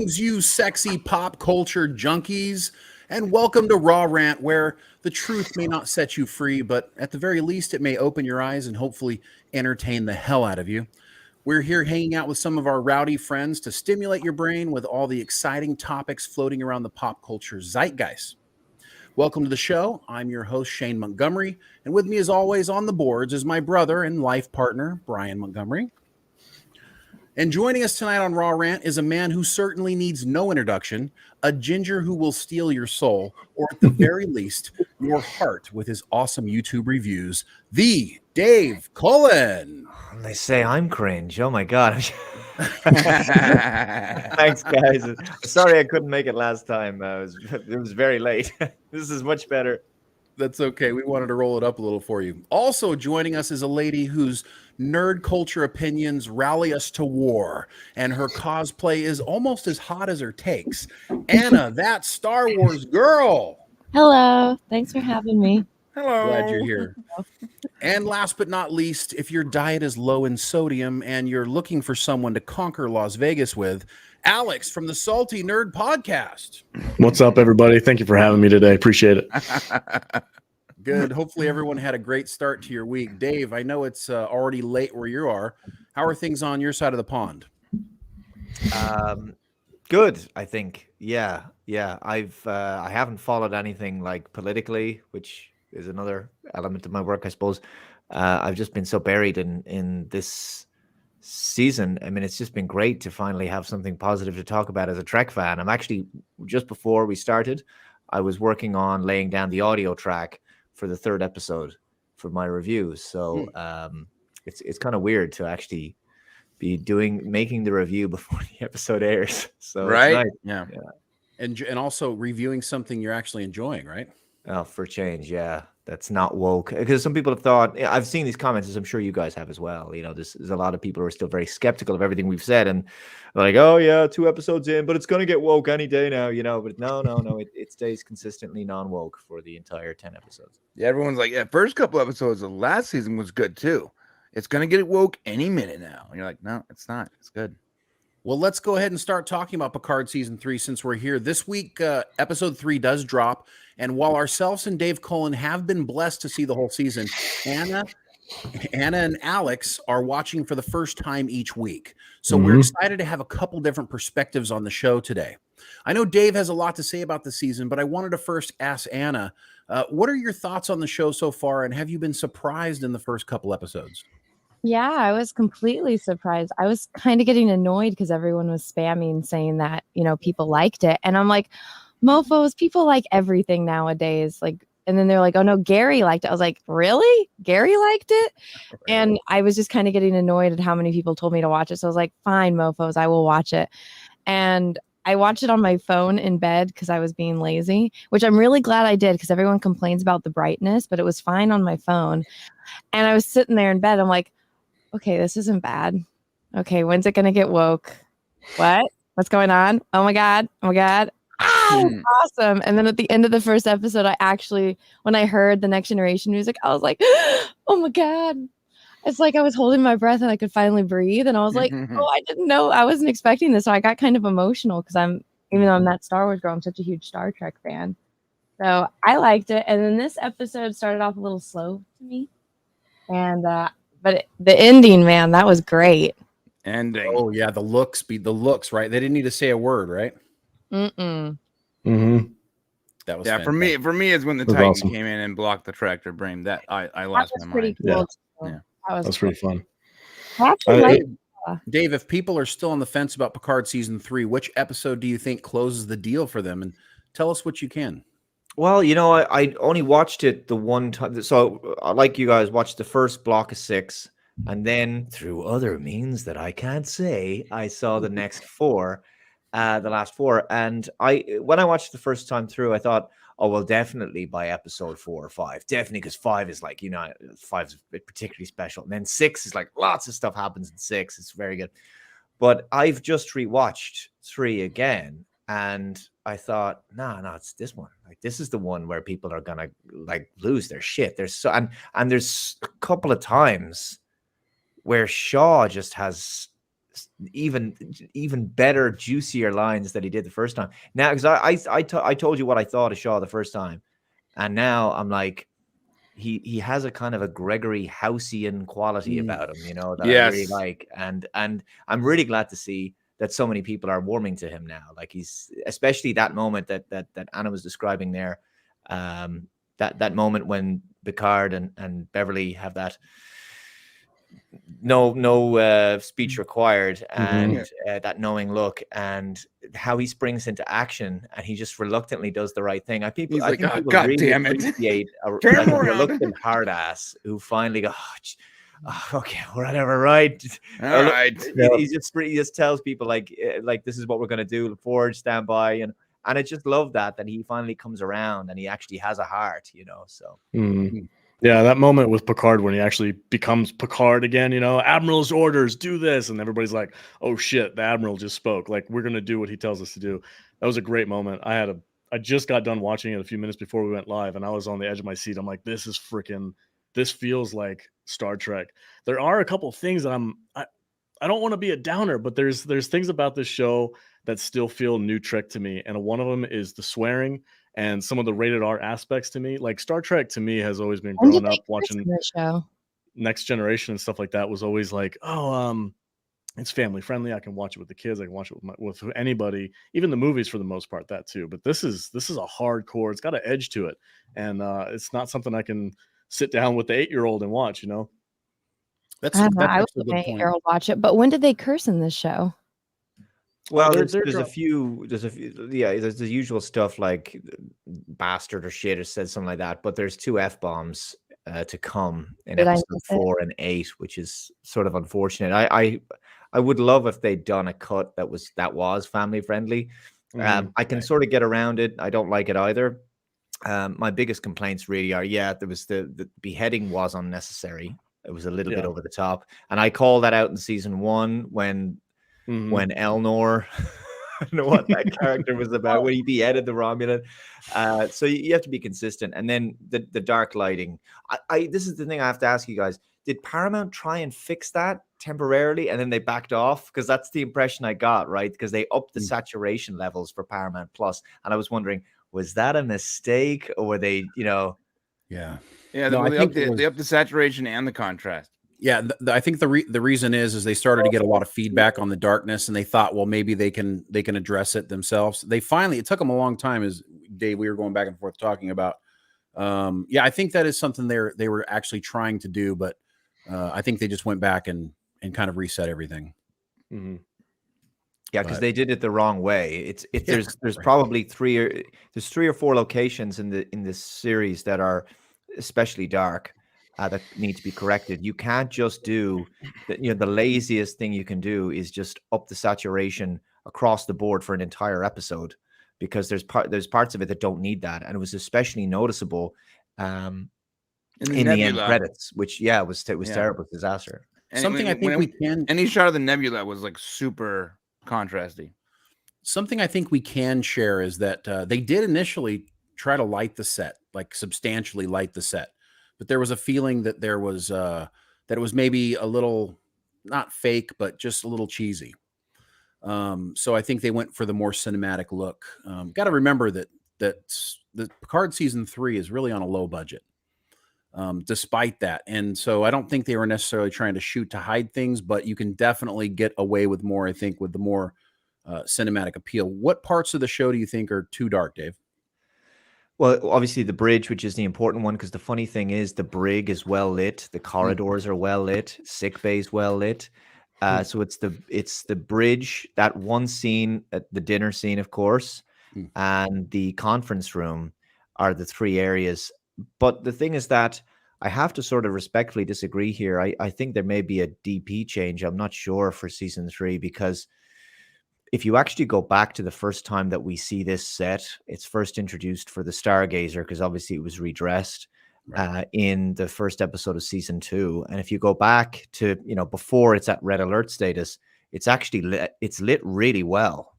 Greetings, you sexy pop culture junkies, and welcome to Raw Rant, where the truth may not set you free, but at the very least, it may open your eyes and hopefully entertain the hell out of you. We're here hanging out with some of our rowdy friends to stimulate your brain with all the exciting topics floating around the pop culture zeitgeist. Welcome to the show. I'm your host, Shane Montgomery, and with me, as always, on the boards is my brother and life partner, Brian Montgomery. And joining us tonight on Raw Rant is a man who certainly needs no introduction, a ginger who will steal your soul, or at the very least, your heart with his awesome YouTube reviews, the Dave Cullen. They say I'm cringe. Oh my God. Thanks, guys. Sorry I couldn't make it last time. It was very late. This is much better. That's okay. We wanted to roll it up a little for you. Also joining us is a lady whose nerd culture opinions rally us to war, and her cosplay is almost as hot as her takes. Anna, that Star Wars girl. Hello. Thanks for having me. Hello. Glad you're here. And last but not least, if your diet is low in sodium and you're looking for someone to conquer Las Vegas with, Alex from the Salty Nerd Podcast. What's up, everybody? Thank you for having me today. Appreciate it. Good. Hopefully everyone had a great start to your week. Dave, I know it's already late where you are. How are things on your side of the pond? Good, I think. Yeah. I haven't followed anything like politically, which is another element of my work, I suppose. I've just been so buried in this season. I mean, it's just been great to finally have something positive to talk about as a Trek fan. I'm actually, just before we started, I was working on laying down the audio track for the third episode for my reviews. So it's kind of weird to actually be making the review before the episode airs. So right. Yeah. And also reviewing something you're actually enjoying, right? Oh, for change. Yeah. That's not woke, because some people have thought, I've seen these comments, as I'm sure you guys have as well. You know, there's a lot of people who are still very skeptical of everything we've said, and like, oh yeah, 2 episodes in, but it's going to get woke any day now, you know, but no, it stays consistently non-woke for the entire 10 episodes. Yeah. Everyone's like, yeah, first couple episodes of last season was good too. It's going to get woke any minute now. And you're like, no, it's not. It's good. Well, let's go ahead and start talking about Picard Season 3 since we're here. This week, Episode 3 does drop. And while ourselves and Dave Cullen have been blessed to see the whole season, Anna and Alex are watching for the first time each week. So we're excited to have a couple different perspectives on the show today. I know Dave has a lot to say about the season, but I wanted to first ask Anna, what are your thoughts on the show so far? And have you been surprised in the first couple episodes? Yeah, I was completely surprised. I was kind of getting annoyed because everyone was spamming saying that, people liked it. And I'm like, mofos, people like everything nowadays. Like, and then they're like, oh no, Gary liked it. I was like, really? Gary liked it? And I was just kind of getting annoyed at how many people told me to watch it. So I was like, fine, mofos, I will watch it. And I watched it on my phone in bed because I was being lazy, which I'm really glad I did, because everyone complains about the brightness, but it was fine on my phone. And I was sitting there in bed. I'm like, okay, this isn't bad. Okay, when's it going to get woke? What's going on? Oh my God. Awesome. And then at the end of the first episode, when I heard the Next Generation music, I was like, oh my God. It's like I was holding my breath and I could finally breathe. And I was like, oh, I didn't know. I wasn't expecting this. So I got kind of emotional because even though I'm not Star Wars girl, I'm such a huge Star Trek fan. So I liked it. And then this episode started off a little slow to me. And, but the ending, man, that was great. Ending. Oh yeah, the looks, right? They didn't need to say a word, right? Mm-mm. Mm-hmm. That was for me, it's when the That's Titan awesome. came in and blocked the tractor beam. That I lost my Pretty mind. cool. Yeah. That was pretty fun. I actually liked Dave, if people are still on the fence about Picard Season 3, which episode do you think closes the deal for them? And tell us what you can. Well, I only watched it the one time. So like you guys, watched the first block of 6, and then through other means that I can't say, I saw the next 4, the last 4. And when I watched the first time through, I thought, oh, well, definitely by episode 4 or 5, definitely, because 5 is like, 5 is particularly special. And then 6 is like lots of stuff happens in 6. It's very good. But I've just rewatched 3 again. And I thought, no, it's this one. Like, this is the one where people are gonna like lose their shit. There's and there's a couple of times where Shaw just has even better, juicier lines that he did the first time. Now, because I told you what I thought of Shaw the first time, and now I'm like, he has a kind of a Gregory Houseian quality about him, that I really like, and I'm really glad to see that so many people are warming to him now. Like, he's, especially that moment that Anna was describing there, that moment when Picard and Beverly have that no speech required, and that knowing look, and how he springs into action, and he just reluctantly does the right thing. I think people God really damn it. appreciate a Turn around. reluctant hard ass who finally go, okay, whatever, right? All right. He just tells people like this is what we're gonna do. Look forward, stand by, and I just love that he finally comes around and he actually has a heart, So. Yeah, that moment with Picard when he actually becomes Picard again, Admiral's orders, do this. And everybody's like, oh shit, the Admiral just spoke. Like, we're going to do what he tells us to do. That was a great moment. I just got done watching it a few minutes before we went live, and I was on the edge of my seat. I'm like, this feels like Star Trek. There are a couple of things that I don't want to be a downer, but there's things about this show that still feel new Trek to me. And one of them is the swearing and some of the rated R aspects to me. Like, Star Trek to me has always been growing up watching the show. Next Generation and stuff like that, was always like, it's family friendly. I can watch it with the kids. I can watch it with anybody, even the movies for the most part, that too. But this is a hardcore, it's got an edge to it. And it's not something I can sit down with the 8-year-old and watch, That's I a would good make point. Harold watch it. But when did they curse in this show? Well, there's a few, there's the usual stuff like bastard or shit or said something like that, but there's 2 F-bombs to come in Did I episode miss it? 4 and 8, which is sort of unfortunate. I would love if they'd done a cut that was family friendly. I can sort of get around it. I don't like it either. My biggest complaints really are, there was the beheading was unnecessary. It was a little bit over the top, and I called that out in season 1 when Elnor, I don't know what that character was about, when he beheaded the Romulan. So you have to be consistent. And then the dark lighting. This is the thing I have to ask you guys. Did Paramount try and fix that temporarily and then they backed off? Because that's the impression I got, right? Because they upped the saturation levels for Paramount Plus. And I was wondering, was that a mistake, or were they, Yeah. No, they upped the saturation and the contrast. Yeah, I think the reason is they started to get a lot of feedback on the darkness, and they thought, well, maybe they can address it themselves. They finally, it took them a long time, as Dave, we were going back and forth talking about. I think that is something they were actually trying to do, but I think they just went back and kind of reset everything. Yeah, because they did it the wrong way. There's probably 3 or 4 locations in this series that are especially dark. That need to be corrected. You can't just do the laziest thing you can do is just up the saturation across the board for an entire episode, because there's parts of it that don't need that, and it was especially noticeable in the end credits, which was terrible, disaster. Something I think we can. Any shot of the nebula was like super contrasty. Something I think we can share is that they did initially try to light the set, like substantially light the set. But there was a feeling that there was that it was maybe a little not fake, but just a little cheesy. So I think they went for the more cinematic look. Got to remember that the Picard season 3 is really on a low budget, despite that. And so I don't think they were necessarily trying to shoot to hide things, but you can definitely get away with more, I think, with the more cinematic appeal. What parts of the show do you think are too dark, Dave? Well, obviously the bridge, which is the important one, because the funny thing is the brig is well lit, the corridors are well lit, sick bay is well lit. So it's the bridge, that one scene, the dinner scene, of course, and the conference room are the 3 areas. But the thing is that I have to sort of respectfully disagree here. I think there may be a DP change. I'm not sure for season 3, because if you actually go back to the first time that we see this set, it's first introduced for the Stargazer, because obviously it was redressed in the first episode of season 2. And if you go back to, before it's at red alert status, it's actually lit really well.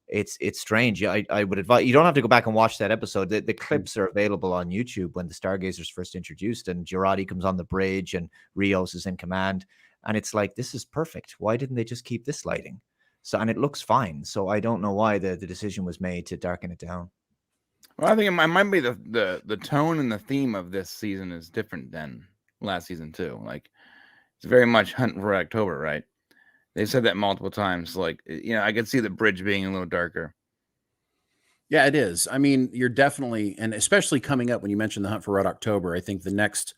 It's strange. I would advise, you don't have to go back and watch that episode. The clips are available on YouTube when the Stargazer is first introduced and Girardi comes on the bridge and Rios is in command. and it's like, this is perfect. Why didn't they just keep this lighting? So, and it looks fine. So I don't know why the decision was made to darken it down. Well, I think it might be the tone and the theme of this season is different than last season too. Like, it's very much Hunt for October, right? They've said that multiple times. Like, I could see the bridge being a little darker. Yeah, it is. I mean, you're definitely, and especially coming up when you mentioned the Hunt for Red October, I think the next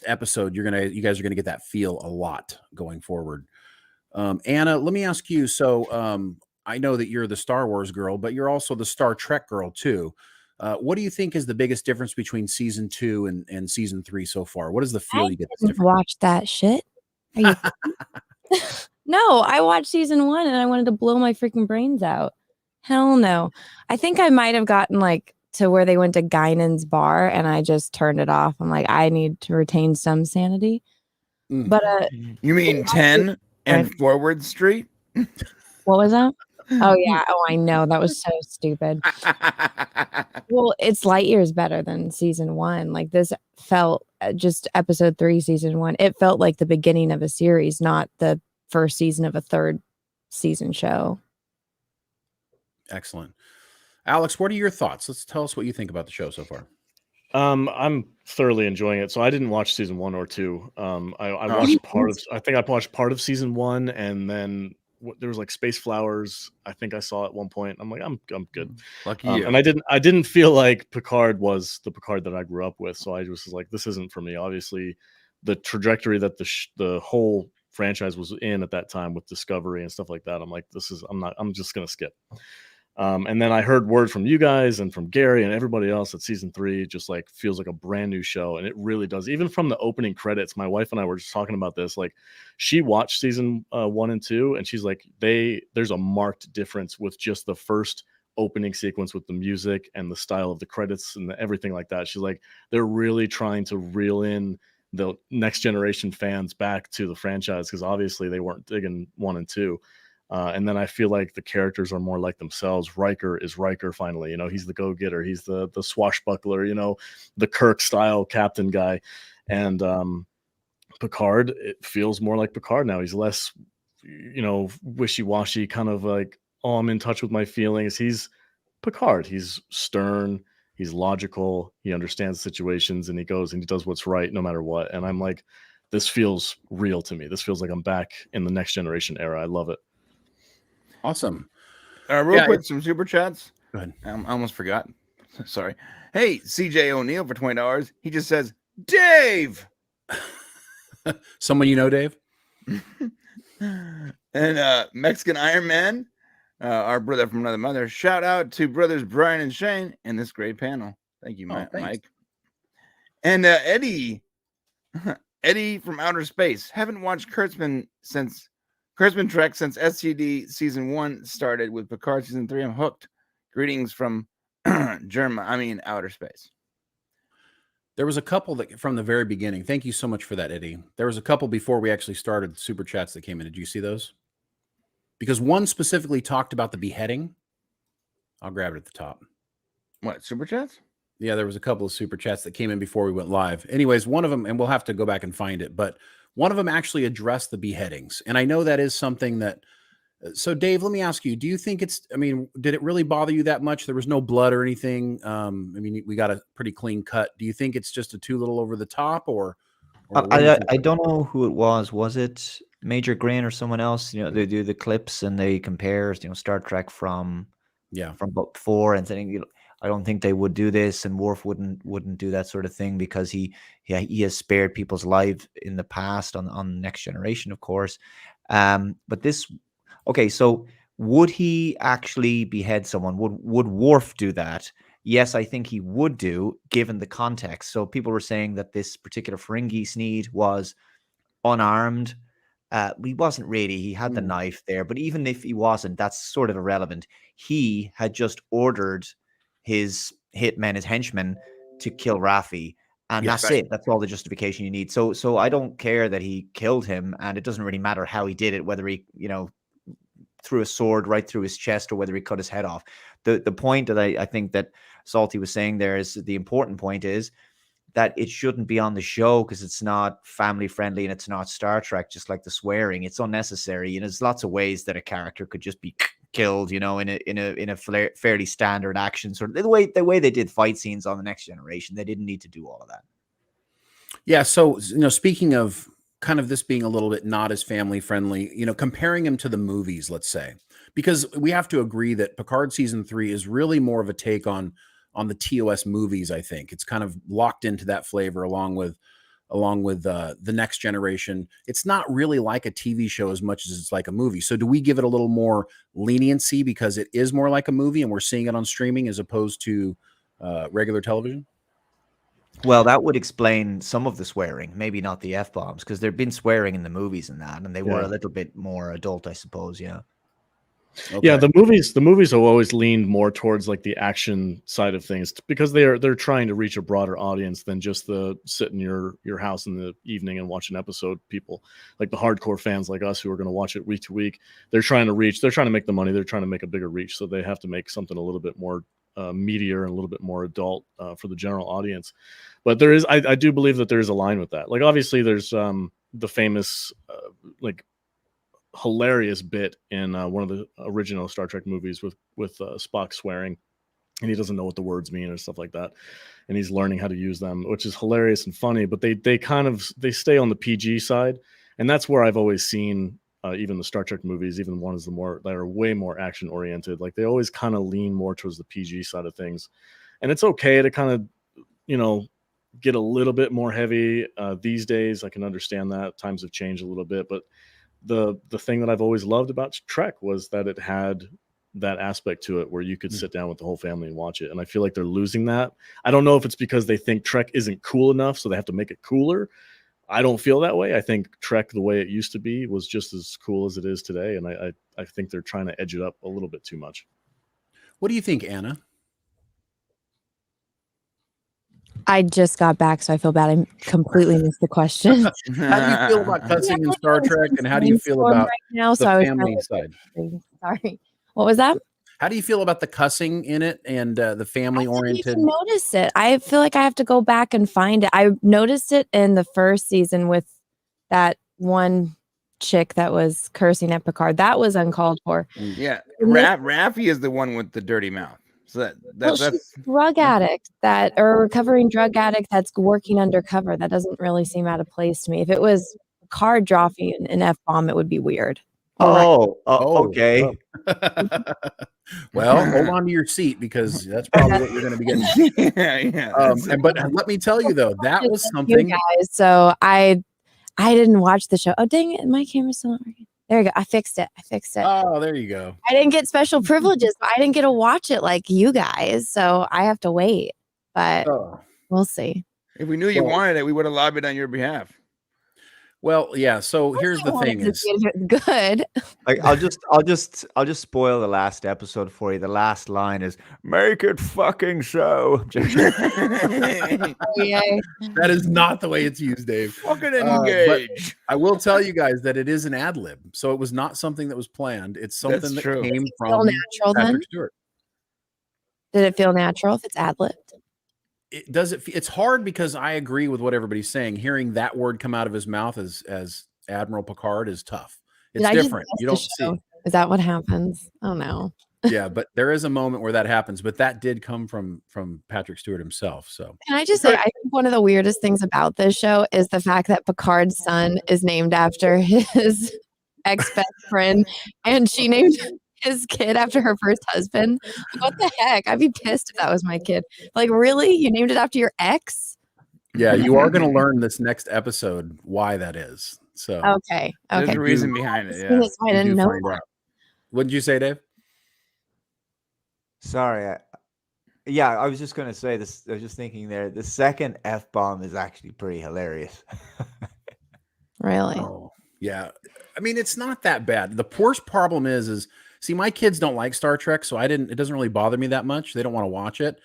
episode, you guys are gonna get that feel a lot going forward. Anna, let me ask you. So I know that you're the Star Wars girl, but you're also the Star Trek girl too. What do you think is the biggest difference between season 2 and season 3 so far? What is the feel you get that's different? Watch that shit. Are you No, I watched season 1 and I wanted to blow my freaking brains out. Hell no. I think I might have gotten like to where they went to Guinan's bar and I just turned it off. I'm like, I need to retain some sanity. But you mean 10 and Forward Street? What was that? Oh yeah. Oh, I know. That was so stupid. Well, it's light years better than season 1. Like, this felt just episode 3, season 1. It felt like the beginning of a series, not the first season of a 3rd season show. Excellent. Alex, what are your thoughts? Let's tell us what you think about the show so far. I'm thoroughly enjoying it. So I didn't watch season 1 or 2. I watched I think I watched part of season 1, and then there was like Space Flowers. I think I saw at one point. I'm like, I'm good. Lucky you. And I didn't feel like Picard was the Picard that I grew up with. So I just was like, this isn't for me. Obviously, the trajectory that the whole franchise was in at that time with Discovery and stuff like that, I'm like, I'm just gonna skip. And then I heard word from you guys and from Gary and everybody else that season 3 just like feels like a brand new show, and it really does. Even from the opening credits, my wife and I were just talking about this. Like, she watched season 1 and 2, and she's like, there's a marked difference with just the first opening sequence with the music and the style of the credits and everything like that. She's like, they're really trying to reel in the next generation fans back to the franchise, because obviously they weren't digging 1 and 2. And then I feel like the characters are more like themselves. Riker is Riker finally. He's the go-getter. He's the swashbuckler, the Kirk style captain guy. And Picard, it feels more like Picard now. He's less, wishy-washy, kind of like, oh, I'm in touch with my feelings. He's Picard. He's stern. He's logical. He understands situations, and he goes and he does what's right no matter what. And I'm like, this feels real to me. This feels like I'm back in the next generation era. I love it. Awesome. Real quick, some super chats. Go ahead. I almost forgot. Sorry. Hey, CJ O'Neill for $20. He just says, Dave. Someone you know, Dave? And Mexican Iron Man, our brother from another mother. Shout out to brothers Brian and Shane and this great panel. Thank you, Mike. And Eddie from outer space. Haven't watched Kurtzman Trek since STD season 1 started. With Picard season 3, I'm hooked. Greetings from outer space. There was a couple that from the very beginning. Thank you so much for that, Eddie. There was a couple before we actually started, super chats that came in. Did you see those? Because one specifically talked about the beheading. I'll grab it at the top. What, super chats? Yeah, there was a couple of super chats that came in before we went live. Anyways, one of them, and we'll have to go back and find it, but one of them actually addressed the beheadings. And I know that is something that, so Dave, let me ask you, do you think did it really bother you that much? There was no blood or anything. We got a pretty clean cut. Do you think it's just too little over the top or I don't know who it was. Was it Major Grain or someone else? They do the clips and they compare, Star Trek from book 4 and saying, I don't think they would do this, and Worf wouldn't do that sort of thing because he has spared people's lives in the past on Next Generation, of course. But this, okay, so would he actually behead someone? Would Worf do that? Yes, I think he would do, given the context. So people were saying that this particular Ferengi Sneed was unarmed. He wasn't really. He had the knife there, but even if he wasn't, that's sort of irrelevant. He had just ordered his hitmen, his henchmen, to kill Raffi, and that's it. That's all the justification you need. So I don't care that he killed him, and it doesn't really matter how he did it, whether he threw a sword right through his chest or whether he cut his head off. The point that I think that Salty was saying there is the important point is that it shouldn't be on the show because it's not family friendly and it's not Star Trek, just like the swearing. It's unnecessary. You know, there's lots of ways that a character could just be killed, you know, in a fairly standard action sort of the way they did fight scenes on The Next Generation. They didn't need to do all of that. Yeah. So, you know, speaking of kind of this being a little bit not as family friendly, you know, comparing him to the movies, let's say, because we have to agree that Picard season 3 is really more of a take on the TOS movies. I think it's kind of locked into that flavor along with the Next Generation. It's not really like a TV show as much as it's like a movie. So do we give it a little more leniency because it is more like a movie and we're seeing it on streaming as opposed to regular television? Well, that would explain some of the swearing, maybe not the F-bombs, because there'd been swearing in the movies and that, and they were a little bit more adult, I suppose. Yeah. Okay. Yeah, the movies have always leaned more towards like the action side of things because they're trying to reach a broader audience than just the sit in your house in the evening and watch an episode people. Like the hardcore fans like us who are going to watch it week to week, they're trying to make the money, they're trying to make a bigger reach, so they have to make something a little bit more meatier and a little bit more adult for the general audience. But there is, I do believe that there is a line with that. Like obviously there's the famous like hilarious bit in one of the original Star Trek movies with Spock swearing, and he doesn't know what the words mean or stuff like that, and he's learning how to use them, which is hilarious and funny. But they stay on the PG side, and that's where I've always seen even the Star Trek movies, even ones that are way more action oriented, like they always kind of lean more towards the PG side of things, and it's okay to kind of, you know, get a little bit more heavy these days. I can understand that times have changed a little bit, but the thing that I've always loved about Trek was that it had that aspect to it where you could sit down with the whole family and watch it. And I feel like they're losing that. I don't know if it's because they think Trek isn't cool enough, so they have to make it cooler. I don't feel that way. I think Trek, the way it used to be, was just as cool as it is today. And I think they're trying to edge it up a little bit too much. What do you think, Anna? I just got back, so I feel bad. I completely missed the question. How do you feel about cussing in Star Trek, and how do you feel about the family side? Sorry, what was that? How do you feel about the cussing in it and the family oriented? I noticed it. I feel like I have to go back and find it. I noticed it in the first season with that one chick that was cursing at Picard. That was uncalled for. Yeah, Raffi is the one with the dirty mouth. So that's she's a drug addict or recovering drug addict that's working undercover. That doesn't really seem out of place to me. If it was Picard dropping an F-bomb, it would be weird. Okay. Well, hold on to your seat because that's probably what you're going to be getting. But let me tell you though, that was something. You guys, so I didn't watch the show. Oh dang it! My camera's still not working. There you go. I fixed it. Oh, there you go. I didn't get special privileges. I didn't get to watch it like you guys, so I have to wait. But we'll see. If we knew you wanted it, we would have lobbied on your behalf. Well, yeah. So here's the thing: is good. I'll just spoil the last episode for you. The last line is "Make it fucking so." That is not the way it's used, Dave. Fucking engage. I will tell you guys that it is an ad lib, so it was not something that was planned. It's something that came from Patrick Stewart. Did it feel natural if it's ad libbed? It's hard because I agree with what everybody's saying. Hearing that word come out of his mouth as Admiral Picard is tough. It's different. You don't see. Is that what happens? Oh no. Yeah, but there is a moment where that happens. But that did come from Patrick Stewart himself. So can I just say, I think one of the weirdest things about this show is the fact that Picard's son is named after his ex-best friend, and she named his kid after her first husband. What the heck? I'd be pissed if that was my kid. Like, really? You named it after your ex? Yeah, you are going to learn this next episode why that is. So okay. There's a reason behind it. Yeah. I didn't know that. What did you say, Dave? Sorry. I was just going to say this. I was just thinking there. The second F-bomb is actually pretty hilarious. Really? Oh, yeah. I mean, it's not that bad. The worst problem is see, my kids don't like Star Trek, so it doesn't really bother me that much. They don't want to watch it.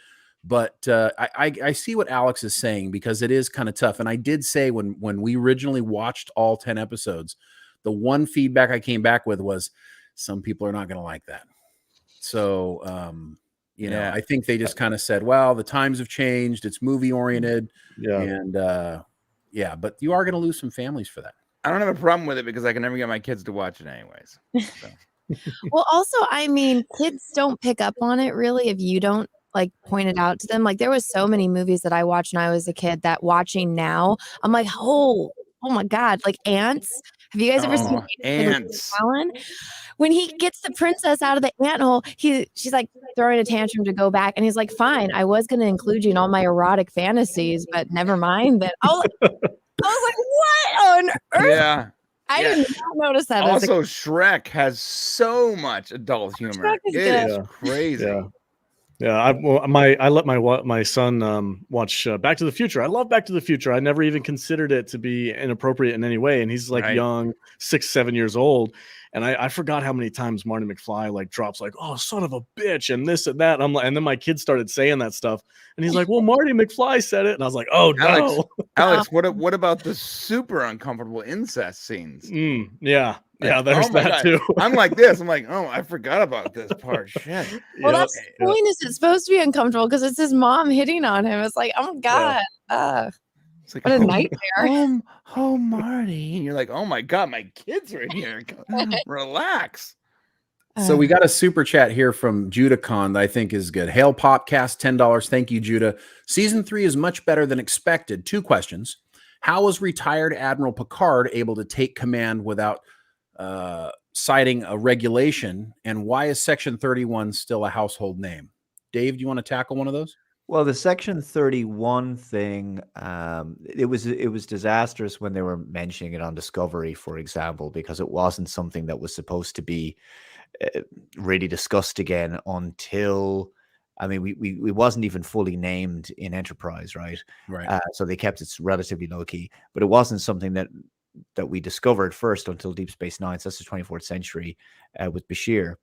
But I see what Alex is saying because it is kind of tough. And I did say when we originally watched all 10 episodes, the one feedback I came back with was some people are not going to like that. So You know, I think they just kind of said, well, the times have changed. It's movie oriented. Yeah. And but you are going to lose some families for that. I don't have a problem with it because I can never get my kids to watch it anyways. So. Well, also, I mean, kids don't pick up on it really if you don't like point it out to them. Like there was so many movies that I watched when I was a kid that watching now, I'm like, oh my God, like Ants. Have you guys ever seen Ants? Cullen? When he gets the princess out of the anthole, she's like throwing a tantrum to go back, and he's like, "Fine, I was going to include you in all my erotic fantasies, but never mind." That I was like, "What on earth?" Yeah, I did not notice that. Also, Shrek has so much adult humor. It is crazy. Yeah, I let my son watch Back to the Future. I love Back to the Future. I never even considered it to be inappropriate in any way. And he's like young, 6-7 years old. And I forgot how many times Marty McFly like drops like, "Oh, son of a bitch," and this and that. And I'm like, and then my kid started saying that stuff, and he's like, "Well, Marty McFly said it," and I was like, "Oh no, Alex, what about the super uncomfortable incest scenes?" Yeah, there's that too. I'm like this. I'm like, oh, I forgot about this part. Shit. Well, that's the point. Is it's supposed to be uncomfortable because it's his mom hitting on him. It's like, oh my God. It's like, what a nightmare. Oh, Marty. And you're like, oh my God, my kids are in here. Relax. So we got a super chat here from Judah Khan that I think is good. Hail Popcast, $10. Thank you, Judah. Season 3 is much better than expected. 2 questions. How was retired Admiral Picard able to take command without citing a regulation? And why is Section 31 still a household name? Dave, do you want to tackle one of those? Well, the Section 31 thing, it was disastrous when they were mentioning it on Discovery, for example, because it wasn't something that was supposed to be really discussed again until, I mean, we wasn't even fully named in Enterprise, right? Right. So they kept it relatively low key, but it wasn't something that we discovered first until Deep Space Nine. So that's the 24th century with Bashir.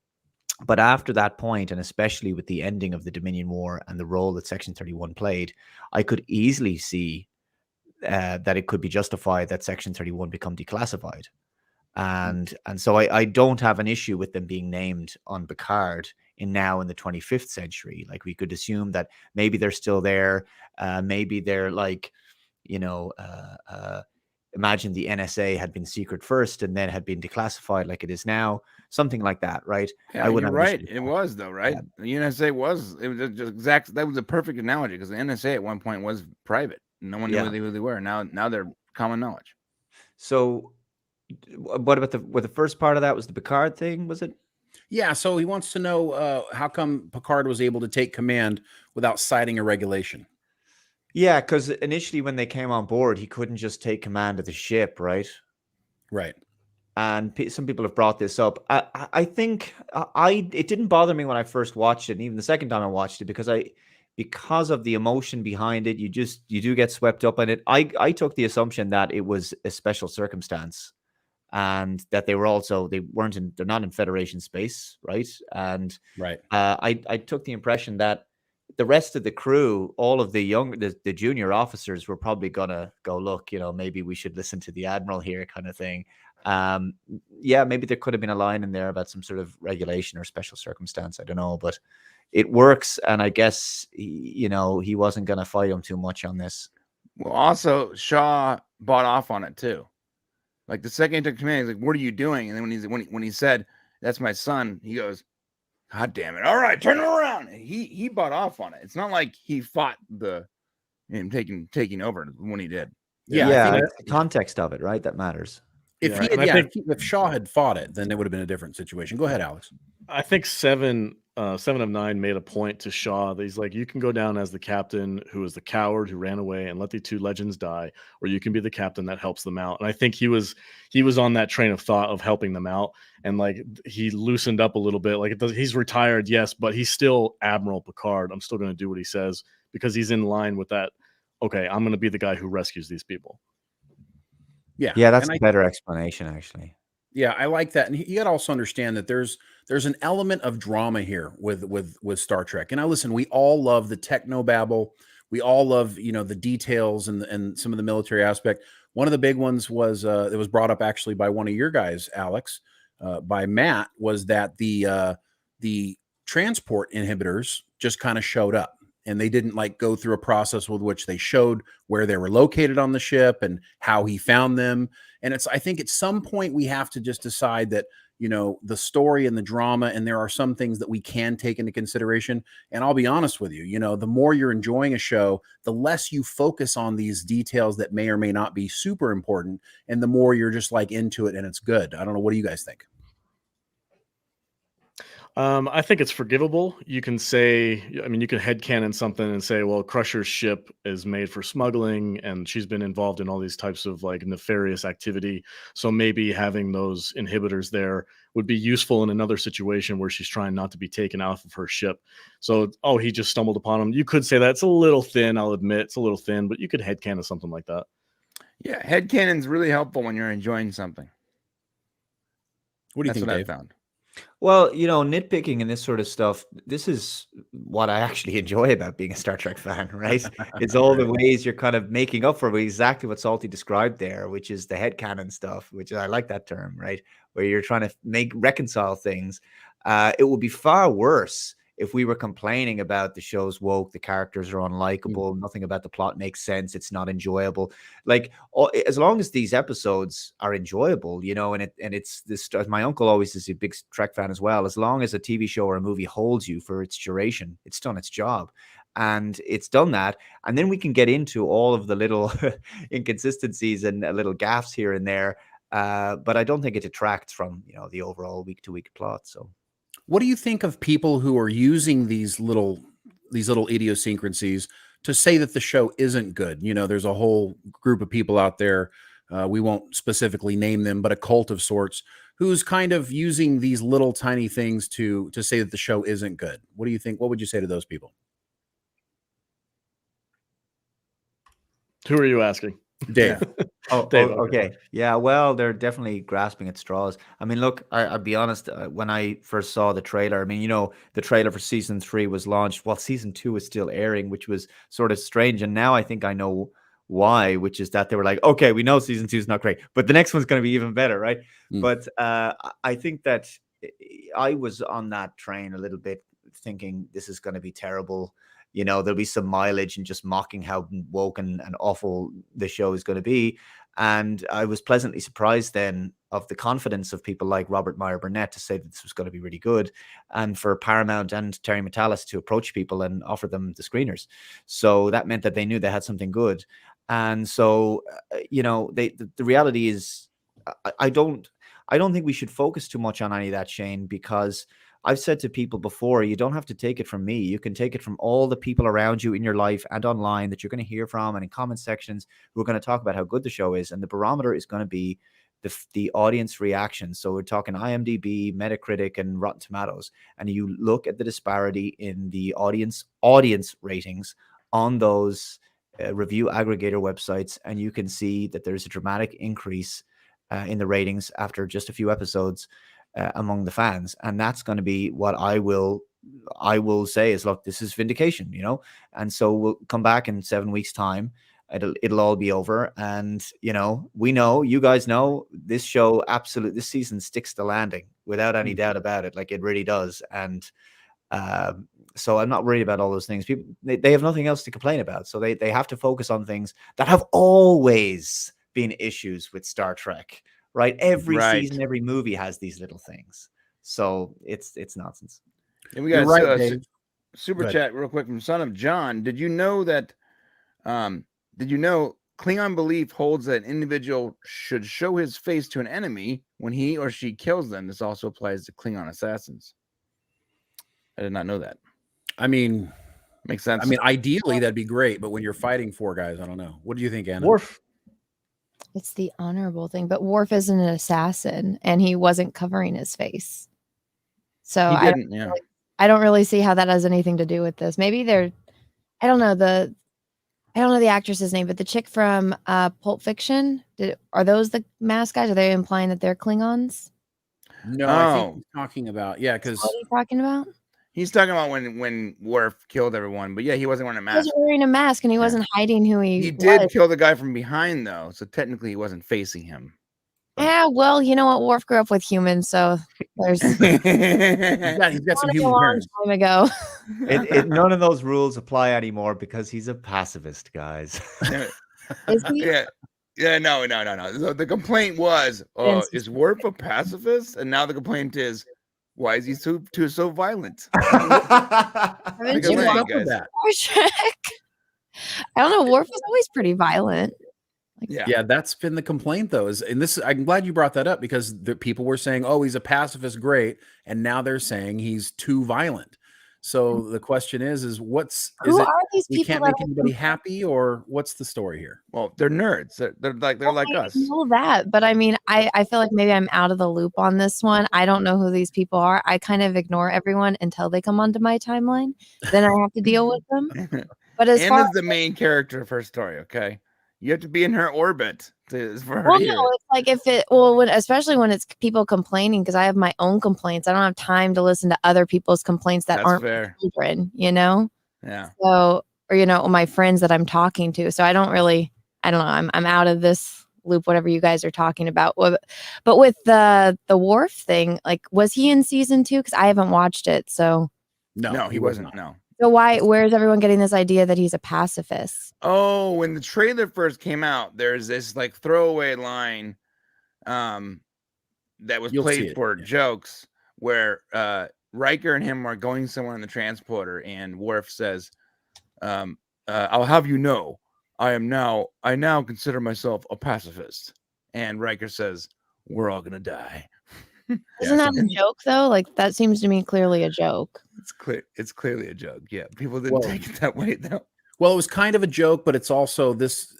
But after that point, and especially with the ending of the Dominion War and the role that Section 31 played, I could easily see that it could be justified that Section 31 become declassified. And so I don't have an issue with them being named on Picard in the 25th century. Like we could assume that maybe they're still there. Maybe they're like, imagine the NSA had been secret first and then had been declassified like it is now. Something like that, right? Yeah, you're right. It was though, right? Yeah. The NSA was just exact. That was a perfect analogy because the NSA at one point was private. No one knew who they were. Now they're common knowledge. So, what about the first part of that? Was the Picard thing? Was it? Yeah. So he wants to know how come Picard was able to take command without citing a regulation. Yeah, because initially when they came on board, he couldn't just take command of the ship, right? Right. And some people have brought this up. I think it didn't bother me when I first watched it, and even the second time I watched it, because of the emotion behind it, you do get swept up in it. I took the assumption that it was a special circumstance, and that they're not in Federation space, right? And right. I took the impression that the rest of the crew, all of the junior officers, were probably gonna go, look, maybe we should listen to the Admiral here, kind of thing. Maybe there could have been a line in there about some sort of regulation or special circumstance. I don't know, but it works, and I guess he wasn't going to fight him too much on this. Well, also Shaw bought off on it too. Like the second he took command, he's like, "What are you doing?" And then when he said, "That's my son," he goes, "God damn it! All right, turn it around." And he bought off on it. It's not like he fought him taking over when he did. Yeah, the context of it, right? That matters. If Shaw had fought it, then it would have been a different situation. Go ahead, Alex. I think 7 of 9 made a point to Shaw that he's like, you can go down as the captain who is the coward who ran away and let the 2 legends die, or you can be the captain that helps them out. And I think he was on that train of thought of helping them out, and like he loosened up a little bit. Like he's retired, yes, but he's still Admiral Picard. I'm still going to do what he says because he's in line with that. Okay, I'm going to be the guy who rescues these people. Yeah, that's a better explanation, actually. Yeah, I like that, and you got to also understand that there's an element of drama here with Star Trek. And now, listen, we all love the technobabble, we all love the details and some of the military aspect. One of the big ones was it was brought up actually by one of your guys, Alex, by Matt, was that the transport inhibitors just kind of showed up, and they didn't like go through a process with which they showed where they were located on the ship and how he found them. And I think at some point we have to just decide that, you know, the story and the drama, and there are some things that we can take into consideration. And I'll be honest with you, you know, the more you're enjoying a show, the less you focus on these details that may or may not be super important, and the more you're just like into it and it's good. I don't know. What do you guys think? I think it's forgivable. You can say, I mean, you can headcanon something and say, well, Crusher's ship is made for smuggling and she's been involved in all these types of like nefarious activity. So maybe having those inhibitors there would be useful in another situation where she's trying not to be taken off of her ship. So, oh, he just stumbled upon him. You could say that's a little thin. I'll admit it's a little thin, but you could headcanon something like that. Yeah, headcanon's really helpful when you're enjoying something. What do you think, Dave? I found? Well, you know, nitpicking and this sort of stuff, this is what I actually enjoy about being a Star Trek fan, right? It's all the ways you're kind of making up for exactly what Salty described there, which is the headcanon stuff, which I like that term, right? Where you're trying to reconcile things. It would be far worse if we were complaining about the show's woke, the characters are unlikable, nothing about the plot makes sense, it's not enjoyable. Like, as long as these episodes are enjoyable, you know, and it's this. My uncle always is a big Trek fan as well. As long as a TV show or a movie holds you for its duration, it's done its job. And it's done that. And then we can get into all of the little inconsistencies and little gaffes here and there. But I don't think it detracts from, you know, the overall week-to-week plot. So. What do you think of people who are using these little idiosyncrasies to say that the show isn't good? You know, there's a whole group of people out there, we won't specifically name them, but a cult of sorts, who's kind of using these little tiny things to say that the show isn't good. What do you think? What would you say to those people? Who are you asking? Dave. Dave, okay. Yeah, well, they're definitely grasping at straws. I mean, look, I'll be honest. When I first saw the trailer, I mean, you know, the trailer for season 3 was launched while season 2 is still airing, which was sort of strange. And now I think I know why, which is that they were like, okay, we know season 2 is not great, but the next one's going to be even better, right? But I think that I was on that train a little bit, thinking this is going to be terrible. You know, there'll be some mileage and just mocking how woke and awful the show is going to be. And I was pleasantly surprised then of the confidence of people like Robert Meyer Burnett to say that this was going to be really good, and for Paramount and Terry Matalas to approach people and offer them the screeners. So that meant that they knew they had something good. And so, you know, the reality is, I don't think we should focus too much on any of that, Shane, because I've said to people before, you don't have to take it from me. You can take it from all the people around you in your life and online that you're going to hear from and in comment sections who are going to talk about how good the show is. And the barometer is going to be the audience reaction. So we're talking IMDb, Metacritic, and Rotten Tomatoes. And you look at the disparity in the audience ratings on those review aggregator websites, and you can see that there's a dramatic increase in the ratings after just a few episodes among the fans. And that's going to be what I will say is, look, this is vindication, you know. And so we'll come back in 7 weeks time, it'll all be over, and you know, you guys know this show this season sticks the landing without any doubt about it. Like, it really does. And so I'm not worried about all those things. People, they have nothing else to complain about, so they have to focus on things that have always been issues with Star Trek. Right, every season, every movie has these little things, so it's nonsense. And we got super chat real quick from Son of John. Did you know that? Did you know Klingon belief holds that an individual should show his face to an enemy when he or she kills them? This also applies to Klingon assassins. I did not know that. I mean, makes sense. I mean, ideally that'd be great, but when you're fighting 4 guys, I don't know. What do you think, Anna? Worf. It's the honorable thing, but Worf isn't an assassin, and he wasn't covering his face. So I don't really see how that has anything to do with this. Maybe I don't know the actress's name, but the chick from Pulp Fiction, are those the masked guys? Are they implying that they're Klingons? No, I think he's talking about, because what are you talking about? He's talking about when Worf killed everyone, but yeah, he wasn't wearing a mask. He wasn't wearing a mask, and he wasn't hiding who he was. He did kill the guy from behind, though, so technically he wasn't facing him. Yeah, well, you know what? Worf grew up with humans, so there's He's got some a human long parents. time ago. None of those rules apply anymore because he's a pacifist, guys. Is he? Yeah, no. So the complaint was, Yes. is Worf a pacifist? And now the complaint is, why is he so violent? Haven't Take a you lane, watched guys. Star Trek? I don't know. Worf was always pretty violent. Yeah. That's been the complaint, though. I'm glad you brought that up because the people were saying, "Oh, he's a pacifist, great," and now they're saying he's too violent. So the question is Who are these we people can't that make are anybody happy, or what's the story here? Well, they're nerds. They're like I us. know that, but I mean, I feel like maybe I'm out of the loop on this one. I don't know who these people are. I kind of ignore everyone until they come onto my timeline. Then I have to deal with them. But as far Anna's the main character of her story. Okay, you have to be in her orbit for her well, to hear no, it's like especially when it's people complaining, because I have my own complaints. I don't have time to listen to other people's complaints that That's aren't fair. children, you know? Yeah. So, or my friends that I'm talking to. So I don't know. I'm out of this loop, whatever you guys are talking about. But with the Worf thing, like, was he in season 2? Because I haven't watched it. So No, he wasn't. No. So where's everyone getting this idea that he's a pacifist? Oh, when the trailer first came out, there's this like throwaway line that was played for jokes where Riker and him are going somewhere in the transporter, and Worf says, I'll have you know, I now consider myself a pacifist. And Riker says, we're all gonna die. Isn't that a joke though? Like, that seems to me clearly a joke. It's clearly a joke. Yeah, people didn't take it that way though. Well, it was kind of a joke, but it's also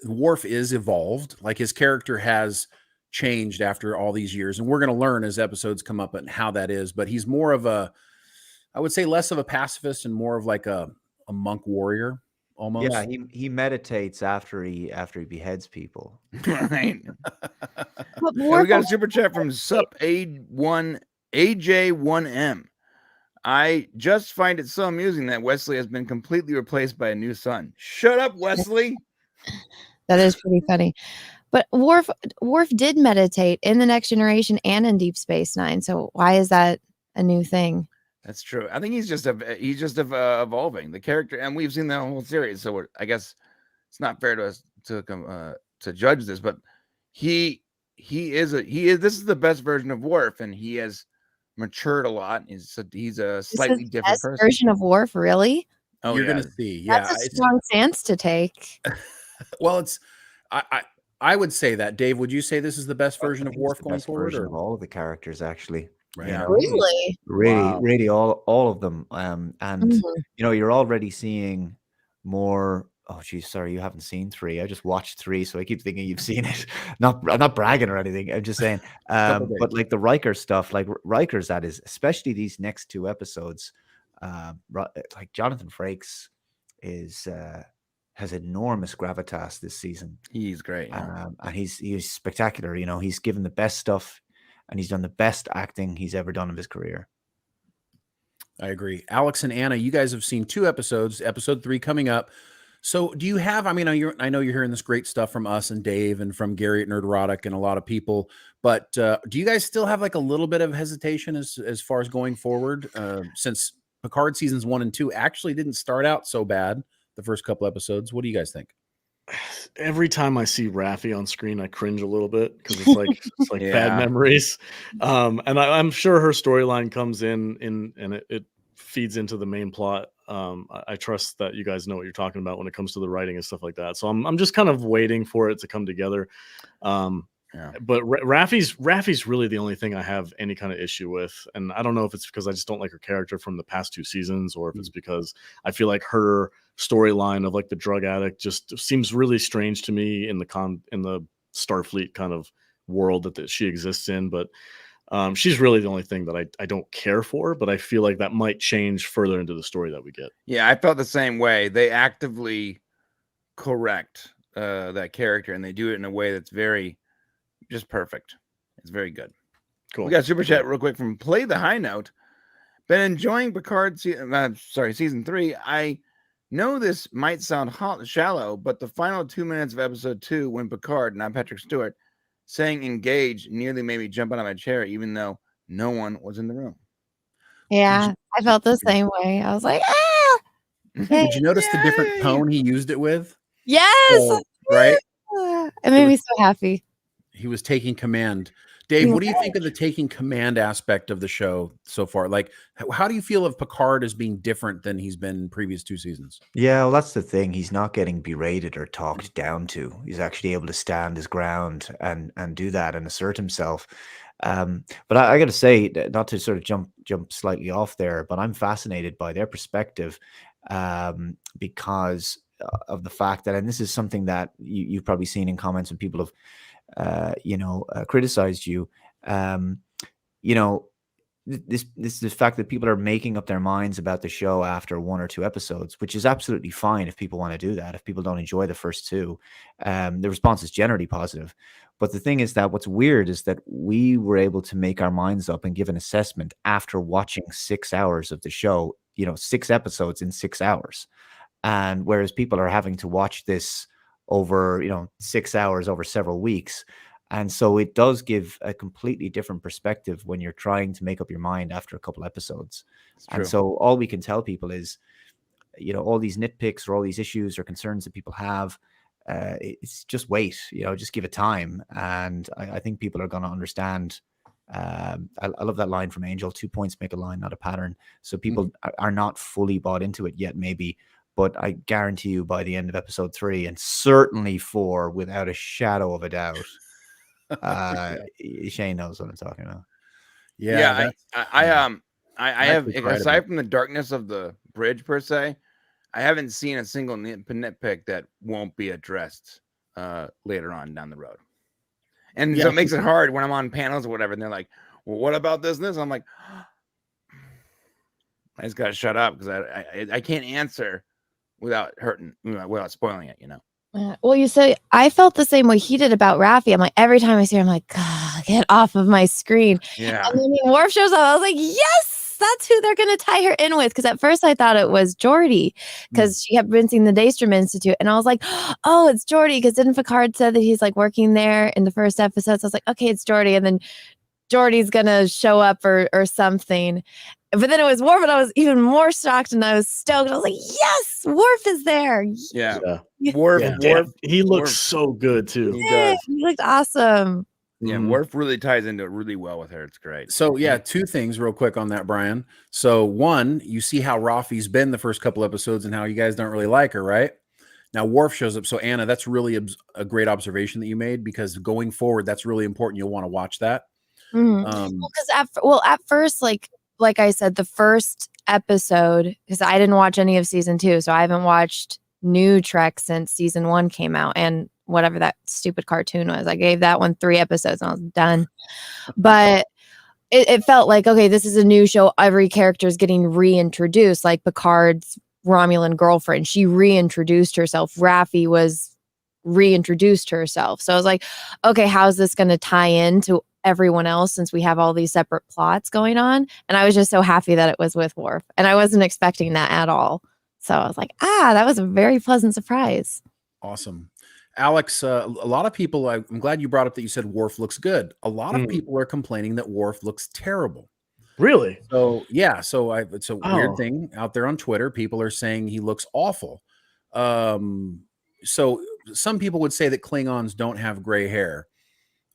Worf is evolved. Like, his character has changed after all these years, and we're going to learn as episodes come up and how that is. But he's more of I would say less of a pacifist and more of like a monk warrior almost. Yeah, he meditates after he beheads people. Right. We got a super chat from AJ1M. I just find it so amusing that Wesley has been completely replaced by a new son. Shut up, Wesley. That is pretty funny. But Worf did meditate in The Next Generation and in Deep Space Nine. So why is that a new thing? That's true. I think he's just evolving the character, and we've seen the whole series. So I guess it's not fair to us to judge this, but he is. This is the best version of Worf, and he has matured a lot. He's a slightly different person. Version of Worf, really? Oh, you're gonna see. Yeah, that's a strong stance to take. Well, I would say that. Dave, would you say this is the best version of Worf going forward? Version of all of the characters, actually. Right. Yeah, really, really, all of them. And you're already seeing more. Oh, geez, sorry, you haven't seen 3. I just watched 3, so I keep thinking you've seen it. I'm not bragging or anything. I'm just saying. But like the Riker stuff, like Riker's that is, especially these next 2 episodes. Like Jonathan Frakes has enormous gravitas this season. He's great, and he's spectacular. He's given the best stuff, and he's done the best acting he's ever done in his career. I agree. Alex and Anna, you guys have seen 2 episodes. Episode 3 coming up. So do you have, I know you're hearing this great stuff from us and Dave and from Gary at Nerdrotic and a lot of people, but do you guys still have like a little bit of hesitation as far as going forward? Since Picard seasons 1 and 2 actually didn't start out so bad, the first couple episodes. What do you guys think? Every time I see Raffi on screen, I cringe a little bit because it's like bad memories. And I'm sure her storyline comes in and it feeds into the main plot. I trust that you guys know what you're talking about when it comes to the writing and stuff like that. So I'm just kind of waiting for it to come together. But Raffi's really the only thing I have any kind of issue with, and I don't know if it's because I just don't like her character from the past 2 seasons, or if it's because I feel like her storyline of like the drug addict just seems really strange to me in the Starfleet kind of world that she exists in. But she's really the only thing that I don't care for, but I feel like that might change further into the story that we get. Yeah, I felt the same way. They actively correct that character, and they do it in a way that's very just perfect. It's very good. Cool. We got a super chat real quick from Play the High Note. Been enjoying Picard season 3. I know this might sound shallow, but the final 2 minutes of episode 2, when Picard, not Patrick Stewart, saying engage nearly made me jump out of my chair, even though no one was in the room. Yeah, I felt the same way. I was like, ah! Did you notice the different tone he used it with? Yes! So, right? It made me so happy. He was taking command. Dave, what do you think of the taking command aspect of the show so far? Like, how do you feel of Picard as being different than he's been in previous 2 seasons? Yeah, well, that's the thing. He's not getting berated or talked down to. He's actually able to stand his ground and do that and assert himself. But I got to say, not to sort of jump slightly off there, but I'm fascinated by their perspective because of the fact that, and this is something that you've probably seen in comments when people have criticized you. This fact that people are making up their minds about the show after 1 or 2 episodes, which is absolutely fine if people want to do that. If people don't enjoy the first 2, the response is generally positive. But the thing is that what's weird is that we were able to make our minds up and give an assessment after watching 6 hours of the show, 6 episodes in 6 hours. And whereas people are having to watch this over, 6 hours over several weeks. And so it does give a completely different perspective when you're trying to make up your mind after a couple episodes. And so all we can tell people is, all these nitpicks or all these issues or concerns that people have, it's just wait, just give it time. And I think people are going to understand. I love that line from Angel, 2 points make a line, not a pattern. So people are not fully bought into it yet, maybe. But I guarantee you by the end of episode 3, and certainly 4, without a shadow of a doubt, Shane knows what I'm talking about. Yeah, I have, aside from the darkness of the bridge per se, I haven't seen a single nitpick that won't be addressed later on down the road. And so it makes it hard when I'm on panels or whatever, and they're like, well, what about this and this? I'm like, I just gotta shut up because I can't answer without spoiling it, Well, you say I felt the same way he did about Raffi. I'm like, every time I see her, I'm like, God, get off of my screen. Yeah. And then when Worf shows up, I was like, yes, that's who they're gonna tie her in with. Because at first I thought it was Geordi, because she kept rinsing the Daystrom Institute, and I was like, oh, it's Geordi, because didn't Picard said that he's like working there in the first episode? So I was like, okay, it's Geordi, and then Geordi's gonna show up or something. But then it was Worf, and I was even more shocked, and I was stoked. I was like, yes, Worf is there. Yeah. Worf, he looks so good too. He does. He looked awesome. Yeah, Worf really ties into it really well with her. It's great. So yeah, 2 things real quick on that, Brian. So 1, you see how Raffi's been the first couple episodes and how you guys don't really like her, right? Now Worf shows up. So Anna, that's really a great observation that you made, because going forward, that's really important. You'll want to watch that. Because at first, like I said, the first episode, because I didn't watch any of season 2, so I haven't watched new Trek since season 1 came out, and whatever that stupid cartoon was, I gave that one 3 episodes and I was done. But it felt like, okay, this is a new show. Every character is getting reintroduced, like Picard's Romulan girlfriend. She reintroduced herself. Raffi was reintroduced herself. So I was like, okay, how's this going to tie into everyone else, since we have all these separate plots going on? And I was just so happy that it was with Worf, and I wasn't expecting that at all. So I was like, that was a very pleasant surprise. Awesome. Alex, a lot of people, I'm glad you brought up that you said Worf looks good. A lot of people are complaining that Worf looks terrible. Really? So yeah, it's a weird thing out there on Twitter. People are saying he looks awful. So some people would say that Klingons don't have gray hair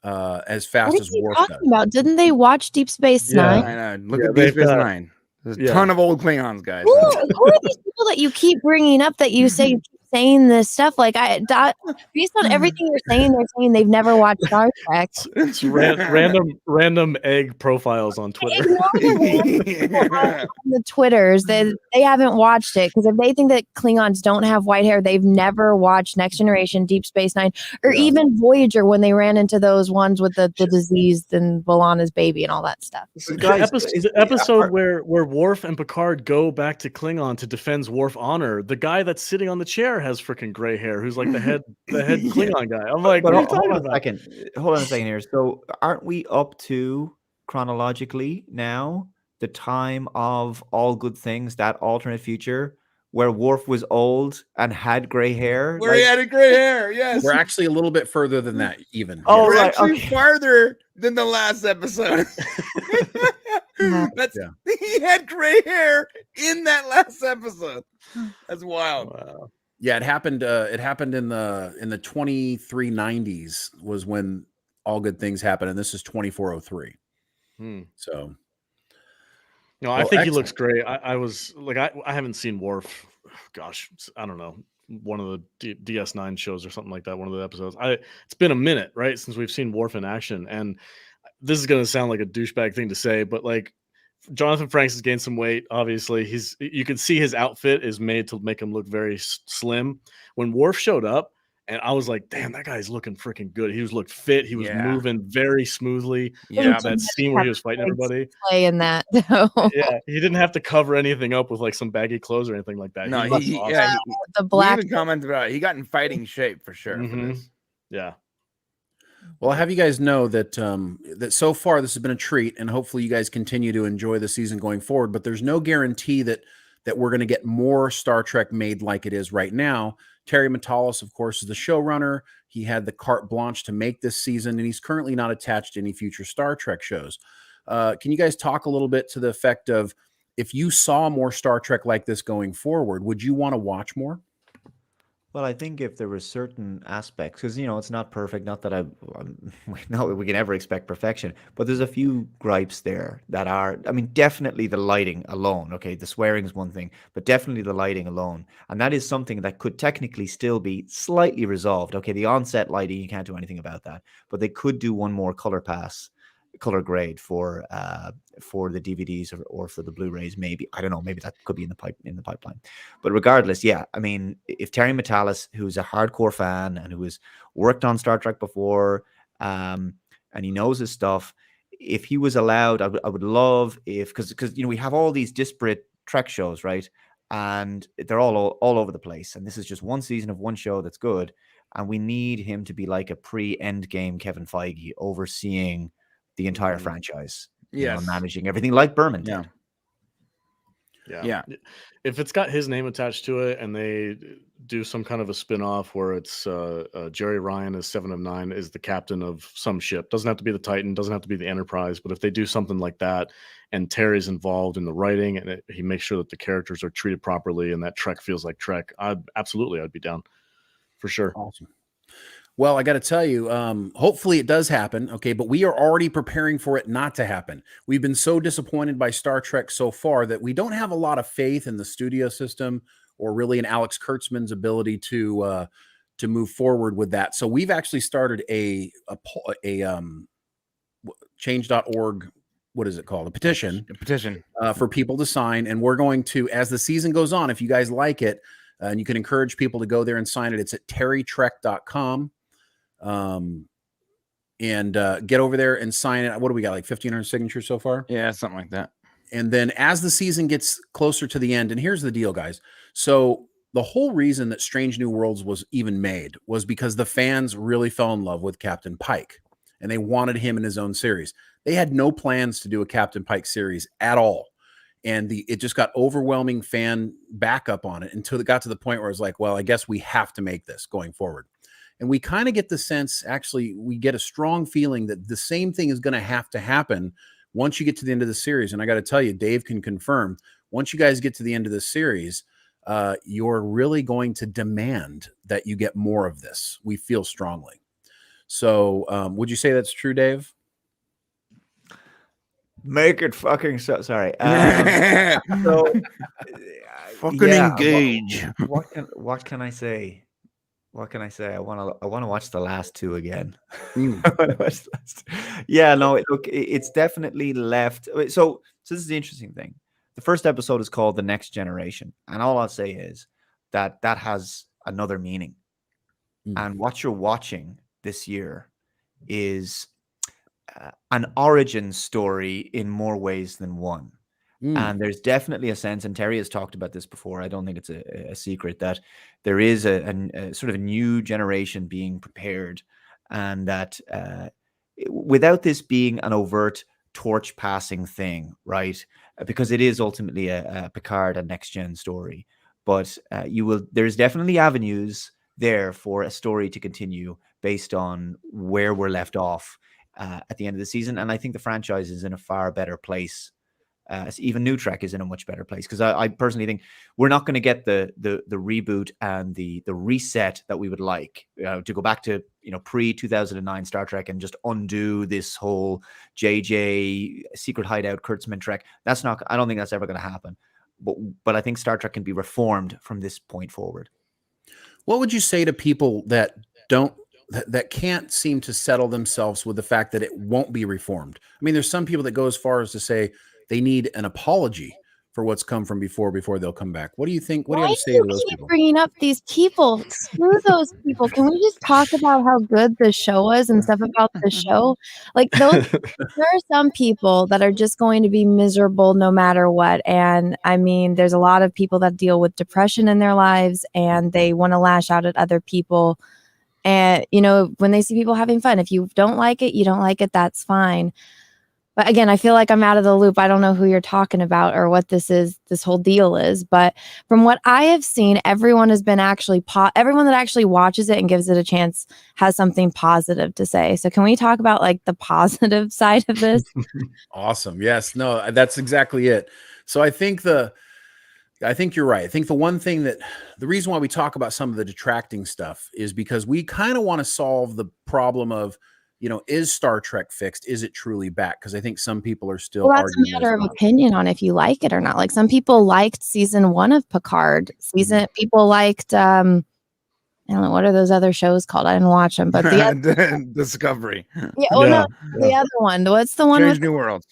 as fast as Worf does. About? Didn't they watch Deep Space Nine? I know. Look at Deep Space Nine. There's a ton of old Klingons, guys. Who are these people that you keep bringing up that you say you keep saying this stuff? Like, based on everything you're saying, they're saying they've never watched Star Trek. It's random egg profiles on Twitter. The Twitters, they haven't watched it, because if they think that Klingons don't have white hair, they've never watched Next Generation, Deep Space Nine, or even Voyager, when they ran into those ones with the disease and B'Elanna's baby and all that stuff. The episode where Worf and Picard go back to Klingon to defend Worf honor, the guy that's sitting on the chair has freaking gray hair, who's like the head Klingon guy. I'm like, but hold on a second here. So aren't we up to, chronologically now, the time of All Good Things, that alternate future where Worf was old and had gray hair. Where he had a gray hair, yes. We're actually a little bit further than that, even. Oh, We're right, actually okay. farther than the last episode. That's he had gray hair in that last episode. That's wild. Wow. Yeah, it happened. It happened in the 2390s was when All Good Things happened, and this is 2403. So, no, I think he looks great. I was like, I haven't seen Worf. Gosh, I don't know, one of the DS9 shows or something like that. One of the episodes. It's been a minute, right, since we've seen Worf in action, and this is gonna sound like a douchebag thing to say, but like, Jonathan Frakes has gained some weight. Obviously, you can see his outfit is made to make him look very slim. When Worf showed up, and I was like, "Damn, that guy's looking freaking good." He looked fit. He was moving very smoothly. Yeah, that scene where he was fighting everybody. Play in that. Yeah, he didn't have to cover anything up with like some baggy clothes or anything like that. No, he the black. We even commented about it. He got in fighting shape for sure. For this. Yeah. Well, I'll have you guys know that that so far this has been a treat, and hopefully you guys continue to enjoy the season going forward. But there's no guarantee that we're going to get more Star Trek made like it is right now. Terry Matalas, of course, is the showrunner. He had the carte blanche to make this season, and he's currently not attached to any future Star Trek shows. Can you guys talk a little bit to the effect of, if you saw more Star Trek like this going forward, would you want to watch more? Well, I think if there were certain aspects, because it's not perfect, not that no, we can ever expect perfection, but there's a few gripes there that are, I mean, definitely the lighting alone. Okay, the swearing is one thing, but definitely the lighting alone, and that is something that could technically still be slightly resolved. Okay, the onset lighting, you can't do anything about that, but they could do one more color grade for the DVDs or for the Blu-rays. Maybe, I don't know, maybe that could be in the pipeline. But regardless, yeah, I mean, if Terry Matalas, who's a hardcore fan and who has worked on Star Trek before, and he knows his stuff, if he was allowed, I would love if, because we have all these disparate Trek shows, right? And they're all over the place, and this is just one season of one show that's good, and we need him to be like a pre-Endgame Kevin Feige, overseeing the entire franchise, managing everything like Berman did. Yeah. If it's got his name attached to it, and they do some kind of a spin-off where it's Jerry Ryan as 7 of 9 is the captain of some ship, doesn't have to be the Titan, doesn't have to be the Enterprise, but if they do something like that, and Terry's involved in the writing, and he makes sure that the characters are treated properly, and that Trek feels like Trek, I'd be down for sure. Awesome. Well, I got to tell you, hopefully it does happen. Okay. But we are already preparing for it not to happen. We've been so disappointed by Star Trek so far that we don't have a lot of faith in the studio system, or really in Alex Kurtzman's ability to move forward with that. So we've actually started a change.org. What is it called? A petition for people to sign. And we're going to, as the season goes on, if you guys like it, and you can encourage people to go there and sign it. It's at terrytrek.com. And get over there and sign it. What do we got? Like 1,500 signatures so far? Yeah, something like that. And then as the season gets closer to the end, and here's the deal, guys. So the whole reason that Strange New Worlds was even made was because the fans really fell in love with Captain Pike, and they wanted him in his own series. They had no plans to do a Captain Pike series at all. And it just got overwhelming fan backup on it until it got to the point where it was like, well, I guess we have to make this going forward. And we kind of get the sense, actually, we get a strong feeling that the same thing is going to have to happen once you get to the end of the series. And I got to tell you, Dave can confirm, once you guys get to the end of the series, you're really going to demand that you get more of this. We feel strongly. So would you say that's true, Dave? Make it fucking so sorry. So fucking engage. What can I say? What can I say? I want to watch the last two again. Yeah, no. Look, it's definitely left. So this is the interesting thing. The first episode is called The Next Generation, and all I'll say is that has another meaning. And what you're watching this year is an origin story in more ways than one. And there's definitely a sense, and Terry has talked about this before, I don't think it's a secret, that there is a sort of a new generation being prepared, and that without this being an overt torch passing thing, right? Because it is ultimately a Picard and next gen story. but there's definitely avenues there for a story to continue based on where we're left off at the end of the season. And I think the franchise is in a far better place. Even New Trek is in a much better place, because I personally think we're not going to get the reboot and the reset that we would like to go back to pre-2009 Star Trek and just undo this whole JJ secret hideout Kurtzman Trek. That's not. I don't think that's ever going to happen. But I think Star Trek can be reformed from this point forward. What would you say to people that can't seem to settle themselves with the fact that it won't be reformed? I mean, there's some people that go as far as to say they need an apology for what's come from before they'll come back. What do you think? What do you have to say to those people? Bringing up these people, screw those people. Can we just talk about how good the show was and stuff about the show? Like there are some people that are just going to be miserable no matter what. And I mean, there's a lot of people that deal with depression in their lives and they want to lash out at other people. And, when they see people having fun, if you don't like it, you don't like it, that's fine. But again, I feel like I'm out of the loop. I don't know who you're talking about or what this whole deal is. But from what I have seen, everyone has been everyone that actually watches it and gives it a chance has something positive to say. So can we talk about like the positive side of this? Awesome. Yes. No, that's exactly it. So I think you're right. I think the reason why we talk about some of the detracting stuff is because we kind of want to solve the problem of, is Star Trek fixed? Is it truly back? Because I think some people are still arguing. That's a matter of opinion on if you like it or not. Like some people liked season 1 of Picard. People liked I don't know, what are those other shows called? I didn't watch them, but the Discovery. Yeah. The other one. What's the one? Strange New World.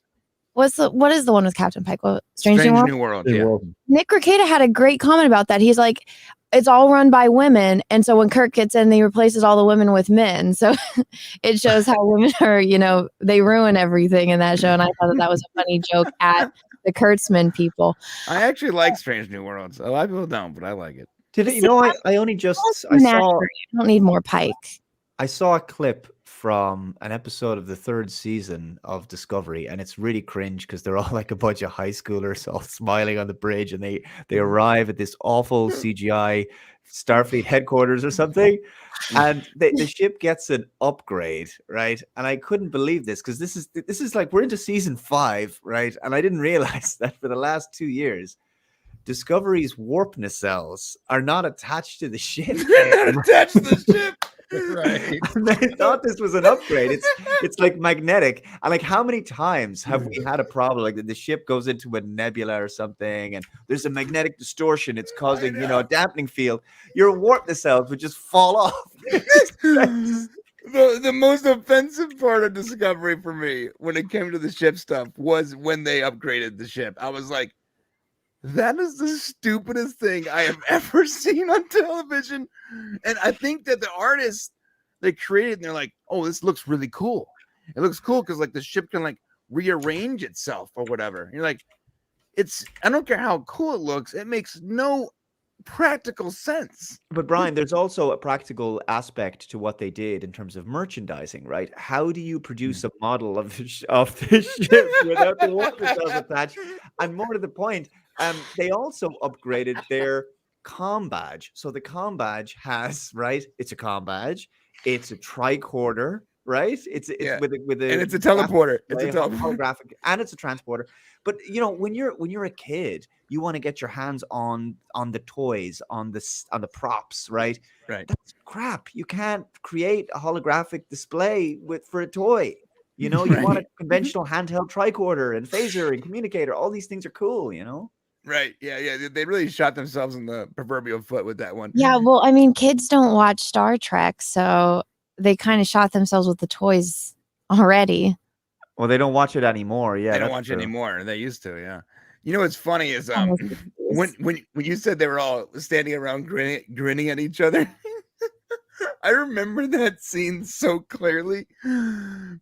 What is the one with Captain Pike? Strange New World. Yeah. Nick Rekieta had a great comment about that. He's like, it's all run by women, and so when Kirk gets in, he replaces all the women with men. So it shows how women are, they ruin everything in that show. And I thought that was a funny joke at the Kurtzman people. I actually like Strange New Worlds. A lot of people don't, but I like it. I don't need more Pike. I saw a clip from an episode of the 3rd season of Discovery, and it's really cringe because they're all like a bunch of high schoolers all smiling on the bridge, and they arrive at this awful CGI Starfleet headquarters or something, and the ship gets an upgrade, right? And I couldn't believe this because this is like we're into season 5, right? And I didn't realize that for the last 2 years, Discovery's warp nacelles are not attached to the ship. They're not attached to the ship. Right. They thought this was an upgrade. It's like magnetic. And like, how many times have we had a problem like that? The ship goes into a nebula or something, and there's a magnetic distortion. It's causing a dampening field. Your warp nacelles would just fall off. The most offensive part of Discovery for me when it came to the ship stuff was when they upgraded the ship. I was like, that is the stupidest thing I have ever seen on television. And I think that the artists, they created, and they're like, oh, this looks really cool. It looks cool because like the ship can like rearrange itself or whatever. And you're like, I don't care how cool it looks. It makes no practical sense. But Brian, there's also a practical aspect to what they did in terms of merchandising, right? How do you produce a model of the ship without the warp nacelles attached? And more to the point, they also upgraded their comm badge. So the comm badge has, right? It's a comm badge. It's a tricorder, right? It's with a and it's a teleporter. It's a holographic, and it's a transporter. But when you're a kid, you want to get your hands on the toys, on the props, right? Right. That's crap. You can't create a holographic display for a toy. You Right. want a conventional handheld tricorder and phaser and communicator. All these things are cool, Right. Yeah. They really shot themselves in the proverbial foot with that one. Yeah, well, I mean, kids don't watch Star Trek, so they kind of shot themselves with the toys already. Well, they don't watch it anymore. Yeah, they don't watch it anymore. They used to. Yeah. You know what's funny is when you said they were all standing around grinning at each other. I remember that scene so clearly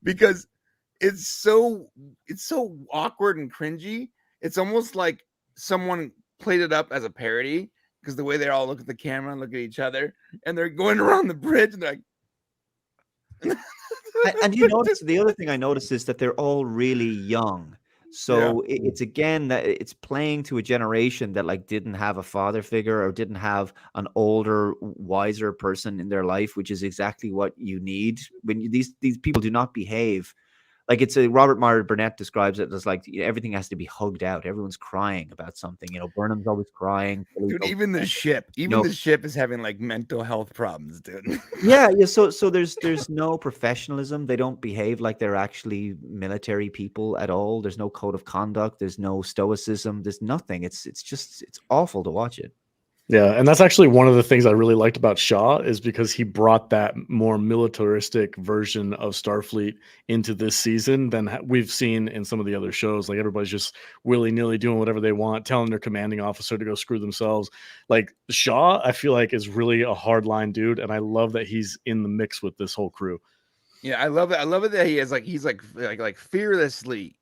because it's so awkward and cringy. It's almost like someone played it up as a parody because the way they all look at the camera and look at each other, and they're going around the bridge and they're like. And you notice the other thing I noticed is that they're all really young. So it's again that it's playing to a generation that like didn't have a father figure or didn't have an older, wiser person in their life, which is exactly what you need when these people do not behave. Like it's a Robert Meyer Burnett describes it as like everything has to be hugged out. Everyone's crying about something. Burnham's always crying. Dude, even the ship is having like mental health problems, dude. Yeah. So there's no professionalism. They don't behave like they're actually military people at all. There's no code of conduct. There's no stoicism. There's nothing. It's awful to watch it. Yeah, and that's actually one of the things I really liked about Shaw is because he brought that more militaristic version of Starfleet into this season than we've seen in some of the other shows. Like everybody's just willy-nilly doing whatever they want, telling their commanding officer to go screw themselves. Like Shaw, I feel like is really a hardline dude, and I love that he's in the mix with this whole crew. Yeah, I love it. I love it that he's fearlessly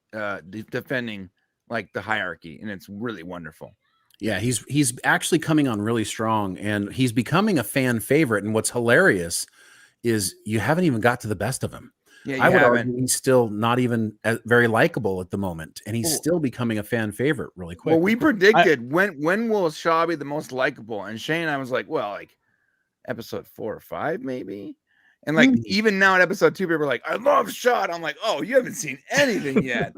defending like the hierarchy, and it's really wonderful. Yeah, he's actually coming on really strong, and he's becoming a fan favorite. And what's hilarious is you haven't even got to the best of him. Yeah, I would argue he's still not even very likable at the moment, and he's still becoming a fan favorite really quick. Well, we predicted when will Shaw be the most likable, and Shane and I was like, well, like episode 4 or 5 maybe, and like even now in episode 2, people are like, I love Shaw. And I'm like, oh, you haven't seen anything yet.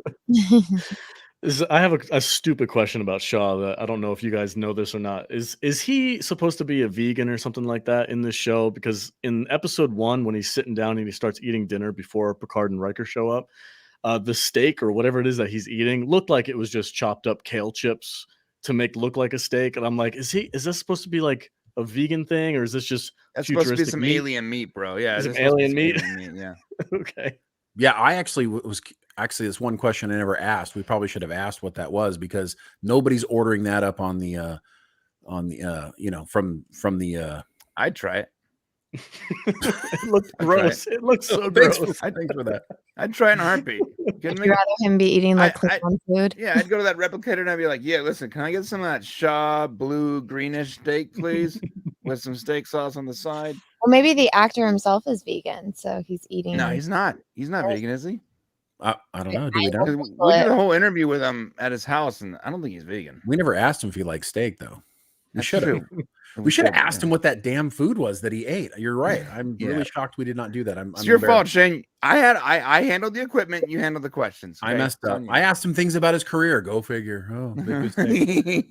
I have a stupid question about Shaw that I don't know if you guys know this or not. Is he supposed to be a vegan or something like that in this show? Because in episode 1, when he's sitting down and he starts eating dinner before Picard and Riker show up, the steak or whatever it is that he's eating looked like it was just chopped up kale chips to make look like a steak. And I'm like, is this supposed to be like a vegan thing, or is this just that's supposed to be some alien meat, bro? Yeah, some alien meat. Yeah. Okay. Yeah, I actually was this one question I never asked. We probably should have asked what that was, because nobody's ordering that up on the from the I'd try it. It looks gross. It looks so gross. Thanks for that. I'd try it in a heartbeat. Would you rather him be eating like Klingon food? Yeah, I'd go to that replicator and I'd be like, yeah, listen, can I get some of that Shaw blue greenish steak, please? With some steak sauce on the side. Well, maybe the actor himself is vegan, so he's eating. No, he's not. He's not vegan, is he? I don't know. Do we know? We did a whole interview with him at his house, and I don't think he's vegan. We never asked him if he likes steak, though. We should have. We We should have asked him what that damn food was that he ate. You're right. I'm really shocked we did not do that. It's your fault, Shane. I handled the equipment. You handled the questions. Okay? I messed up. I asked him things about his career. Go figure. Oh, big mistake.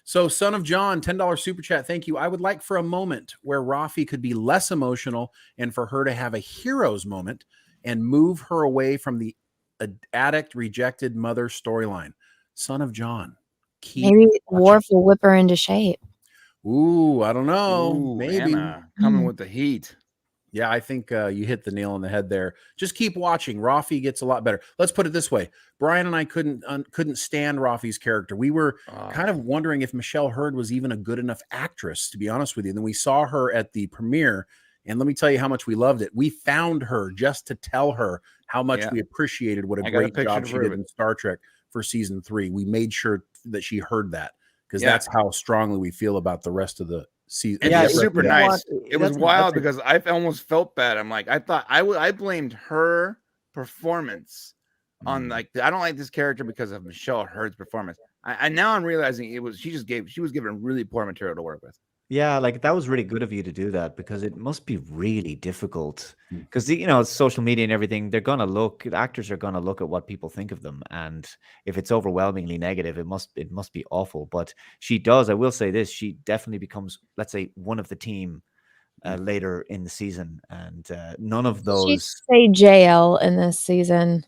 So Son of John, $10 super chat. Thank you. I would like for a moment where Rafi could be less emotional and for her to have a hero's moment and move her away from the addict rejected mother storyline. Son of John. Maybe Worf will whip her into shape. Ooh, I don't know. Ooh, maybe Anna, coming with the heat. Yeah, I think you hit the nail on the head there. Just keep watching. Rafi gets a lot better. Let's put it this way: Brian and I couldn't stand Rafi's character. We were kind of wondering if Michelle Hurd was even a good enough actress, to be honest with you. And then we saw her at the premiere, and let me tell you how much we loved it. We found her just to tell her how much we appreciated what a great job she did in Star Trek for season 3. We made sure that she heard that, because that's how strongly we feel about the rest of the season. Yeah, super nice. It was wild because I almost felt bad. I'm like, I blamed her performance on like, I don't like this character because of Michelle Hurd's performance. I now I'm realizing she was given really poor material to work with. Yeah, like that was really good of you to do that, because it must be really difficult. Because it's social media and everything. The actors are gonna look at what people think of them, and if it's overwhelmingly negative, it must be awful. But she does. I will say this: she definitely becomes, let's say, one of the team later in the season, and none of those. She say JL in this season.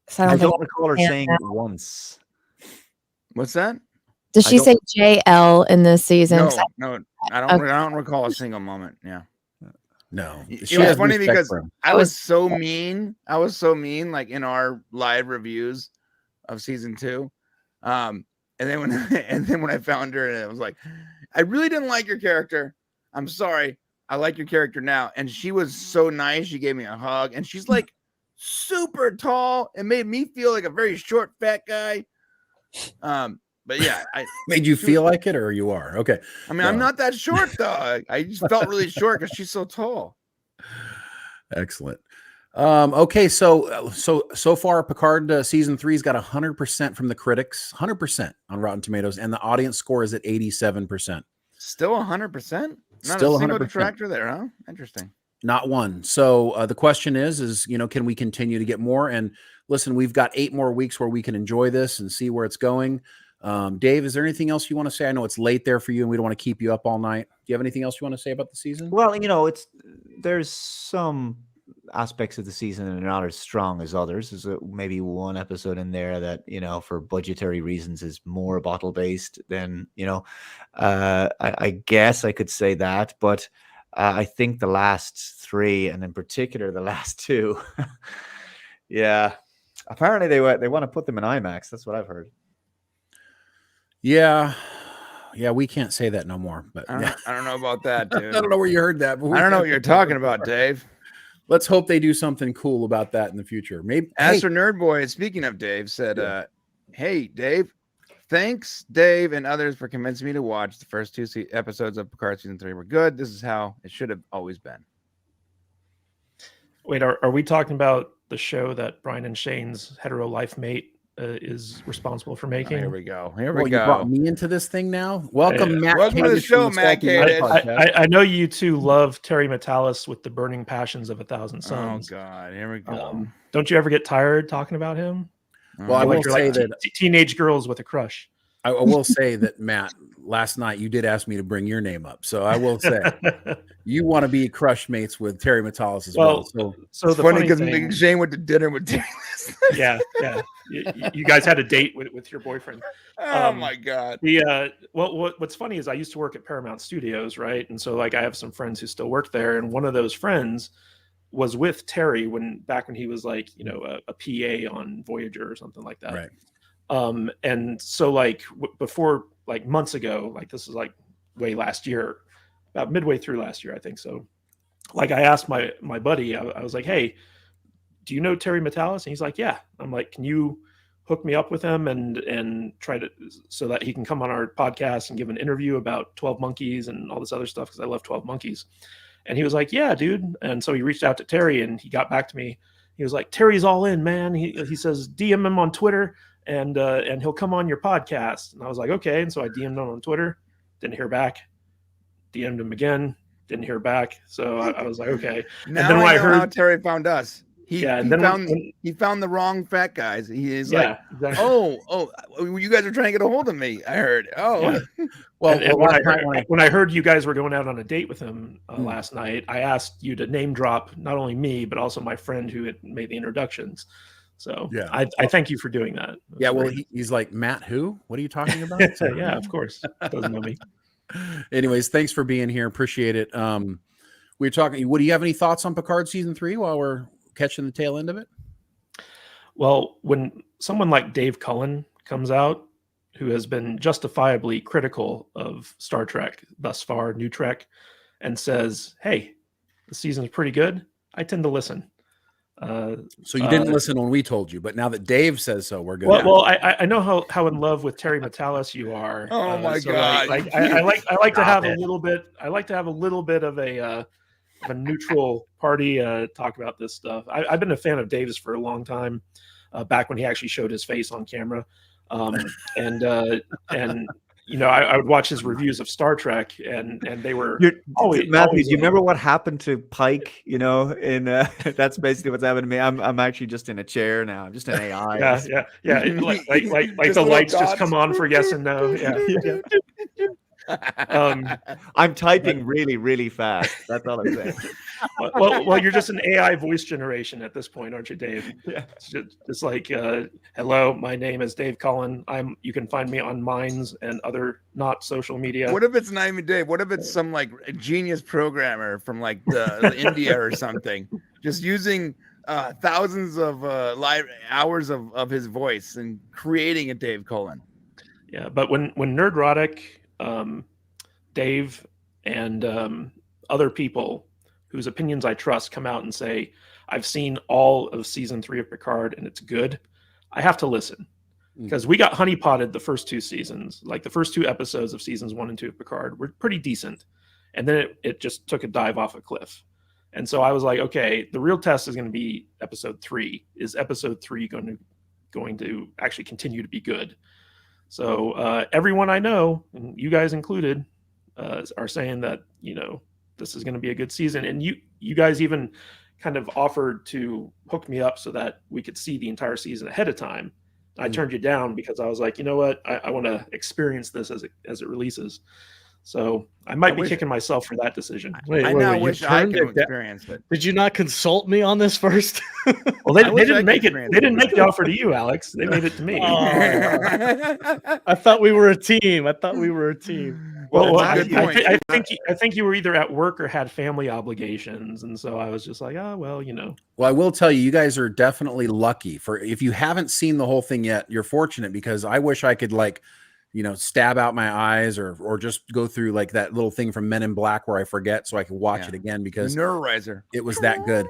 So I don't recall her saying it once. What's that? Does she say JL in this season? No, I don't recall a single moment. Yeah. No. It was funny because I was so mean. Like in our live reviews of season 2. And then when I found her, and it was like, I really didn't like your character. I'm sorry. I like your character now. And she was so nice. She gave me a hug, and she's like super tall. It made me feel like a very short, fat guy. But yeah, I made you feel like it, or you are okay. I mean, I'm not that short though. I just felt really short because she's so tall. Excellent. Okay, so far, Picard season 3's got 100% from the critics, 100% on Rotten Tomatoes, and the audience score is at 87%. Still 100%. Not Still a single 100%. detractor there, huh? Interesting. Not one. So the question is can we continue to get more? And listen, we've got 8 more weeks where we can enjoy this and see where it's going. Dave, is there anything else you want to say? I know it's late there for you, and we don't want to keep you up all night. Do you have anything else you want to say about the season? Well, there's some aspects of the season that are not as strong as others. There's maybe one episode in there that for budgetary reasons is more bottle based than I guess I could say that, but I think the last 3, and in particular the last 2, yeah, apparently they want to put them in IMAX. That's what I've heard. Yeah, we can't say that no more. But I don't know about that, dude. I don't know where you heard that. But I don't know what you're talking about, Dave. Let's hope they do something cool about that in the future. Maybe. Astro Nerd Boy, speaking of Dave, said, "Hey, Dave, thanks, Dave, and others for convincing me to watch the first 2 episodes of Picard season 3 were good. This is how it should have always been." Wait, are we talking about the show that Brian and Shane's hetero life mate is responsible for making? Here we go. Here you we go. brought me into this thing now. Welcome, Matt. Welcome to the show, Matt. I know you two love Terry Metalis with the burning passions of 1,000 Suns. Oh God, here we go. Don't you ever get tired talking about him? Well, I will say that teenage girls with a crush. I will say that, Matt, last night you did ask me to bring your name up, so I will say you want to be crush mates with Terry Metalis as well. So it's funny because Shane went to dinner with Terry. Yeah. You guys had a date with your boyfriend. Oh my God. What's funny is I used to work at Paramount Studios, right? And so I have some friends who still work there, and one of those friends was with Terry back when he was a PA on Voyager or something like that. Right. And so before months ago, this is way last year, about midway through last year, I think. So I asked my buddy, I was like, "Hey, do you know Terry Metalis?" And he's like, "Yeah." I'm like, "Can you hook me up with him and try to, so that he can come on our podcast and give an interview about 12 Monkeys and all this other stuff?" Cause I love 12 Monkeys. And he was like, "Yeah, dude." And so he reached out to Terry and he got back to me. He was like, "Terry's all in, man." He says, DM him on Twitter and he'll come on your podcast. And I was like, "Okay." And so I DM'd him on Twitter, didn't hear back, DM'd him again, didn't hear back. So I was like, okay. Now and then when I I know heard how Terry found us. He found the wrong fat guys. He is exactly. Oh, you guys are trying to get a hold of me. I heard. Oh, yeah. Well, when I heard you guys were going out on a date with him last night, I asked you to name drop not only me but also my friend who had made the introductions. So yeah, I thank you for doing that. Yeah, well, he's like, "Matt, who? What are you talking about?" Yeah, of course, doesn't know me. Anyways, thanks for being here. Appreciate it. We were talking. What do you have any thoughts on Picard season 3 while we're catching the tail end of it? Well, when someone like Dave Cullen comes out, who has been justifiably critical of Star Trek thus far, New Trek, and says, "Hey, the season's pretty good," I tend to listen. So you didn't listen when we told you, but now that Dave says so, we're good. Well, I know how in love with Terry Metalis you are. Oh my God! I like to have a little bit. I like to have a little bit of a neutral party talk about this stuff. I've been a fan of Dave's for a long time, back when he actually showed his face on camera, and I would watch his reviews of Star Trek, and they were always. Matthew, do you remember what happened to Pike? That's basically what's happened to me. I'm actually just in a chair now. I'm just an AI. Yeah. Like the lights just come on for yes and no. Yeah. I'm typing really, really fast. That's all I'm saying. Well, you're just an AI voice generation at this point, aren't you, Dave? Yeah. It's like, hello, my name is Dave Cullen. You can find me on Minds and other not social media. What if it's not even Dave? What if it's some a genius programmer from India or something, just using thousands of live hours of his voice and creating a Dave Cullen? Yeah, but when Nerdrotic, Dave, and other people whose opinions I trust come out and say, "I've seen all of season 3 of Picard and it's good," I have to listen, because we got honeypotted the first 2 seasons. The first 2 episodes of seasons 1 and 2 of Picard were pretty decent, and then it just took a dive off a cliff. And so I was like, okay, the real test is going to be episode 3. Is episode 3 going to actually continue to be good? So everyone I know, and you guys included, are saying that, this is going to be a good season. And you guys even kind of offered to hook me up so that we could see the entire season ahead of time. I turned you down because I was like, you know what? I want to experience this as it releases. So I might be kicking myself for that decision. I now wish I could experience it. Did you not consult me on this first? Well, they didn't make it. They didn't make the offer to you, Alex. They made it to me. I thought we were a team. Well, I think you were either at work or had family obligations, and so I was just like, well. Well, I will tell you, you guys are definitely lucky. For if you haven't seen the whole thing yet, you're fortunate, because I wish I could stab out my eyes or just go through like that little thing from Men in Black where I forget so I can watch it again, because Neuralizer. It was that good.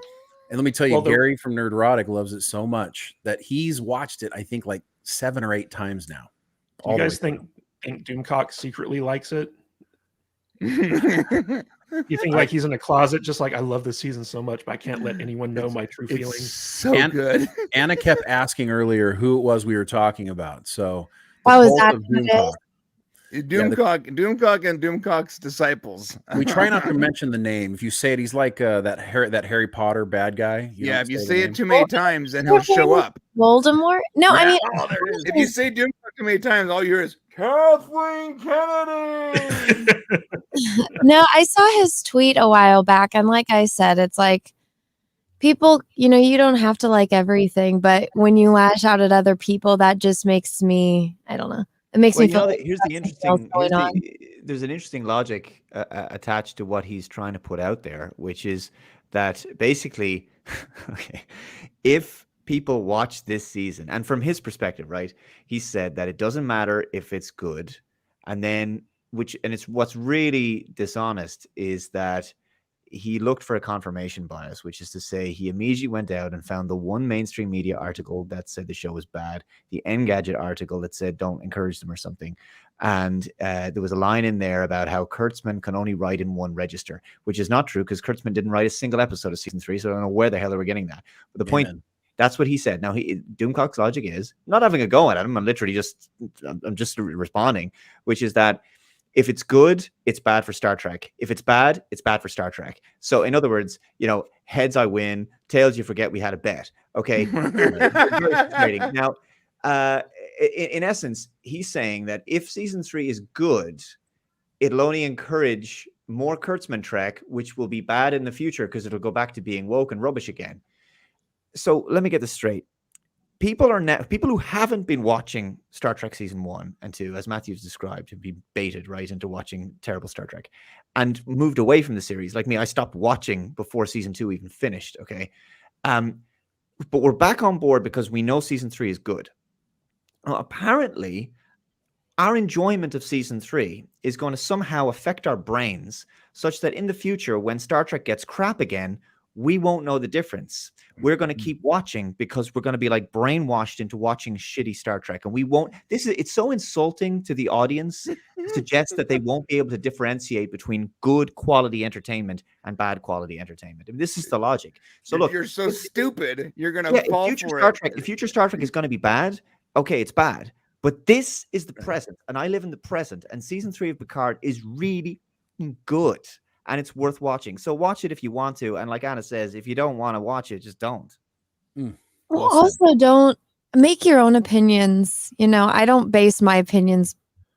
And let me tell you, Gary from Nerdrotic loves it so much that he's watched it, I think, like 7 or 8 times now. Do you guys think Doomcock secretly likes it? You think like he's in a closet just like, I love this season so much, but I can't let anyone know my true feelings? So good. Anna kept asking earlier who it was we were talking about. So is that Doomcock and Doomcock's disciples. We try not to mention the name. If you say it, he's like that Harry Potter bad guy. If you say it too many times, then he'll show up. Voldemort? No, I mean, if you say Doomcock too many times, all you hear is Kathleen Kennedy. No, I saw his tweet a while back, and like I said, it's like people, you don't have to like everything, but when you lash out at other people, that just makes me, I don't know. It makes me feel. Here's the interesting. There's an interesting logic attached to what he's trying to put out there, which is that basically, if people watch this season, and from his perspective, right, he said that it doesn't matter if it's good, and it's what's really dishonest is that he looked for a confirmation bias, which is to say he immediately went out and found the one mainstream media article that said the show was bad, the Engadget article that said don't encourage them or something. And there was a line in there about how Kurtzman can only write in one register, which is not true because Kurtzman didn't write a single episode of season 3. So I don't know where the hell they were getting that. But the point, that's what he said. Now, Doomcock's logic is not having a go at him. I'm just responding, which is that if it's good, it's bad for Star Trek. If it's bad, it's bad for Star Trek. So in other words, heads I win, tails you forget we had a bet. Okay. Now, in essence, he's saying that if season 3 is good, it'll only encourage more Kurtzman Trek, which will be bad in the future because it'll go back to being woke and rubbish again. So let me get this straight. People who haven't been watching Star Trek season 1 and 2, as Matthew's described, have been baited right into watching terrible Star Trek and moved away from the series. Like me, I stopped watching before season 2 even finished. Okay. But we're back on board because we know season 3 is good. Apparently, our enjoyment of season 3 is going to somehow affect our brains such that in the future, when Star Trek gets crap again, we won't know the difference. We're going to keep watching because we're going to be like brainwashed into watching shitty Star Trek. And we won't, it's so insulting to the audience to suggest that they won't be able to differentiate between good quality entertainment and bad quality entertainment. I mean, this is the logic. So look, you're so stupid. You're going to fall for it. If future Star Trek is going to be bad, okay, it's bad. But this is the present, and I live in the present. And season 3 of Picard is really good. And it's worth watching. So watch it if you want to. And like Anna says, if you don't want to watch it, just don't. Also, don't make your own opinions. I don't base my opinions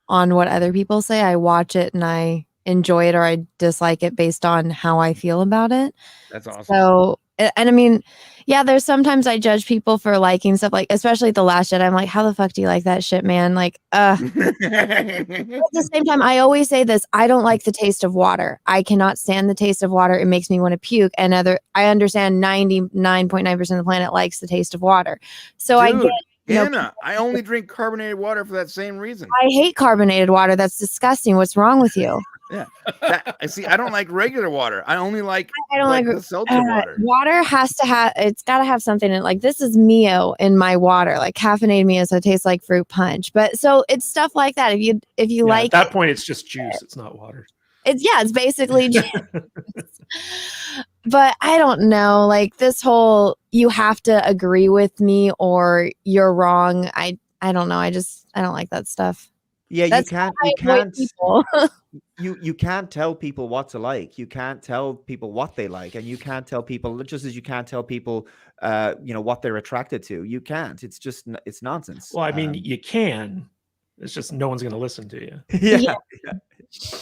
on what other people say. I watch it and I enjoy it or I dislike it based on how I feel about it. That's awesome. So, and I mean, yeah, there's sometimes I judge people for liking stuff, like especially The Last Jedi. I'm like, how the fuck do you like that shit, man? Like, at the same time, I always say this: I don't like the taste of water. I cannot stand the taste of water. It makes me want to puke. And I understand 99.9% of the planet likes the taste of water. So Dude, I get. Anna, I only drink carbonated water for that same reason. I hate carbonated water. That's disgusting. What's wrong with you? Yeah. I don't like regular water. I only like I don't like the seltzer water. Water has to have, it's got to have something in it. Like this is Mio in my water, like caffeinated Mio, so it tastes like fruit punch. But so it's stuff like that. If you like at that point, it's just juice. It's not water. It's basically but I don't know, like this whole you have to agree with me or you're wrong. I don't know. I don't like that stuff. Yeah, That's you why I avoid can't people. you can't tell people what to like. You can't tell people what they like, and you can't tell people, just as you can't tell people what they're attracted to. You can't. It's just it's nonsense. Well, I mean, you can. It's just no one's going to listen to you. Yeah.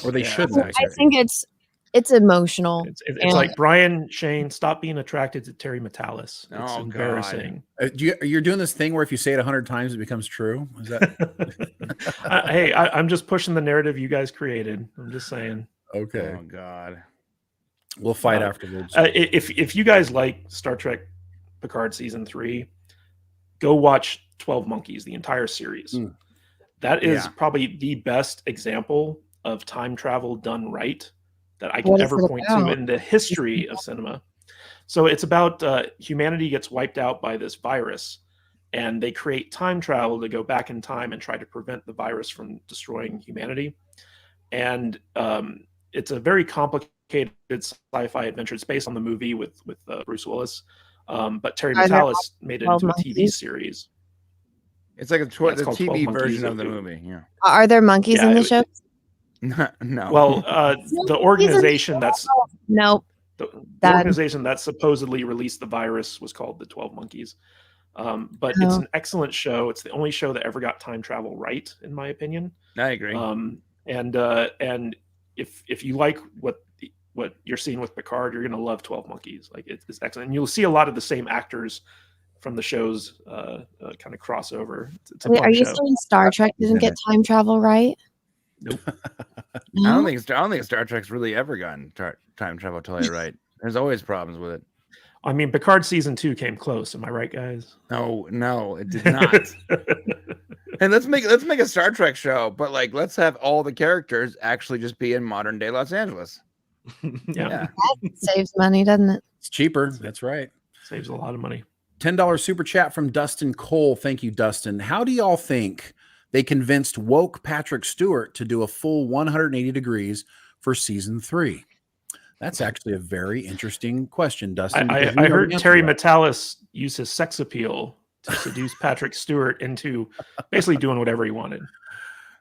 Or they Yeah. shouldn't. I think it's emotional. It's like Brian Shane, stop being attracted to Terry Metalis. It's Oh, embarrassing. You're doing this thing where if you say it 100 times, it becomes true. Is that Hey, I'm just pushing the narrative you guys created. I'm just saying. okay? Oh God. We'll fight afterwards. If you guys like Star Trek Picard season 3, go watch 12 Monkeys, the entire series. That is probably the best example of time travel done right that I can ever point to in the history of cinema. So it's about humanity gets wiped out by this virus, and they create time travel to go back in time and try to prevent the virus from destroying humanity. And it's a very complicated sci-fi adventure. It's based on the movie with Bruce Willis, but Terry Metalis made it into a TV series. It's like the called TV 12 version Monkeys. of the movie. Yeah. Are there monkeys in the show? No. Well, the organization that's Nope. the organization that supposedly released the virus was called the 12 Monkeys. But it's an excellent show. It's the only show that ever got time travel right, in my opinion. I agree. And if you like what you're seeing with Picard, you're gonna love 12 Monkeys. Like it's excellent, and you'll see a lot of the same actors from the show's kind of crossover. It's a fun Are you show. saying Star Trek didn't get time travel right? Nope. I don't think Star Trek's really ever gotten time travel totally right. There's always problems with it. I mean, Picard season 2 came close. Am I right, guys? No, it did not. And let's make a Star Trek show, but like let's have all the characters actually just be in modern day Los Angeles. Yeah. That saves money, doesn't it? It's cheaper. That's right. Saves a lot of money. $10 super chat from Dustin Cole. Thank you, Dustin. How do y'all think they convinced woke Patrick Stewart to do a full 180 degrees for season 3? That's actually a very interesting question, Dustin. I heard Terry Metalis use his sex appeal to seduce Patrick Stewart into basically doing whatever he wanted.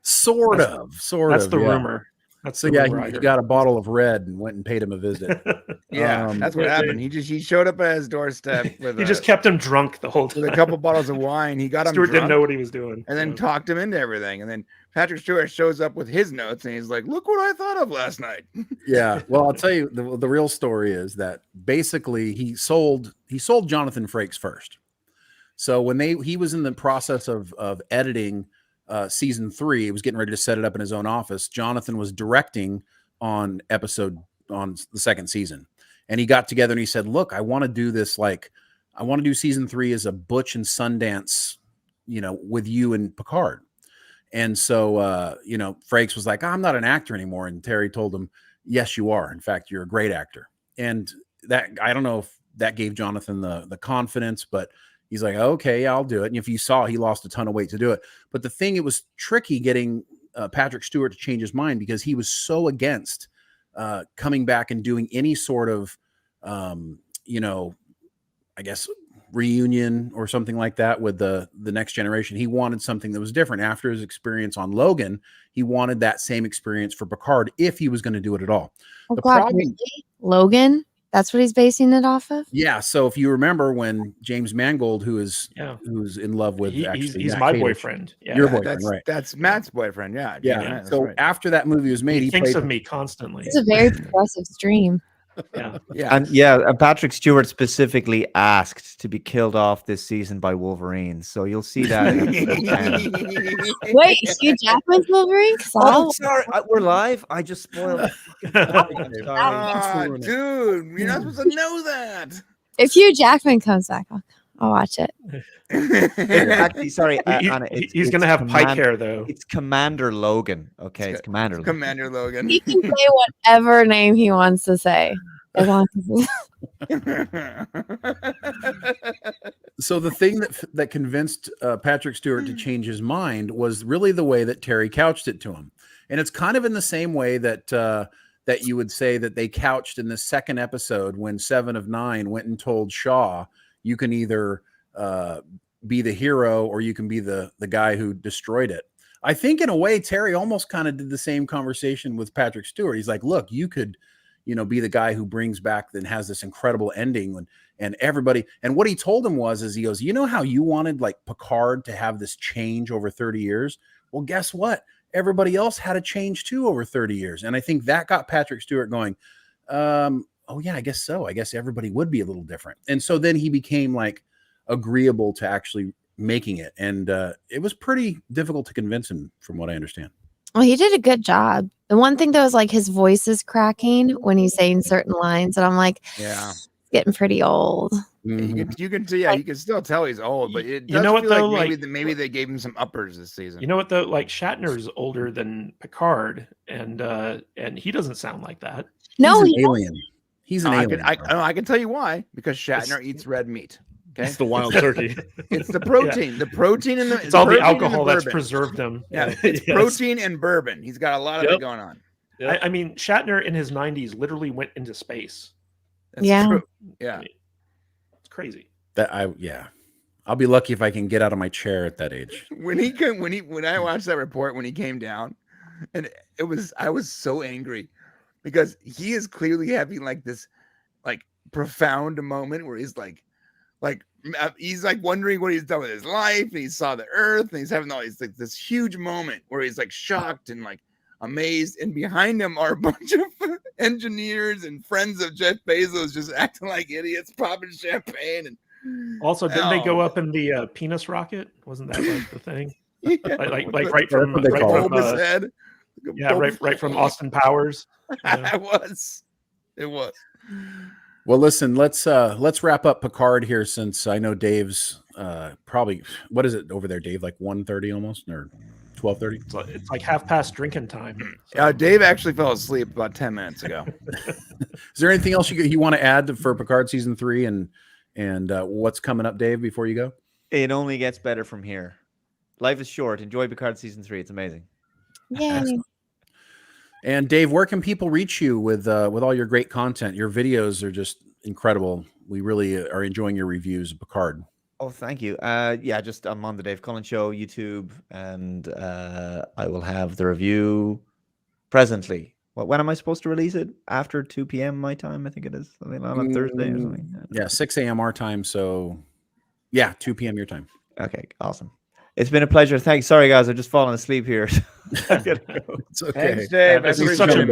Sort That's of. the rumor. That's So the rumor he got a bottle of red and went and paid him a visit. That's what happened. He showed up at his doorstep with he just kept him drunk the whole time. with a couple bottles of wine. He got him Stewart drunk, didn't know what he was doing. and then talked him into everything. And then Patrick Stewart shows up with his notes, and he's like, "Look what I thought of last night." Yeah. Well, I'll tell you the real story is that basically he sold Jonathan Frakes first. So when he was in the process of editing season 3, he was getting ready to set it up in his own office. Jonathan was directing on the second season, and he got together and he said, "Look, I want to do this. Like, I want to do season 3 as a Butch and Sundance, with you and Picard." And so, Frakes was like, "I'm not an actor anymore." And Terry told him, "Yes, you are. In fact, you're a great actor." And that, I don't know if that gave Jonathan the confidence, but he's like, "Okay, yeah, I'll do it." And if you saw, he lost a ton of weight to do it. But the thing, it was tricky getting Patrick Stewart to change his mind because he was so against coming back and doing any sort of, I guess, reunion or something like that with the next generation. He wanted something that was different. After his experience on Logan, he wanted that same experience for Picard if he was going to do it at all. Oh, God, really? Logan? That's what he's basing it off of? Yeah. So if you remember when James Mangold, who's in love with, he's my boyfriend. Yeah. Your boyfriend, right? That's Matt's boyfriend. Yeah. Yeah. So after that movie was made, he thinks of me constantly. It's a very progressive stream. Yeah. And Patrick Stewart specifically asked to be killed off this season by Wolverine. So you'll see that. Wait, Hugh Jackman's Wolverine? Oh, sorry, we're live. I just spoiled it. Dude, you're not supposed to know that. If Hugh Jackman comes back, I'll watch it. Actually, sorry, Anna, he's going to have Pike hair, though. It's Commander Logan. Okay, it's Commander Logan. Commander Logan. He can say whatever name he wants to say. As long as So the thing that convinced Patrick Stewart to change his mind was really the way that Terry couched it to him. And it's kind of in the same way that that you would say that they couched in the second episode when 7 of 9 went and told Shaw, you can either be the hero or you can be the guy who destroyed it. I think in a way, Terry almost kind of did the same conversation with Patrick Stewart. He's like, look, you could, be the guy who brings back and has this incredible ending and everybody. And what he told him is he goes, you know how you wanted like Picard to have this change over 30 years? Well, guess what? Everybody else had a change too over 30 years. And I think that got Patrick Stewart going, oh yeah, I guess so. I guess everybody would be a little different. And so then he became like agreeable to actually making it. And it was pretty difficult to convince him from what I understand. Well, he did a good job. The one thing though is like his voice is cracking when he's saying certain lines. And I'm like, yeah, it's getting pretty old. Mm-hmm. You can see, you can still tell he's old, but it does feel though, like maybe they gave him some uppers this season. You know what though? Like Shatner's older than Picard, and he doesn't sound like that. No, he's an alien. He's an alien. I can tell you why, because Shatner eats red meat. Okay, it's the wild turkey. It's the protein. Yeah. The protein in the it's all the alcohol that's preserved him. Yeah, it's protein and bourbon. He's got a lot of it going on. Yep. I mean, Shatner in his 90s literally went into space. That's true. Yeah. It's crazy. I'll be lucky if I can get out of my chair at that age. When I watched that report when he came down, and I was so angry because he is clearly having like this like profound moment where he's like wondering what he's done with his life, and he saw the Earth, and he's having all these like this huge moment where he's like shocked and like amazed, and behind him are a bunch of engineers and friends of Jeff Bezos just acting like idiots, popping champagne. And also, didn't they go up in the penis rocket? Wasn't that like the thing? Yeah, like right from his head. Yeah, right from Austin Powers. It was. Well, listen, let's wrap up Picard here, since I know Dave's probably, what is it over there, Dave? Like 1:30 almost, or 12:30? It's like half past drinking time. So. Dave actually fell asleep about 10 minutes ago. Is there anything else you want to add for Picard season 3 and what's coming up, Dave, before you go? It only gets better from here. Life is short. Enjoy Picard season 3. It's amazing. Yay. And Dave, where can people reach you with all your great content? Your videos are just incredible. We really are enjoying your reviews of Picard. Oh, thank you. Just I'm on the Dave Cullen Show, YouTube, and I will have the review presently. When am I supposed to release it? After 2 p.m. my time, I think it is. Something on Thursday or something. Yeah, 6 a.m. our time. So, yeah, 2 p.m. your time. Okay, awesome. It's been a pleasure. Thanks. Sorry, guys. I've just fallen asleep here. It's okay. Thanks, Dave. This is such a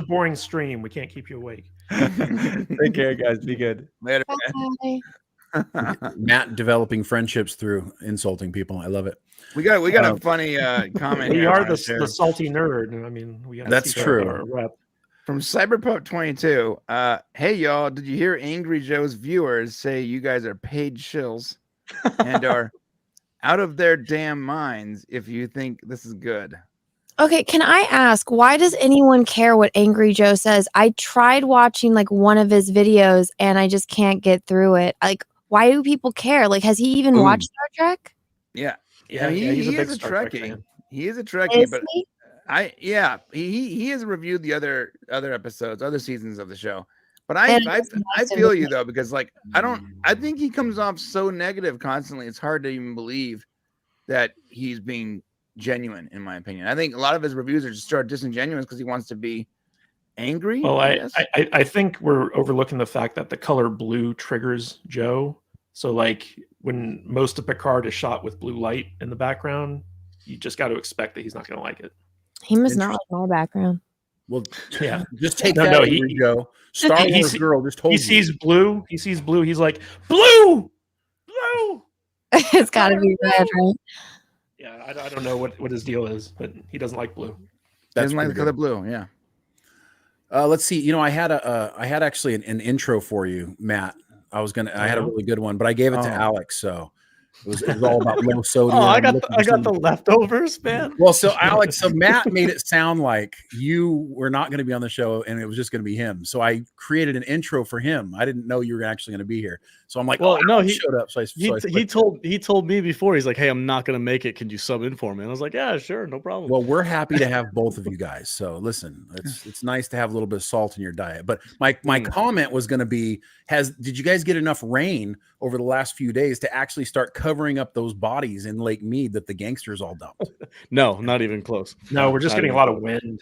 boring stream. We can't keep you awake. Take care, guys. Be good. Later. Bye. Matt developing friendships through insulting people. I love it. We got a funny comment. We are the salty nerd. I mean, that's true. From Cyberpunk22. Hey y'all, did you hear Angry Joe's viewers say you guys are paid shills and are out of their damn minds if you think this is good? Okay, can I ask, why does anyone care what Angry Joe says? I tried watching like one of his videos and I just can't get through it. Like, why do people care? Like, has he even watched Star Trek? Yeah. He's a big Star Trek Trekkie. fan. He is a Trekkie, Is but he? he has reviewed the other episodes, other seasons of the show. But I feel you though, because like I think he comes off so negative constantly. It's hard to even believe that he's being genuine, in my opinion. I think a lot of his reviews are just sort of disingenuous because he wants to be angry. Well, I think we're overlooking the fact that the color blue triggers Joe. So like when most of Picard is shot with blue light in the background, you just got to expect that he's not going to like it. He must not like my background. Well, yeah, just take that. Joe. Star Wars girl just told he sees blue. He sees blue. He's like, blue. It's got to be red, right? Yeah, I don't know what his deal is, but he doesn't like blue. Doesn't like the color blue. Yeah. Let's see. I had actually an intro for you, Matt. I had a really good one, but I gave it to Alex. So It was all about low sodium. Oh, I got the leftovers, man. Well, so Alex, so Matt made it sound like you were not going to be on the show and it was just going to be him. So I created an intro for him. I didn't know you were actually going to be here. So I'm like, well, no, he showed up. So he told me before. He's like, hey, I'm not going to make it. Can you sub in for me? And I was like, yeah, sure, no problem. Well, we're happy to have both of you guys. So listen, it's nice to have a little bit of salt in your diet. But my comment was going to be, did you guys get enough rain over the last few days to actually start covering up those bodies in Lake Mead that the gangsters all dumped? No, not even close. No, we're just getting a lot of wind,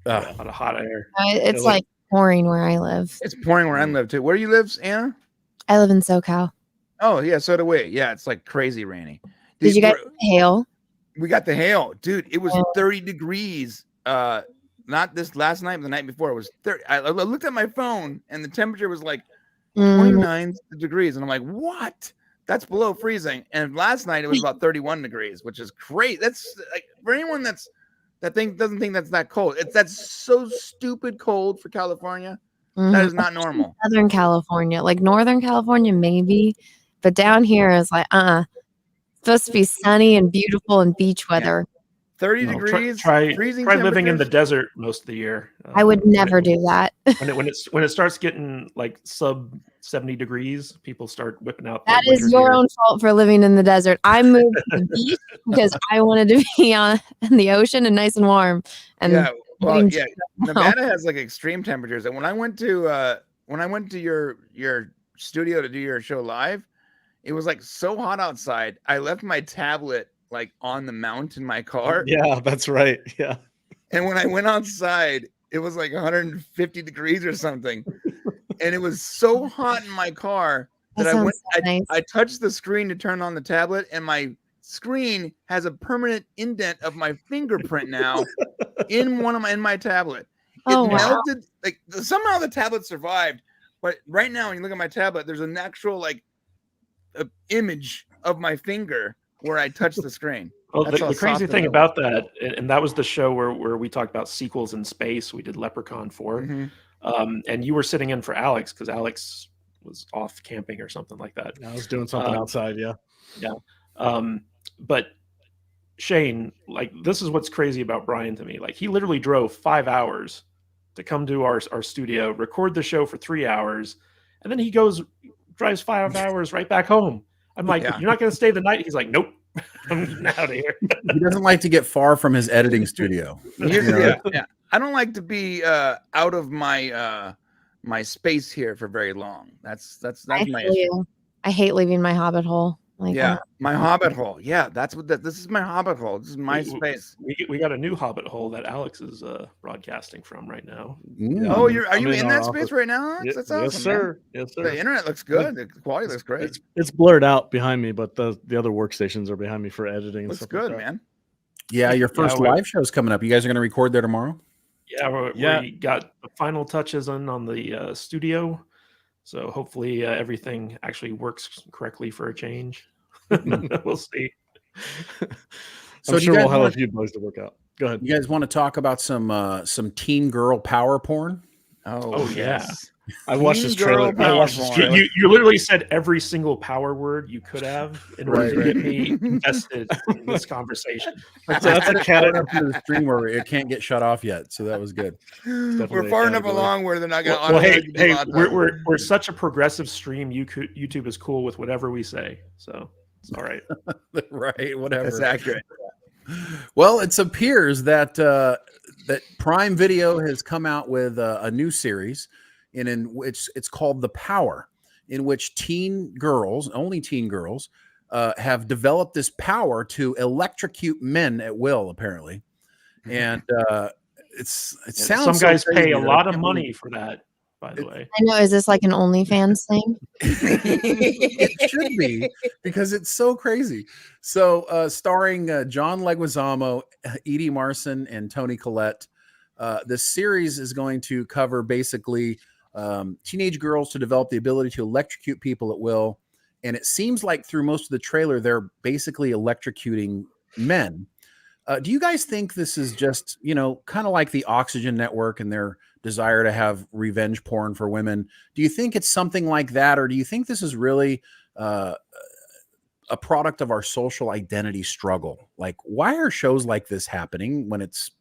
a lot of hot air. It's like pouring where I live. It's pouring where I live too. Where do you live, Anna? I live in SoCal. Oh yeah, so do we. Yeah, it's like crazy rainy. Did you guys get hail? We got the hail, dude. It was 30 degrees. Not this last night, but the night before. It was 30. I looked at my phone and the temperature was like 29 degrees, and I'm like, what? That's below freezing. And last night it was about 31 degrees, which is great. That's like for anyone that doesn't think that's that cold. That's so stupid cold for California. That is not normal. Southern California, like Northern California, maybe, but down here is like supposed to be sunny and beautiful and beach weather. 30 degrees. Try freezing living in the desert most of the year. I would never do that. when it starts getting like sub 70 degrees, people start whipping out. That is your own fault for living in the desert. I moved to the beach because I wanted to be in the ocean and nice and warm. And Nevada has like extreme temperatures. And when I went to your studio to do your show live, it was like so hot outside. I left my tablet like on the mount in my car. Yeah, that's right. Yeah. And when I went outside, it was like 150 degrees or something. And it was so hot in my car that I touched the screen to turn on the tablet, and my screen has a permanent indent of my fingerprint now in my tablet. It melted. Like somehow the tablet survived. But right now, when you look at my tablet, there's an actual like image of my finger where I touched the screen. Well, the crazy thing about that, and that was the show where we talked about sequels in space. We did Leprechaun 4. Mm-hmm. And you were sitting in for Alex because Alex was off camping or something like that. I was doing something outside. Yeah. Yeah. But Shane, like, this is what's crazy about Brian to me. Like, he literally drove 5 hours to come to our studio, record the show for 3 hours, and then he drives 5 hours right back home. I'm like, You're not going to stay the night? He's like, nope. I'm getting out of here. He doesn't like to get far from his editing studio. Yeah. I don't like to be out of my my space here for very long. That's my issue. I hate leaving my hobbit hole. Like, my hobbit hole. Yeah, that's what this is. My hobbit hole. This is my space. We got a new hobbit hole that Alex is broadcasting from right now. Oh, are you in that space right now, Alex? That's awesome. Yes, sir. Man. Yes, sir. The internet looks good. The quality looks great. It's blurred out behind me, but the other workstations are behind me for editing. And looks stuff good, like that. man. Yeah, your first live show is coming up. You guys are going to record there tomorrow? Yeah, we got the final touches on the studio, so hopefully everything actually works correctly for a change. We'll see. So I'm sure we'll have a few bugs to work out. Go ahead. You guys want to talk about some teen girl power porn? Oh yes. I watched this trailer. You literally said every single power word you could have in order to get me invested in this conversation. That's a cat up to the stream where it can't get shut off yet, so that was good. We're far enough along where they're not going to. Well, hey, we're such a progressive stream. YouTube is cool with whatever we say, so it's all right. Right, whatever. That's accurate. Well, it appears that that Prime Video has come out with a new series. In which it's called The Power, in which only teen girls, have developed this power to electrocute men at will, apparently. And it sounds some guys pay a lot of money for that, by the way. I know. Is this like an OnlyFans thing? It should be, because it's so crazy. So starring John Leguizamo, Edie Marson, and Toni Collette, this series is going to cover basically teenage girls to develop the ability to electrocute people at will. And it seems like through most of the trailer, they're basically electrocuting men. Do you guys think this is just, kind of like the Oxygen Network and their desire to have revenge porn for women? Do you think it's something like that? Or do you think this is really a product of our social identity struggle? Like, why are shows like this happening when it's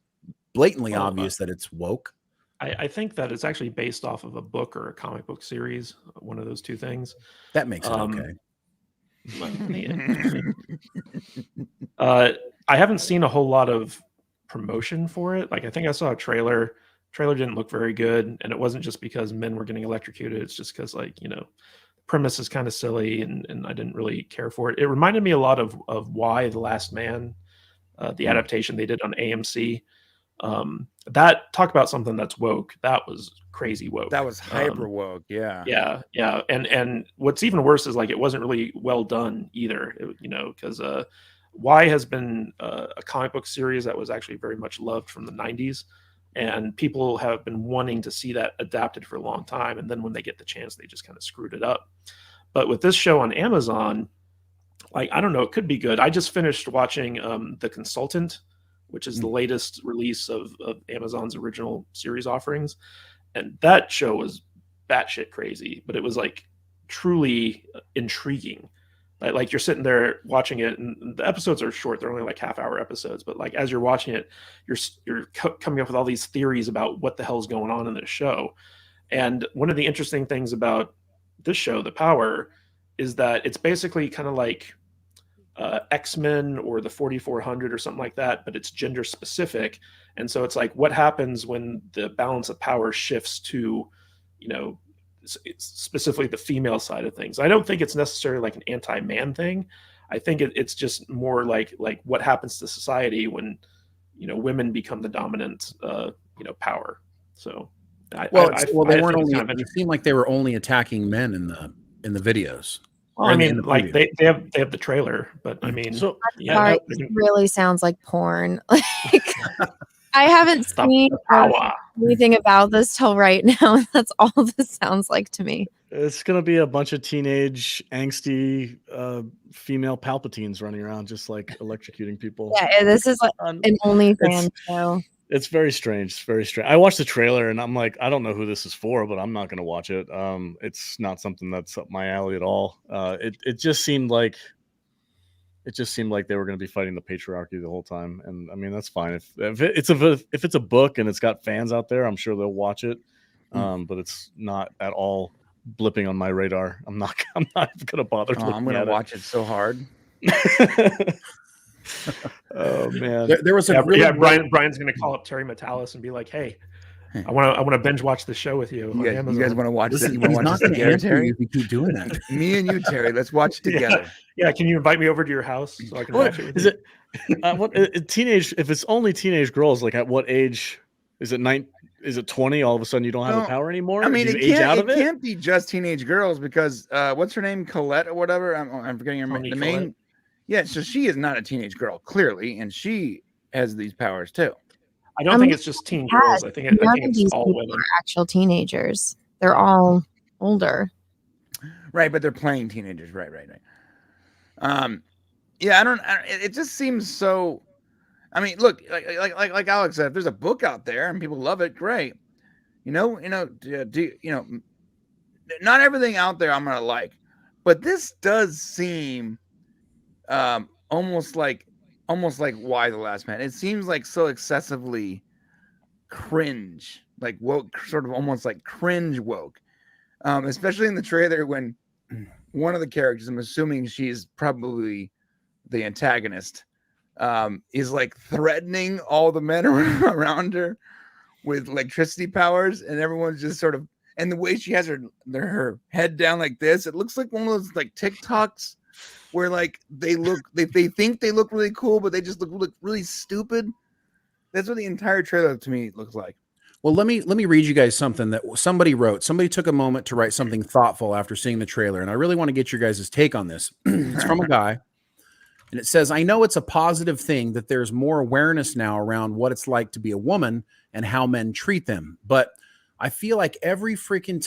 blatantly obvious that it's woke? I think that it's actually based off of a book or a comic book series, one of those two things. That makes it okay. I haven't seen a whole lot of promotion for it. Like, I think I saw a trailer. Trailer didn't look very good, and it wasn't just because men were getting electrocuted. It's just because, like, you know, premise is kind of silly, and I didn't really care for it. It reminded me a lot of Why the Last Man, the adaptation they did on AMC. That talk about something that's woke. That was crazy woke. That was hyper woke. Yeah. And what's even worse is, like, it wasn't really well done either. You know, because Why has been a comic book series that was actually very much loved from the 90s. And people have been wanting to see that adapted for a long time. And then when they get the chance, they just kind of screwed it up. But with this show on Amazon, like, I don't know, it could be good. I just finished watching The Consultant, which is the latest release of Amazon's original series offerings. And that show was batshit crazy, but it was, like, truly intriguing. Like, you're sitting there watching it, and the episodes are short. They're only like half-hour episodes. But, like, as you're watching it, you're coming up with all these theories about what the hell's going on in this show. And one of the interesting things about this show, The Power, is that it's basically kind of like X-Men or the 4400 or something like that, but it's gender specific. And so it's like, what happens when the balance of power shifts to, you know, specifically the female side of things. I don't think it's necessarily like an anti-man thing. I think it's just more like what happens to society when, you know, women become the dominant, you know, power. So, they weren't only. It seemed like they were only attacking men in the videos. Well, I mean, like, they have the trailer, but I mean, so yeah, it really sounds like porn. Like, I haven't seen anything about this till right now. That's all this sounds like to me. It's gonna be a bunch of teenage angsty female Palpatines running around, just like electrocuting people. Yeah, this is like an OnlyFans show. It's very strange. It's very strange. I watched the trailer and I'm like, I don't know who this is for, but I'm not gonna watch it. It's not something that's up my alley at all. It just seemed like they were going to be fighting the patriarchy the whole time, and I mean, that's fine. If it's a book and it's got fans out there, I'm sure they'll watch it. But it's not at all blipping on my radar. I'm not going to bother. I'm going to watch it so hard. Oh man, there was Brian's going to call up Terry Metalis and be like, "Hey, I want to binge watch the show with you." You guys want to watch this? You want to watch this together, Terry? If you keep doing that, me and you, Terry, let's watch together. Yeah, can you invite me over to your house so I can watch it with you? What teenage? If it's only teenage girls, like at what age? Is it 9? Is it 20? All of a sudden, you don't have the power anymore. I mean, it can't be just teenage girls because what's her name, Colette or whatever? I'm forgetting her name. The main. Yeah, so she is not a teenage girl, clearly, and she has these powers too. I don't think it's just teen girls. I think it's all women. Are actual teenagers. They're all older. Right, but they're playing teenagers. Right. Yeah, it just seems so. I mean, look, like Alex said, if there's a book out there and people love it, great. Not everything out there I'm gonna like, but this does seem almost like Why the Last Man. It seems like so excessively cringe, like woke, sort of almost like cringe woke, especially in the trailer when one of the characters, I'm assuming she's probably the antagonist, is like threatening all the men around her with electricity powers, and everyone's just sort of, and the way she has her head down like this, it looks like one of those like TikToks where like they think they look really cool, but they just look really stupid. That's what the entire trailer to me looks like. Well, let me read you guys something that somebody wrote. Somebody took a moment to write something thoughtful after seeing the trailer, and I really want to get your guys' take on this. It's from a guy, and it says, "I know it's a positive thing that there's more awareness now around what it's like to be a woman and how men treat them, but I feel like every freaking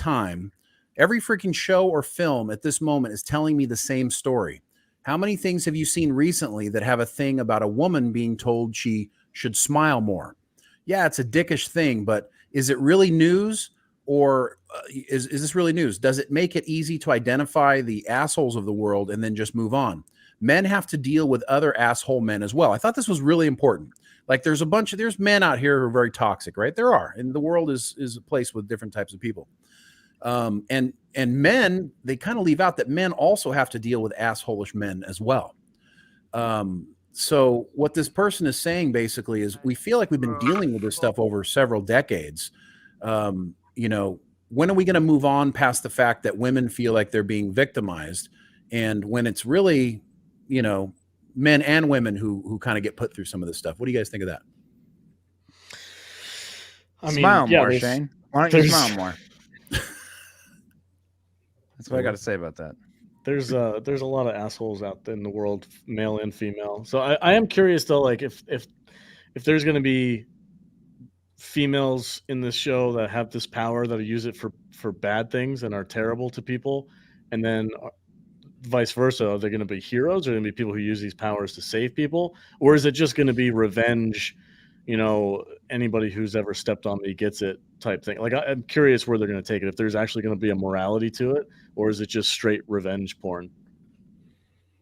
show or film at this moment is telling me the same story. How many things have you seen recently that have a thing about a woman being told she should smile more? Yeah, it's a dickish thing, but is it really news, or is this really news? Does it make it easy to identify the assholes of the world and then just move on? men have to deal with other asshole men as well. I thought this was really important. Like there's men out here who are very toxic, right? There are, and the world is a place with different types of people. And men, they kind of leave out that men also have to deal with assholish men as well. So what this person is saying basically is we feel like we've been dealing with this stuff over several decades. You know, when are we going to move on past the fact that women feel like they're being victimized, and when it's really, you know, men and women who kind of get put through some of this stuff? What do you guys think of that? I mean, Smile more, Shane. Why don't you smile more? That's what I got to say about that. There's a lot of assholes out in the world, male and female. So I am curious though, like if there's going to be females in this show that have this power that use it for bad things and are terrible to people, and then vice versa, are they going to be heroes, or going to be people who use these powers to save people, or is it just going to be revenge? You know, anybody who's ever stepped on me gets it type thing. Like I'm curious where they're going to take it. If there's actually going to be a morality to it, or is it just straight revenge porn?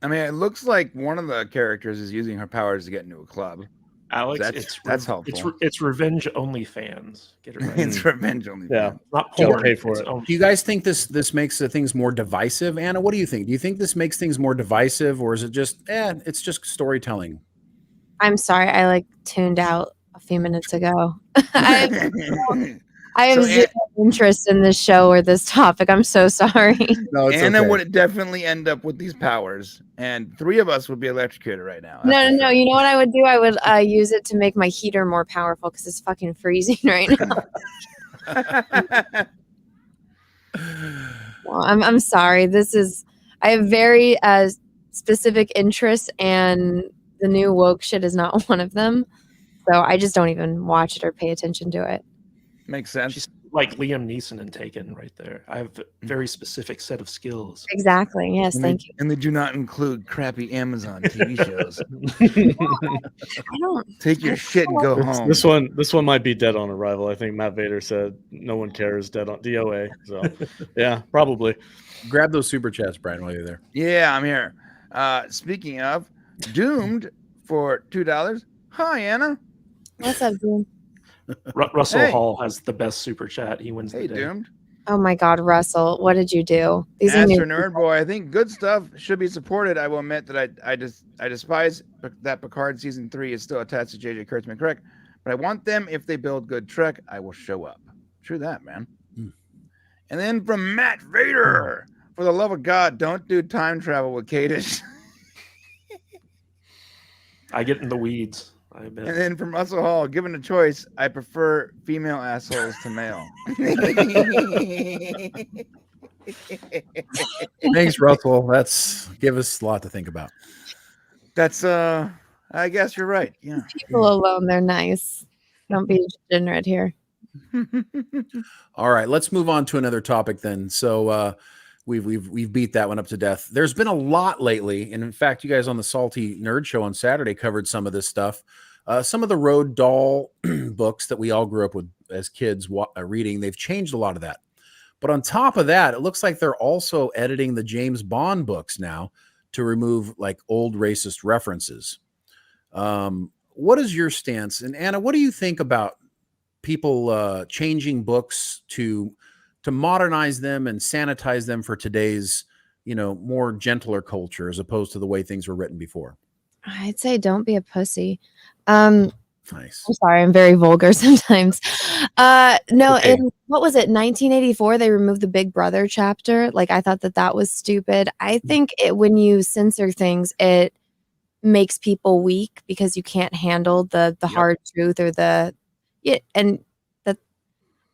I mean, it looks like one of the characters is using her powers to get into a club. Alex, that's helpful. It's revenge only fans. Get it right. It's revenge only. Yeah, fans. Not porn. Pay for it. Do you guys think this makes the things more divisive? Anna, what do you think? Do you think this makes things more divisive, or is it just it's just storytelling? I'm sorry, I like tuned out a few minutes ago. I have zero interest in this show or this topic. I'm so sorry. No, it's Anna okay. would definitely end up with these powers, and 3 of us would be electrocuted right now. No. You know what I would do? I would use it to make my heater more powerful because it's fucking freezing right now. Well, I'm sorry. I have very specific interests, and the new woke shit is not one of them. So I just don't even watch it or pay attention to it. Makes sense. She's like Liam Neeson and Taken right there. I have a very specific set of skills. Exactly. Yes. Thank you. And they do not include crappy Amazon TV shows. I don't Take your shit and go home. This one might be dead on arrival. I think Matt Vader said no one cares, dead on DOA. So yeah, probably. Grab those super chats, Brian, while you're there. Yeah, I'm here. Speaking of, Doomed for $2. Hi, Anna. What's up, dude? Russell Hall has the best super chat. He wins the day. Doomed. Oh my God, Russell, what did you do? These are As new for Nerd Boy, I think good stuff should be supported. I will admit that I despise that Picard season 3 is still attached to JJ Kurtzman, correct? But I want them, if they build good Trek, I will show up. True that, man. And then from Matt Vader, for the love of God, don't do time travel with Kadish. I get in the weeds. I bet. And then from Russell Hall, given a choice, I prefer female assholes to male. Thanks, Russell. That's give us a lot to think about. That's I guess you're right. Yeah. people alone. They're nice. Don't be degenerate here. All right, let's move on to another topic then. So we've beat that one up to death. There's been a lot lately, and in fact, you guys on the Salty Nerd Show on Saturday covered some of this stuff. Some of the Roald Dahl books that we all grew up with as kids reading, they've changed a lot of that. But on top of that, it looks like they're also editing the James Bond books now to remove like old racist references. What is your stance? And Anna, what do you think about people changing books to modernize them and sanitize them for today's, more gentler culture as opposed to the way things were written before? I'd say don't be a pussy. Nice. I'm sorry, I'm very vulgar sometimes. No, Okay. in what was it, 1984, they removed the Big Brother chapter. Like, I thought that was stupid. I think when you censor things, it makes people weak because you can't handle the hard truth or and that,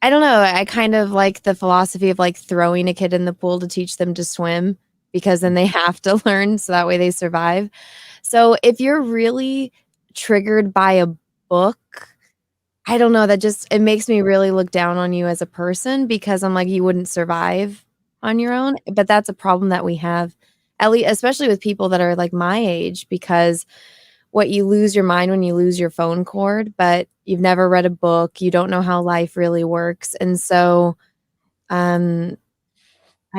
I don't know. I kind of like the philosophy of like throwing a kid in the pool to teach them to swim, because then they have to learn so that way they survive. So if you're really triggered by a book, I don't know, it makes me really look down on you as a person, because I'm like, you wouldn't survive on your own. But that's a problem that we have, at least, especially with people that are like my age, because you lose your mind when you lose your phone cord, but you've never read a book, you don't know how life really works. And so I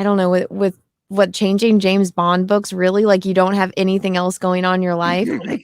don't know, with what, changing James Bond books, really? Like, you don't have anything else going on in your life? A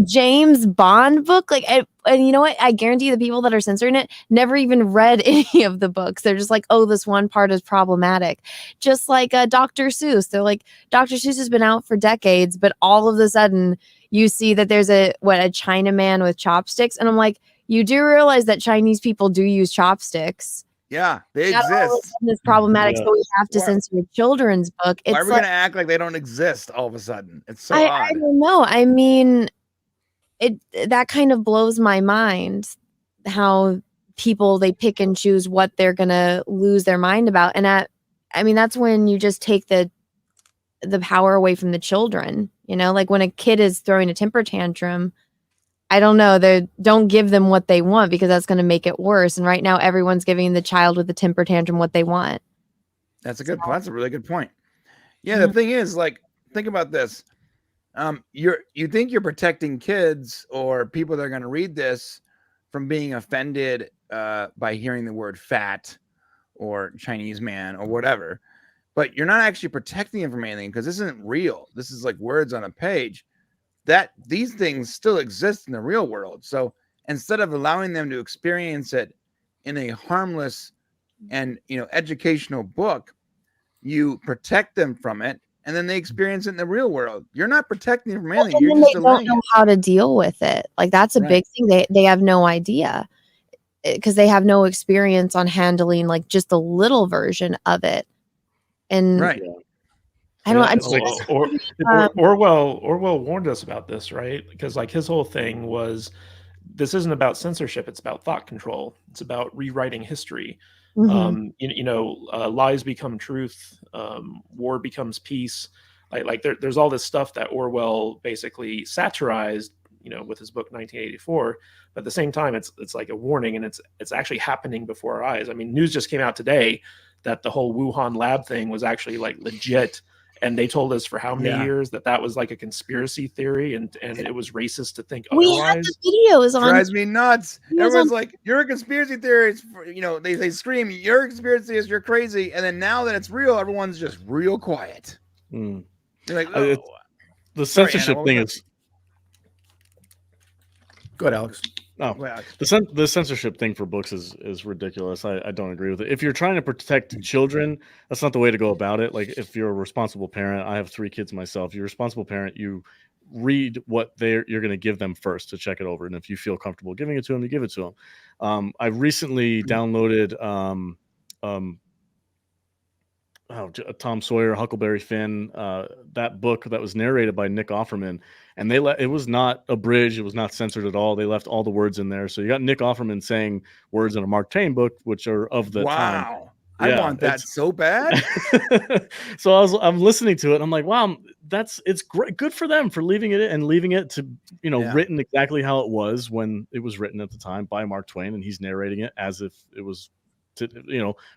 James Bond book? Like, and you know what? I guarantee the people that are censoring it never even read any of the books. They're just like, oh, this one part is problematic. Just like Dr. Seuss. They're like, Dr. Seuss has been out for decades, but all of a sudden you see that there's a Chinaman with chopsticks. And I'm like, you do realize that Chinese people do use chopsticks. Yeah, they Not all of a exist. sudden it's problematic, Yeah. so we have to censor a children's book. Why It's are we like, gonna act like they don't exist all of a sudden? It's so I odd. don't know. I mean, that kind of blows my mind, how people, they pick and choose what they're gonna lose their mind about. And I mean, that's when you just take the power away from the children. You know, like when a kid is throwing a temper tantrum, I don't know, don't give them what they want, because that's going to make it worse. And right now everyone's giving the child with the temper tantrum what they want. That's a good point. That's a really good point. Yeah, the thing is, like, think about this. You think you're protecting kids or people that are going to read this from being offended by hearing the word fat or Chinese man or whatever, but you're not actually protecting them from anything, because this isn't real. This is like words on a page. That these things still exist in the real world. So instead of allowing them to experience it in a harmless and educational book, you protect them from it, and then they experience it in the real world. You're not protecting them from anything. And You're then just they don't delaying know it. how to deal with it. Like, that's a big thing. They have no idea, because they have no experience on handling like just a little version of it. And Right. I don't. It's like, Orwell warned us about this, right? Because like his whole thing was, this isn't about censorship; it's about thought control. It's about rewriting history. Lies become truth. War becomes peace. There's all this stuff that Orwell basically satirized, with his book 1984. But at the same time, it's like a warning, and it's actually happening before our eyes. I mean, news just came out today that the whole Wuhan lab thing was actually like legit. And they told us for how many years that was like a conspiracy theory, and it was racist to think otherwise. We had the videos on. Drives me nuts. Everyone's like, "You're a conspiracy theorist." They scream, "You're a conspiracy theorist. You're crazy." And then now that it's real, everyone's just real quiet. You're like, "Oh." The censorship thing is. Go ahead, Alex. Oh, the censorship thing for books is ridiculous. I don't agree with it. If you're trying to protect children, that's not the way to go about it. Like, if you're a responsible parent, I have 3 kids myself. You're a responsible parent, you read what you're going to give them first to check it over, and if you feel comfortable giving it to them, you give it to them. I recently downloaded Tom Sawyer, Huckleberry Finn, that book that was narrated by Nick Offerman, and it was not abridged, it was not censored at all. They left all the words in there, so you got Nick Offerman saying words in a Mark Twain book, which are of the time. Wow, I want that so bad. So I'm listening to it, and I'm like, wow, it's great, good for them for leaving it to written exactly how it was when it was written at the time by Mark Twain, and he's narrating it as if it was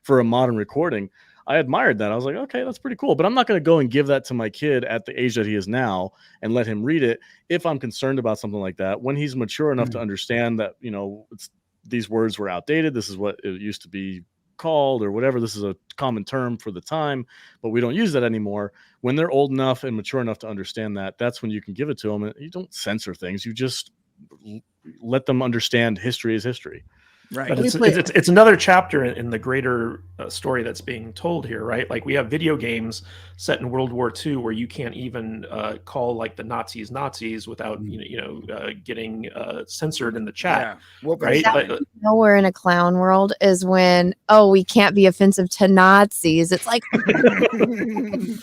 for a modern recording. I admired that. I was like, okay, that's pretty cool. But I'm not going to go and give that to my kid at the age that he is now and let him read it if I'm concerned about something like that. When he's mature enough to understand that, these words were outdated. This is what it used to be called or whatever. This is a common term for the time, but we don't use that anymore. When they're old enough and mature enough to understand that, that's when you can give it to them. And you don't censor things. You just let them understand history is history. Right. But it's another chapter in the greater story that's being told here, right? Like, we have video games set in World War II where you can't even call like the Nazis without getting censored in the chat, right? We're in a clown world is when we can't be offensive to Nazis. It's like you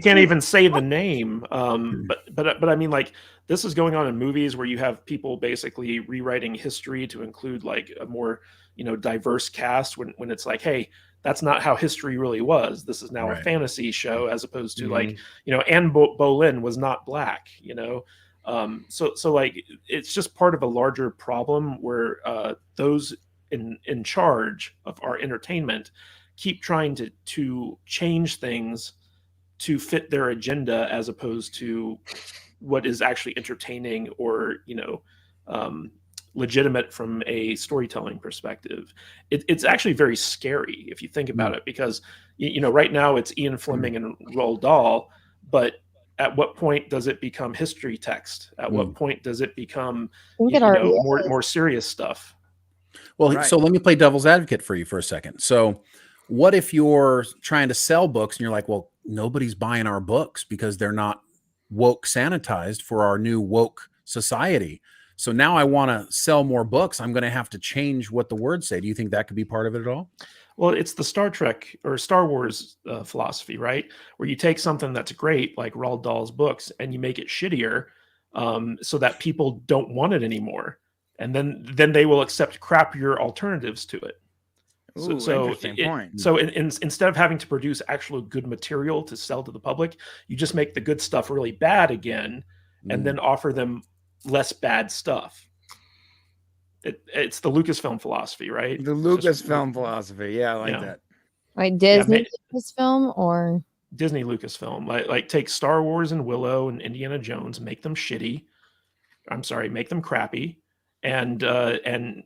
can't even say the name. But I mean, like, this is going on in movies where you have people basically rewriting history to include like a more, diverse cast when it's like, hey, that's not how history really was. This is now a fantasy show, as opposed to like, Anne Boleyn was not black, so like, it's just part of a larger problem where those in charge of our entertainment keep trying to change things to fit their agenda, as opposed to what is actually entertaining or legitimate from a storytelling perspective. It's actually very scary if you think about it, because right now it's Ian Fleming and Roald Dahl, but at what point does it become history text? At what point does it become more serious stuff? Well, so let me play devil's advocate for you for a second. So what if you're trying to sell books and you're like, well, nobody's buying our books because they're not woke sanitized for our new woke society. So now I want to sell more books. I'm going to have to change what the words say. Do you think that could be part of it at all? Well, it's the Star Trek or Star Wars philosophy, right? Where you take something that's great, like Roald Dahl's books, and you make it shittier so that people don't want it anymore. And then they will accept crappier alternatives to it. Ooh, interesting point. So instead of having to produce actual good material to sell to the public, you just make the good stuff really bad again, and then offer them less bad stuff. It's the Lucasfilm philosophy, right? The Lucasfilm philosophy. Yeah, I like that. Like Disney Lucasfilm or Disney Lucasfilm. Like take Star Wars and Willow and Indiana Jones, make them shitty. I'm sorry, make them crappy, and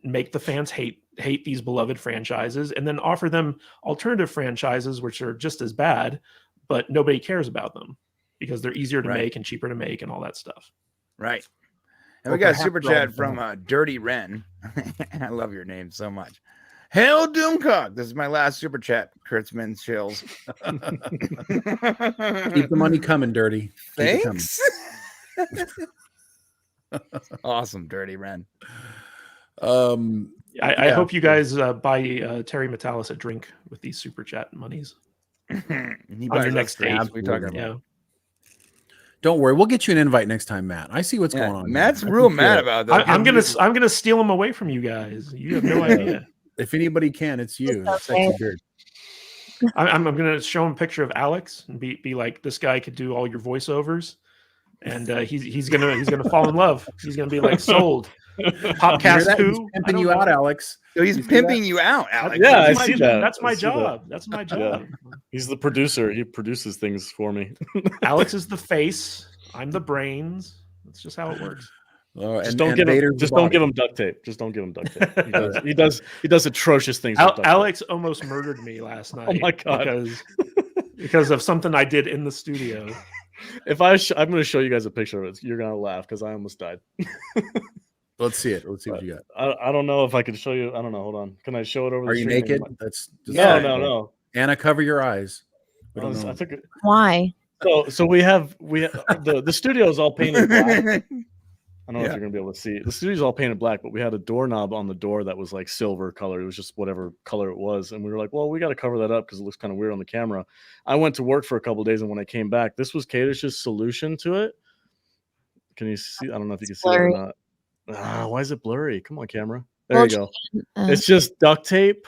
make the fans hate these beloved franchises, and then offer them alternative franchises which are just as bad, but nobody cares about them because they're easier to make and cheaper to make and all that stuff. Right. And we got a super chat from Dirty Wren. I love your name so much. Hail Doomcock. This is my last super chat. Kurtzman chills. Keep the money coming, Dirty. Thanks. Awesome, Dirty Wren. I hope you guys buy Terry Metalis a drink with these super chat monies. On your next date. We talking about. Yeah. Don't worry, we'll get you an invite next time, Matt. I see what's going on. Matt's real mad about that. I'm gonna steal them away from you guys. You have no idea. If anybody can, it's you. Sexy beard. I'm gonna show him a picture of Alex and be like, this guy could do all your voiceovers, and he's gonna fall in love. He's gonna be like, sold. Popcast 2. He's pimping you out, Alex. So he's pimping you out, Alex. Yeah, I see that. That's my job. That's my job. Yeah. He's the producer. He produces things for me. Alex is the face. I'm the brains. That's just how it works. Just don't give him duct tape. Just don't give him duct tape. He does atrocious things. Alex almost murdered me last night. Oh my god! Because of something I did in the studio. If I'm going to show you guys a picture of it, you're going to laugh because I almost died. Let's see it. Let's see what you got. I don't know if I can show you. I don't know. Hold on. Can I show it over? Are you naked? That's no. Anna, cover your eyes. I took it. Why? So we have the studio is all painted black. I don't know if you're gonna be able to see it. The studio's all painted black, but we had a doorknob on the door that was like silver color. It was just whatever color it was, and we were like, well, we got to cover that up because it looks kind of weird on the camera. I went to work for a couple of days, and when I came back, this was Kadish's solution to it. Can you see? I don't know if you can see it or not. Why is it blurry? Come on, camera. There you go. It's just duct tape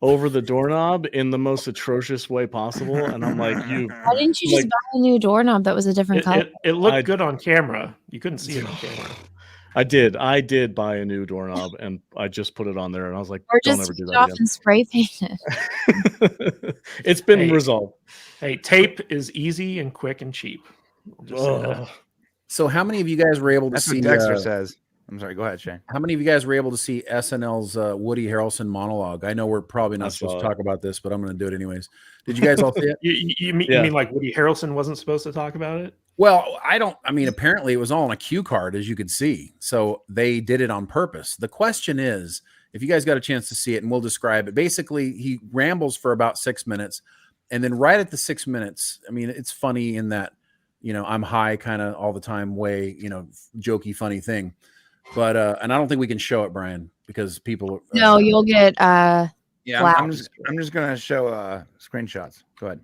over the doorknob in the most atrocious way possible. And I'm like, why didn't you just buy a new doorknob that was a different color? It looked good on camera. You couldn't see it on camera. I did buy a new doorknob and I just put it on there and I was like, or don't ever do that again. And spray paint it. It's been resolved. Hey, tape is easy and quick and cheap. So how many of you guys were able to see? That's what Dexter says. I'm sorry. Go ahead, Shane. How many of you guys were able to see SNL's Woody Harrelson monologue? I know we're probably not supposed to talk about this, but I'm going to do it anyways. Did you guys all see it? You mean like Woody Harrelson wasn't supposed to talk about it? Well, apparently it was all on a cue card, as you could see. So they did it on purpose. The question is, if you guys got a chance to see it, and we'll describe it. Basically, he rambles for about 6 minutes. And then right at the 6 minutes, it's funny in that, I'm high kind of all the time way, jokey, funny thing. But and I don't think we can show it, Brian, because people. No, you'll get. I'm just gonna show screenshots. Go ahead.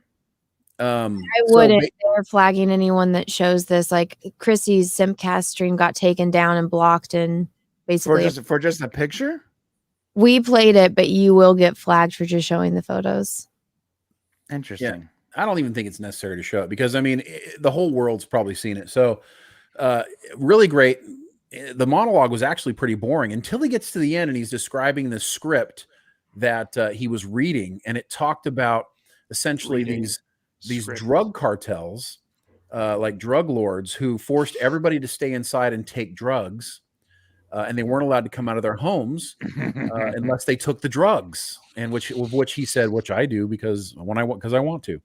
I wouldn't. They're flagging anyone that shows this. Like Chrissy's Simpcast stream got taken down and blocked, and basically for just a picture. We played it, but you will get flagged for just showing the photos. Interesting. Yeah, I don't even think it's necessary to show it because the whole world's probably seen it. So, really great. The monologue was actually pretty boring until he gets to the end and he's describing the script that he was reading, and it talked about essentially these drug cartels, like drug lords who forced everybody to stay inside and take drugs. and they weren't allowed to come out of their homes unless they took the drugs, and which he said, which I do because I want to.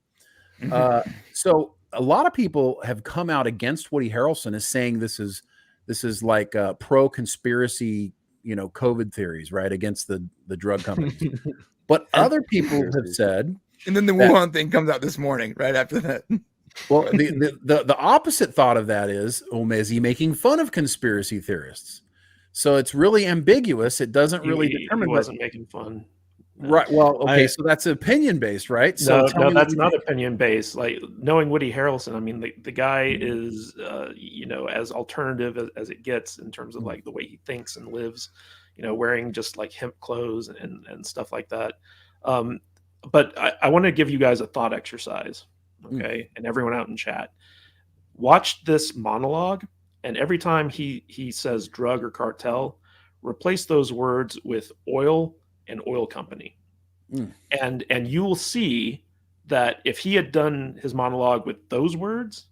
So a lot of people have come out against Woody Harrelson as saying this is like pro conspiracy, COVID theories, right, against the drug companies. But other people have said, and then the Wuhan thing comes out this morning, right after that. Well, the opposite thought of that is he making fun of conspiracy theorists? So it's really ambiguous. It doesn't really determine. He wasn't making fun. Right. Well, okay. So that's opinion based, right? So no, that's not opinion based. Like, knowing Woody Harrelson, I mean, the guy is, as alternative as it gets in terms of like the way he thinks and lives, wearing just like hemp clothes and stuff like that. But I want to give you guys a thought exercise. Okay. And everyone out in chat, watch this monologue. And every time he says drug or cartel, replace those words with oil and oil company. And you will see that if he had done his monologue with those words,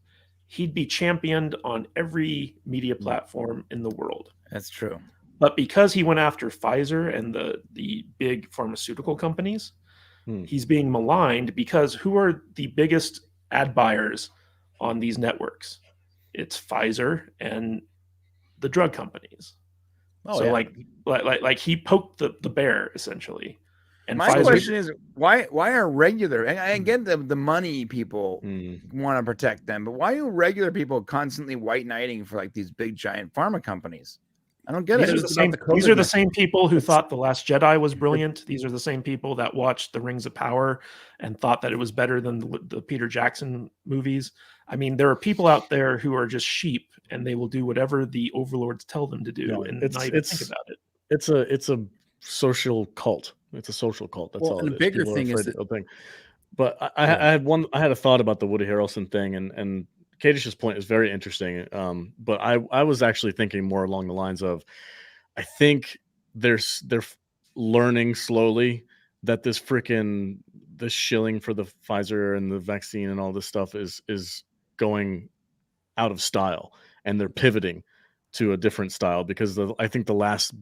he'd be championed on every media platform in the world. That's true. But because he went after Pfizer and the big pharmaceutical companies, he's being maligned because who are the biggest ad buyers on these networks? It's Pfizer and the drug companies. Like he poked the bear essentially. And my question is, why are regular? And I get the money people want to protect them, but why are regular people constantly white knighting for like these big giant pharma companies? I don't get it. These are the same people who thought The Last Jedi was brilliant. These are the same people that watched The Rings of Power and thought that it was better than the Peter Jackson movies. I mean, there are people out there who are just sheep, and they will do whatever the overlords tell them to do, and not even think about it. It's a social cult. It's a social cult. That's all. And the bigger thing is that. But I had a thought about the Woody Harrelson thing, and Kadish's point is very interesting. But I was actually thinking more along the lines of, I think they're learning slowly that this shilling for the Pfizer and the vaccine and all this stuff is going out of style, and they're pivoting to a different style because I think the last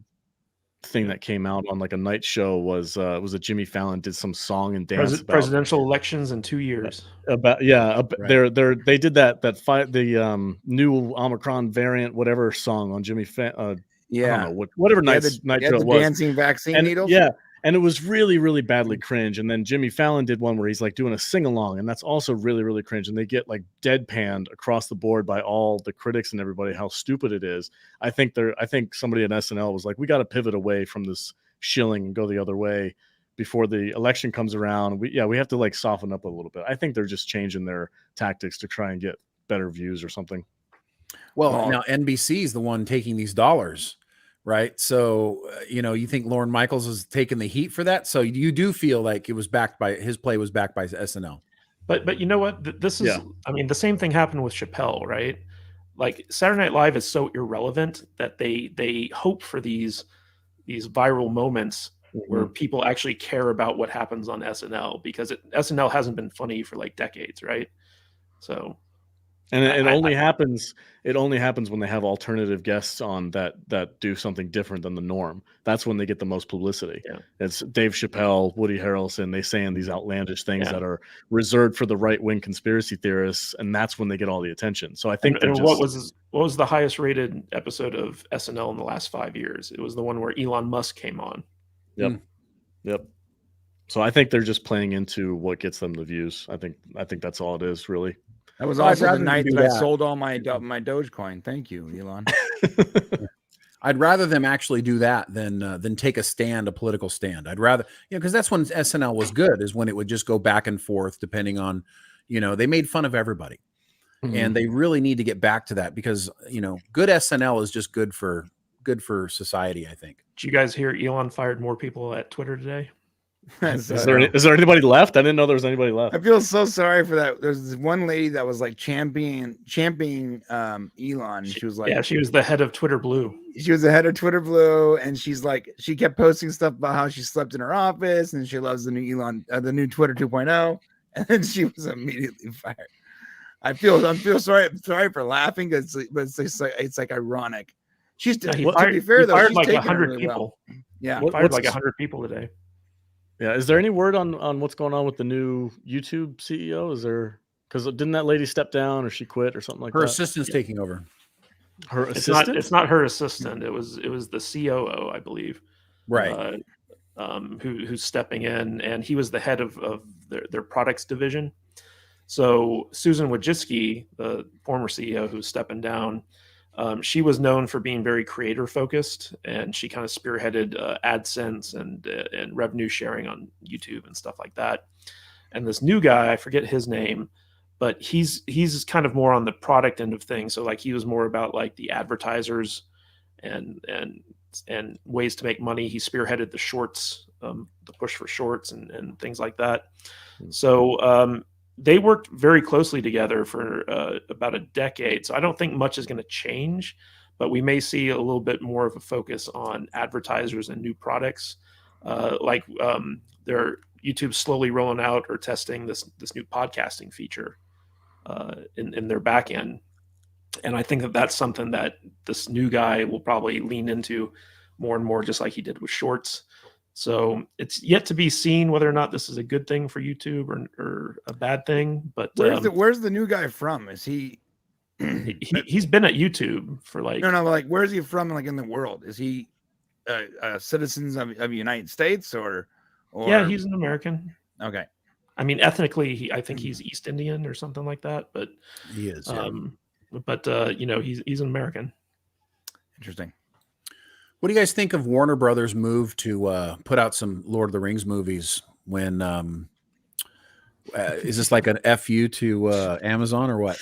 thing that came out on like a night show was a Jimmy Fallon did some song and dance about presidential elections in 2 years. They did the new Omicron variant whatever song on Jimmy I don't know whatever night show it was, dancing vaccine needles. And it was really, really badly cringe. And then Jimmy Fallon did one where he's like doing a sing along, and that's also really, really cringe. And they get like deadpanned across the board by all the critics and everybody how stupid it is. I think somebody at SNL was like, we got to pivot away from this shilling and go the other way before the election comes around. We have to like soften up a little bit. I think they're just changing their tactics to try and get better views or something. Well, now NBC is the one taking these dollars. Right. So, you think Lorne Michaels has taken the heat for that. So you do feel like his play was backed by SNL. But you know what? This is, I mean, the same thing happened with Chappelle, right? Like Saturday Night Live is so irrelevant that they hope for these viral moments where people actually care about what happens on SNL, because SNL hasn't been funny for like decades. Right. So. And it only happens when they have alternative guests on that do something different than the norm. That's when they get the most publicity. Yeah. It's Dave Chappelle, Woody Harrelson, they saying these outlandish things that are reserved for the right-wing conspiracy theorists, and that's when they get all the attention. So I think what was the highest rated episode of SNL in the last 5 years? It was the one where Elon Musk came on. Yep. So I think they're just playing into what gets them the views. I think that's all it is, really. That was also the night that I sold all my Dogecoin. Thank you, Elon. I'd rather them actually do that than take a political stand. I'd rather, because that's when SNL was good, is when it would just go back and forth depending on, they made fun of everybody. And they really need to get back to that because, good SNL is just good for society, I think. Did you guys hear Elon fired more people at Twitter today? Is there anybody left? I didn't know there was anybody left. I feel so sorry for that. There's this one lady that was like championing Elon. She was like, she was the head of Twitter Blue. She was the head of Twitter Blue, and she's like, she kept posting stuff about how she slept in her office and she loves the new Elon, the new Twitter 2.0, and then she was immediately fired. I feel sorry for laughing, but it's like ironic. She's Yeah, to be fair he though, fired she's like taking it 100 really people. well. Yeah, He fired like 100 people today. Yeah, is there any word on what's going on with the new YouTube CEO? Is there, because didn't that lady step down or she quit or something like Her that? assistant's taking over. Her assistant? It's not her assistant. It was the COO, I believe. Right. Who's stepping in, and he was the head of their products division. So Susan Wojcicki, the former CEO who's stepping down, she was known for being very creator focused, and she kind of spearheaded AdSense and revenue sharing on YouTube and stuff like that. And this new guy, I forget his name, but he's kind of more on the product end of things. So like he was more about like the advertisers and ways to make money. He spearheaded the shorts, the push for shorts and things like that. So they worked very closely together for about a decade. So I don't think much is going to change, but we may see a little bit more of a focus on advertisers and new products. They're YouTube slowly rolling out or testing this new podcasting feature in their back end. And I think that that's something that this new guy will probably lean into more and more, just like he did with shorts. So it's yet to be seen whether or not this is a good thing for YouTube or a bad thing. But where's the new guy from? Is he? He's been at YouTube for like like where's he from? Like in the world, is he citizens of the United States or? Yeah, he's an American. Okay. I mean, ethnically, I think he's East Indian or something like that. But he is. He's an American. Interesting. What do you guys think of Warner Brothers' move to put out some Lord of the Rings movies? When is this like an FU to Amazon or what?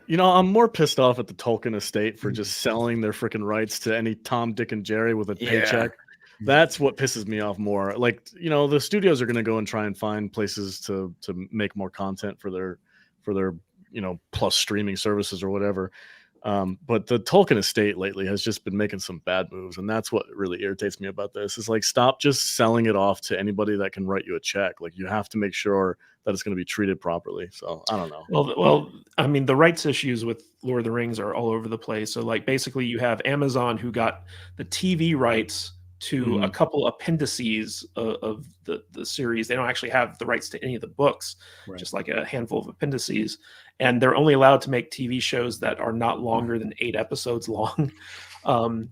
I'm more pissed off at the Tolkien estate for just selling their freaking rights to any Tom, Dick, and Jerry with a paycheck. That's what pisses me off more. Like, the studios are going to go and try and find places to make more content for their plus streaming services or whatever. But the Tolkien estate lately has just been making some bad moves, and that's what really irritates me about this. Is like, stop just selling it off to anybody that can write you a check. Like, you have to make sure that it's going to be treated properly. So I don't know. Well, I mean, the rights issues with Lord of the Rings are all over the place. So like, basically, you have Amazon who got the TV rights to a couple appendices of the series. They don't actually have the rights to any of the books, just like a handful of appendices. And they're only allowed to make TV shows that are not longer than 8 episodes long. And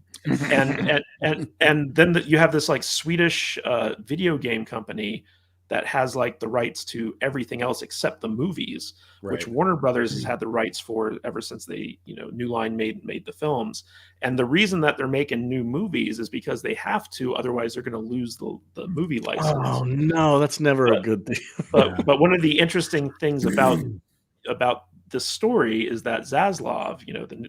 then you have this like Swedish video game company that has like the rights to everything else except the movies, which Warner Brothers has had the rights for ever since they, New Line made the films. And the reason that they're making new movies is because they have to, otherwise they're going to lose the movie license. Oh no, that's never a good thing. But one of the interesting things about this story is that Zaslav,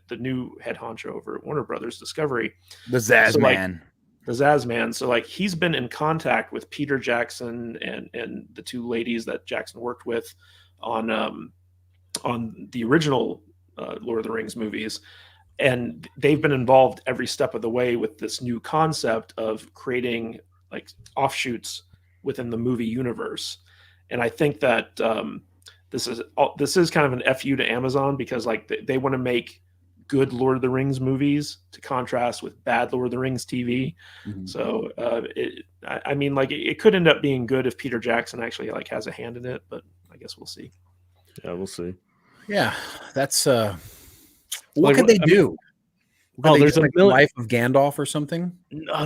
the new head honcho over at Warner Brothers Discovery, the Zaz man. The Zaz man. So like, he's been in contact with Peter Jackson and the two ladies that Jackson worked with on the original Lord of the Rings movies. And they've been involved every step of the way with this new concept of creating like offshoots within the movie universe. And I think that this is kind of an FU to Amazon, because like they want to make good Lord of the Rings movies to contrast with bad Lord of the Rings TV. So it could end up being good if Peter Jackson actually like has a hand in it, but I guess we'll see. Yeah, we'll see. Yeah, that's what could they do? There's a Life of Gandalf or something.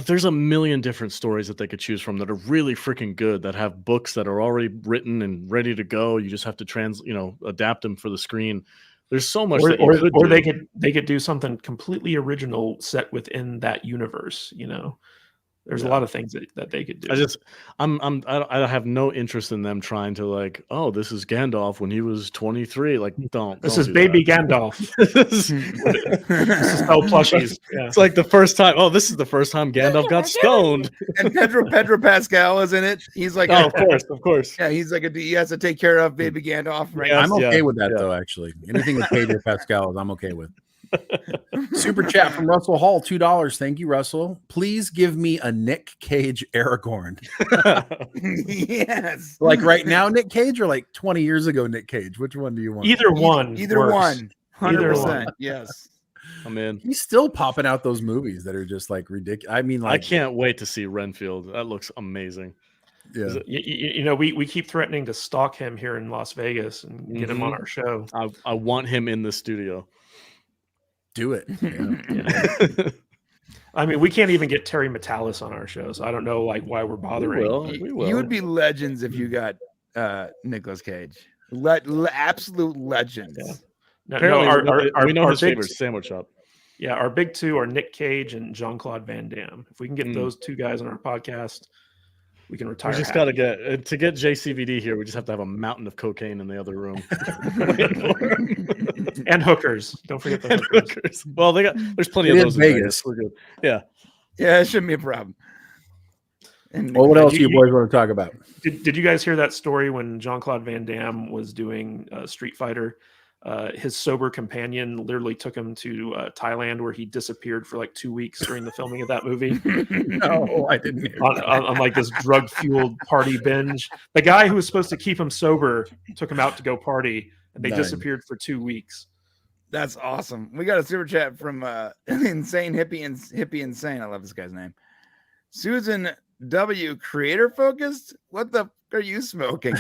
There's a million different stories that they could choose from that are really freaking good, that have books that are already written and ready to go. You just have to adapt them for the screen. There's so much they could do something completely original set within that universe. There's a lot of things that they could do. I have no interest in them trying to like, oh, this is Gandalf when he was 23. Like, this is baby Gandalf. This is no plushies. Yeah. It's like the first time. Oh, this is the first time Gandalf got stoned. And Pedro Pascal is in it. He's like, of course. Yeah, he's like he has to take care of baby Gandalf. Right? I'm okay with that though. Actually, anything with Pedro Pascal, I'm okay with. Super chat from Russell Hall, $2. Thank you, Russell. Please give me a Nick Cage Aragorn. Yes. Like right now, Nick Cage, or like 20 years ago, Nick Cage? Which one do you want? Either one. Either works. one. 100%. Yes. I'm in. He's still popping out those movies that are just like ridiculous. I mean, I like, can't wait to see Renfield. That looks amazing. yeah. You know, we keep threatening to stalk him here in Las Vegas and get him on our show. I want him in the studio. Do it. Yeah. I mean, we can't even get Terry Metalis on our show, so I don't know like why we're bothering. We will. You would be legends if you got Nicolas Cage. Absolute legends. Yeah. Apparently, we know our his favorite sandwich shop. Yeah, our big two are Nick Cage and Jean-Claude Van Damme. If we can get those two guys on our podcast, we can retire. We just got to get JCVD here. We just have to have a mountain of cocaine in the other room. And hookers. Don't forget the hookers. Well, there's plenty of those in Vegas. We're good. Yeah. Yeah, it shouldn't be a problem. And well, what else do you boys want to talk about? Did you guys hear that story when Jean-Claude Van Damme was doing Street Fighter? His sober companion literally took him to Thailand, where he disappeared for like 2 weeks during the filming of that movie. No, I didn't hear on like this drug-fueled party binge. The guy who was supposed to keep him sober took him out to go party, and they disappeared for 2 weeks. That's awesome. We got a super chat from Insane Hippie Insane. I love this guy's name. Susan W. Creator focused. What the f- are you smoking?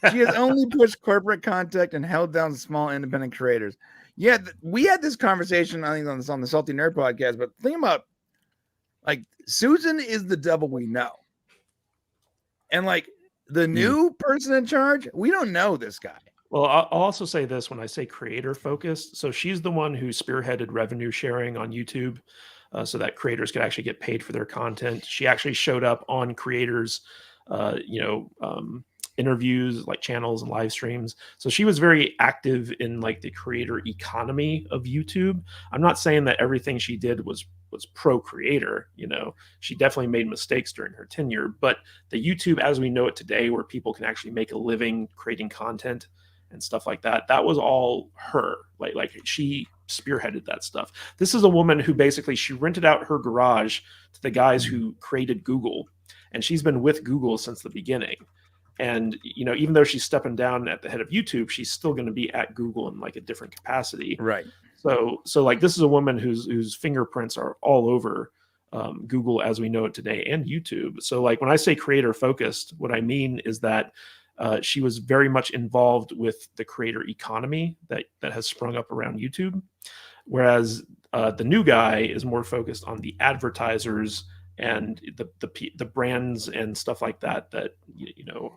She has only pushed corporate content and held down small independent creators. Yeah, we had this conversation, I think, on the Salty Nerd podcast. But think about, like, Susan is the double we know, and like the new person in charge, we don't know this guy. Well, I'll also say this when I say creator focused. So she's the one who spearheaded revenue sharing on YouTube, so that creators could actually get paid for their content. She actually showed up on creators, interviews, like channels and live streams. So she was very active in like the creator economy of YouTube. I'm not saying that everything she did was pro creator. You know, she definitely made mistakes during her tenure, but the YouTube as we know it today, where people can actually make a living creating content and stuff like that, that was all her. Like she spearheaded that stuff. This is a woman who basically, she rented out her garage to the guys who created Google, and she's been with Google since the beginning. And, you know, even though she's stepping down at the head of YouTube, she's still going to be at Google in like a different capacity. Right. So like this is a woman whose fingerprints are all over Google as we know it today, and YouTube. So like when I say creator focused, what I mean is that she was very much involved with the creator economy that has sprung up around YouTube, whereas the new guy is more focused on the advertisers and the brands and stuff like that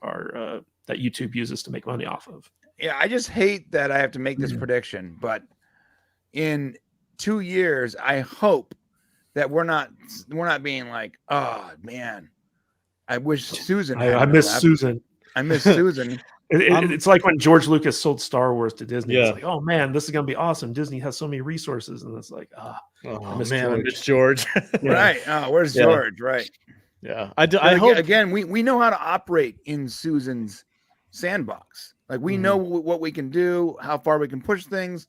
are that YouTube uses to make money off of. Yeah, I just hate that I have to make this prediction, but in 2 years, I hope that we're not being like, oh man, I wish Susan. I miss Susan. I miss Susan. It's like when George Lucas sold Star Wars to Disney. Yeah. It's like, oh man, this is gonna be awesome. Disney has so many resources, and it's like, I miss George. Right? Oh, where's George? Right? Yeah. I hope again. We know how to operate in Susan's sandbox. Like we know what we can do, how far we can push things.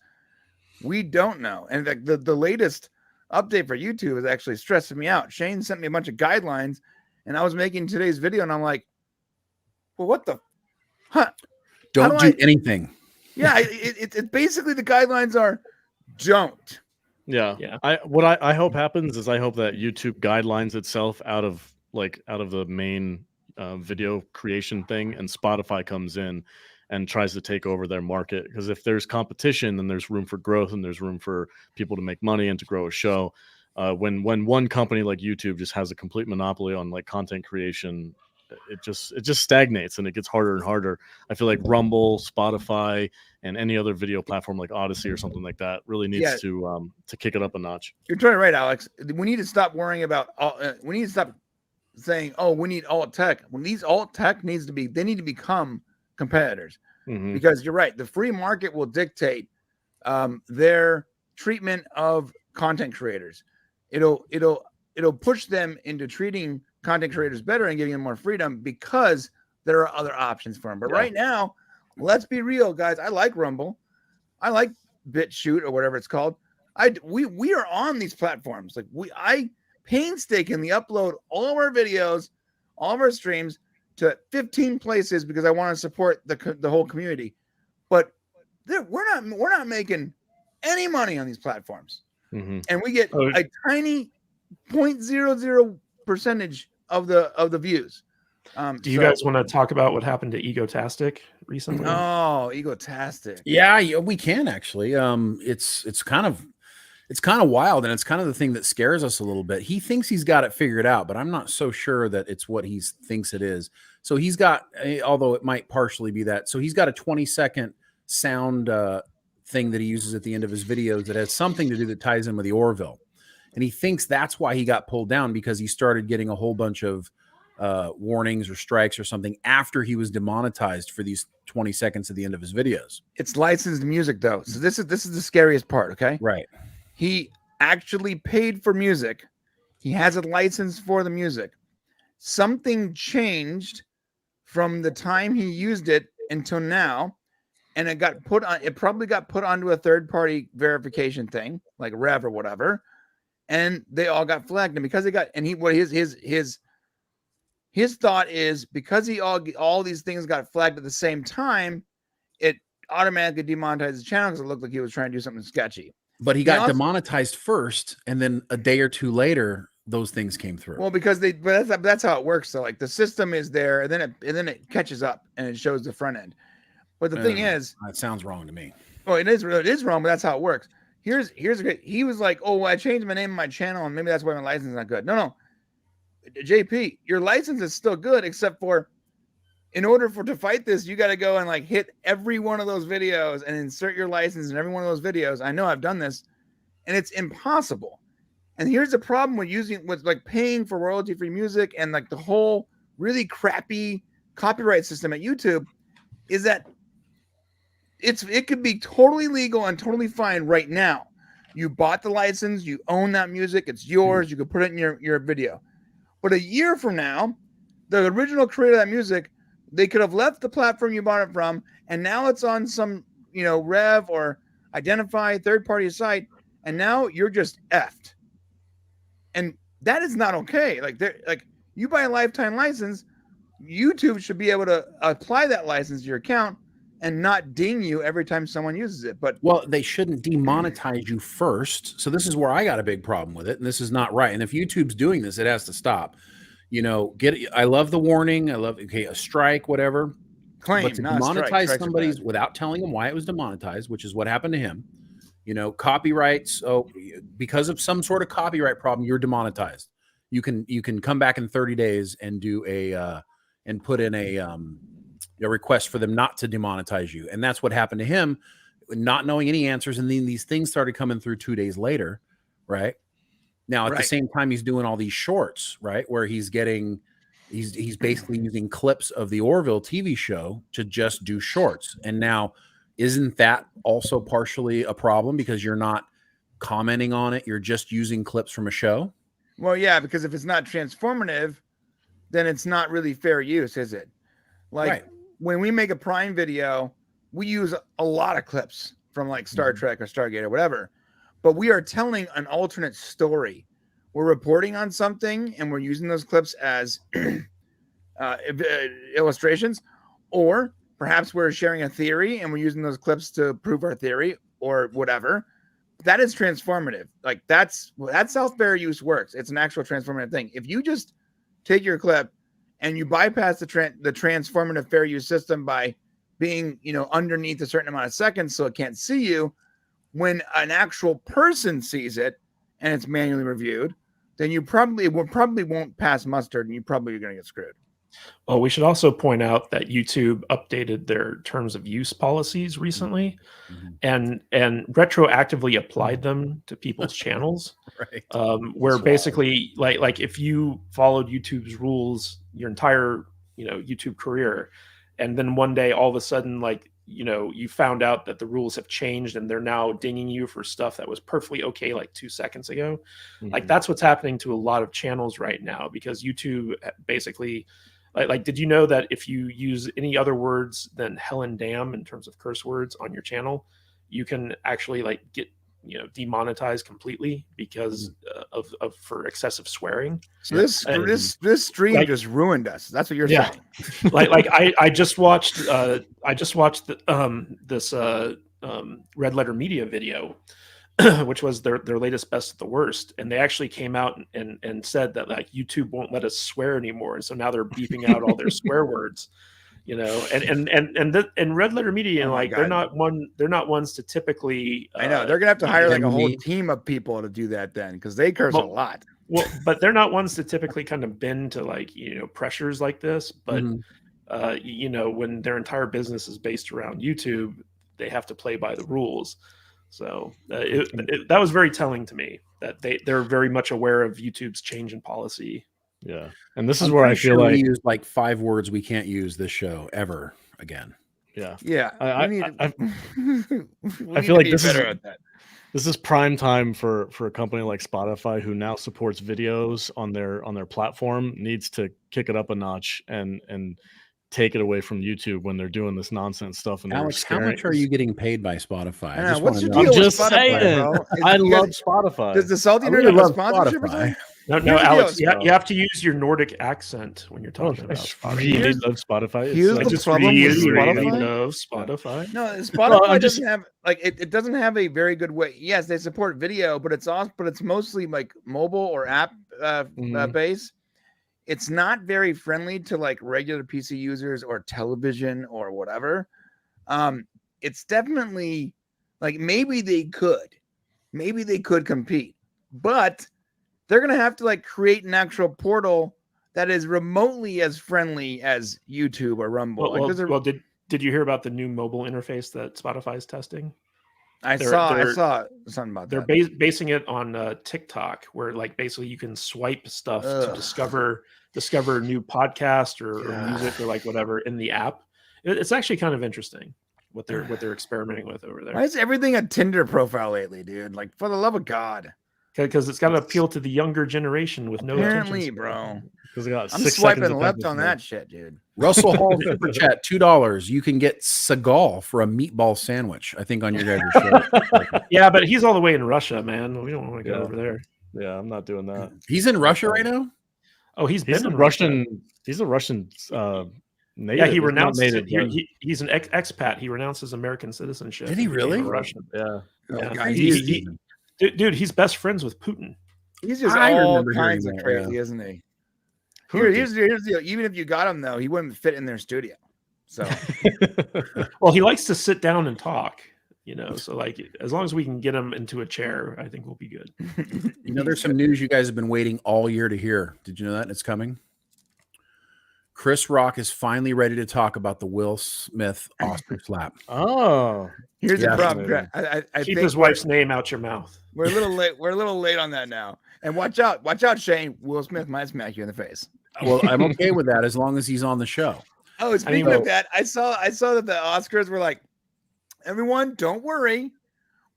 We don't know, and the latest update for YouTube is actually stressing me out. Shane sent me a bunch of guidelines, and I was making today's video, and I'm like, well, what the? Huh? Don't do anything. Yeah, it basically the guidelines are don't. Yeah. I hope happens is I hope that YouTube guidelines itself out of the main video creation thing, and Spotify comes in and tries to take over their market, because if there's competition, then there's room for growth and there's room for people to make money and to grow a show. When one company like YouTube just has a complete monopoly on like content creation, it just stagnates and it gets harder and harder. I feel like Rumble, Spotify, and any other video platform like Odyssey or something like that really needs to kick it up a notch. You're totally right, Alex. We need to stop worrying about we need to stop saying, oh, we need alt tech. When these alt tech they need to become competitors, because you're right. The free market will dictate their treatment of content creators. It'll push them into treating content creators better and giving them more freedom, because there are other options for them. But right now, let's be real, guys. I like Rumble. I like BitChute or whatever it's called. We are on these platforms. Like I painstakingly upload all of our videos, all of our streams to 15 places because I want to support the whole community. But we're not making any money on these platforms, Mm-hmm. and we get a tiny 0.00 percentage of the views. Do you guys want to talk about what happened to Egotastic recently? Oh, Egotastic. Yeah, we can actually. It's kind of wild, and it's kind of the thing that scares us a little bit. He thinks he's got it figured out, but I'm not so sure that it's what he thinks it is. So he's got, although it might partially be that. So he's got a 20-second sound thing that he uses at the end of his videos that has something to do that ties in with the Orville, and he thinks that's why he got pulled down, because he started getting a whole bunch of warnings or strikes or something after he was demonetized for these 20 seconds at the end of his videos. It's licensed music though, so this is the scariest part. Okay, right. He actually paid for music. He has a license for the music. Something changed from the time he used it until now, and it got put on. It probably got put onto a third-party verification thing, like Rev or whatever, and they all got flagged. And because they got, and his thought is because all these things got flagged at the same time, it automatically demonetized the channel because it looked like he was trying to do something sketchy. But he got demonetized first, and then a day or two later, those things came through. Well, because that's how it works. So like the system is there, and then it catches up and it shows the front end. But the thing is, that sounds wrong to me. Oh, it is wrong, but that's how it works. Here's great. He was like, "Oh, I changed my name of my channel, and maybe that's why my license is not good." No, JP, your license is still good, except for in order to fight this, you got to go and like hit every one of those videos and insert your license in every one of those videos. I know I've done this, and it's impossible. And here's the problem with like paying for royalty-free music and like the whole really crappy copyright system at YouTube is that it could be totally legal and totally fine right now. You bought the license, you own that music, it's yours, you could put it in your video. But a year from now, the original creator of that music, they could have left the platform you bought it from, and now it's on some, Rev or Identify third-party site, and now you're just effed. And that is not okay. Like you buy a lifetime license, YouTube should be able to apply that license to your account and not ding you every time someone uses it. But they shouldn't demonetize you first. So this is where I got a big problem with it, and this is not right. And if YouTube's doing this, it has to stop. I love the warning. I love a strike, whatever. Claim, but to demonetize somebody's without telling them why it was demonetized, which is what happened to him. Copyrights. Oh, because of some sort of copyright problem, you're demonetized. You can come back in 30 days and do and put in a request for them not to demonetize you. And that's what happened to him, not knowing any answers. And then these things started coming through 2 days later. Right now, at the same time, he's doing all these shorts, right, where he's basically using clips of the Orville TV show to just do shorts. And now, isn't that also partially a problem because you're not commenting on it? You're just using clips from a show. Well, yeah, because if it's not transformative, then it's not really fair use, is it? Like when we make a Prime video, we use a lot of clips from like Star Trek or Stargate or whatever, but we are telling an alternate story. We're reporting on something and we're using those clips as illustrations, or perhaps we're sharing a theory and we're using those clips to prove our theory or whatever. That is transformative. Like that's how fair use works. It's an actual transformative thing. If you just take your clip and you bypass the transformative fair use system by being, underneath a certain amount of seconds so it can't see you, when an actual person sees it and it's manually reviewed, then you probably won't pass muster and you probably are going to get screwed. Well, we should also point out that YouTube updated their terms of use policies recently and retroactively applied them to people's channels. Right. Where basically like if you followed YouTube's rules your entire, YouTube career, and then one day all of a sudden, you found out that the rules have changed and they're now dinging you for stuff that was perfectly okay like 2 seconds ago. Like that's what's happening to a lot of channels right now, because YouTube basically did you know that if you use any other words than hell and damn in terms of curse words on your channel, you can actually get demonetized completely because of for excessive swearing. So this stream just ruined us. That's what you're saying. I just watched this Red Letter Media video, which was their latest best of the worst, and they actually came out and said that like YouTube won't let us swear anymore, and so now they're beeping out all their swear words, you know. And Red Letter Media, like they're not ones to typically. I know they're gonna have to hire like a whole team of people to do that then, because they curse a lot. Well, but they're not ones to typically kind of bend to like pressures like this, but. When their entire business is based around YouTube, they have to play by the rules. So that was very telling to me that they're very much aware of YouTube's change in policy. Yeah, and this is where I feel we like used like 5 words we can't use this show ever again. Yeah. I feel like this is prime time for a company like Spotify, who now supports videos on their platform, needs to kick it up a notch and take it away from YouTube when they're doing this nonsense stuff. And Alex, how much are you getting paid by Spotify? What's your I'm deal with just Spotify, saying, bro? I love Spotify. Does the Salty Nerd have a sponsorship or something? No, Alex, you have to use your Nordic accent when you're talking about Spotify. Really love Spotify. Here's the problem with Spotify. Love Spotify. No, Spotify doesn't have like it doesn't have a very good way. Yes, they support video, but it's mostly like mobile or app based. It's not very friendly to like regular PC users or television or whatever. It's definitely like maybe they could compete, but they're gonna have to like create an actual portal that is remotely as friendly as YouTube or Rumble. Did you hear about the new mobile interface that Spotify is testing? I saw something about that. They're basing it on TikTok, where like basically you can swipe stuff to discover new podcast or music or like whatever in the app. It's actually kind of interesting what they're experimenting with over there. Why is everything a Tinder profile lately, dude? Like, for the love of God. Because it's got to appeal to the younger generation with no apparently, attention. Bro. I'm swiping left on that shit, dude. Russell Hall super chat $2. You can get Seagal for a meatball sandwich. I think on your guys' show. Yeah, but he's all the way in Russia, man. We don't want to go over there. Yeah, I'm not doing that. He's in Russia right now. Oh, he's been in Russian. Russia. He's a Russian. Native. Yeah, he renounced it. He's an expat. He renounced his American citizenship. Did he really? Russian. Yeah. Dude, he's best friends with Putin. He's just all kinds of crazy, isn't he? Here's the deal. Even if you got him, though, he wouldn't fit in their studio. So, well, he likes to sit down and talk. So like as long as we can get him into a chair, I think we'll be good. There's some news you guys have been waiting all year to hear. Did you know that it's coming? Chris Rock is finally ready to talk about the Will Smith Oscar slap. Oh, here's the problem. I keep his wife's name out your mouth. We're a little late. We're a little late on that now. And watch out, Shane. Will Smith might smack you in the face. Well, I'm okay with that as long as he's on the show. Oh, speaking of that, I saw that the Oscars were like, everyone, don't worry.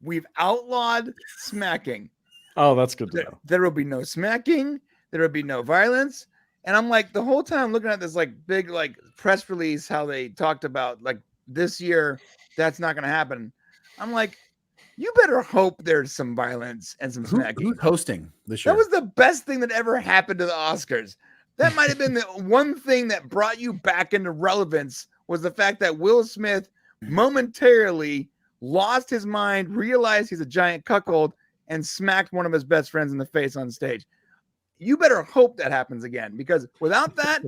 We've outlawed smacking. Oh, that's good to know. There will be no smacking. There will be no violence. And I'm like, the whole time looking at this like big like press release, how they talked about like this year, that's not going to happen. I'm like, you better hope there's some violence and some smacking. Who's hosting this year? That was the best thing that ever happened to the Oscars. That might have been the one thing that brought you back into relevance, was the fact that Will Smith momentarily lost his mind, realized he's a giant cuckold, and smacked one of his best friends in the face on stage. You better hope that happens again, because without that,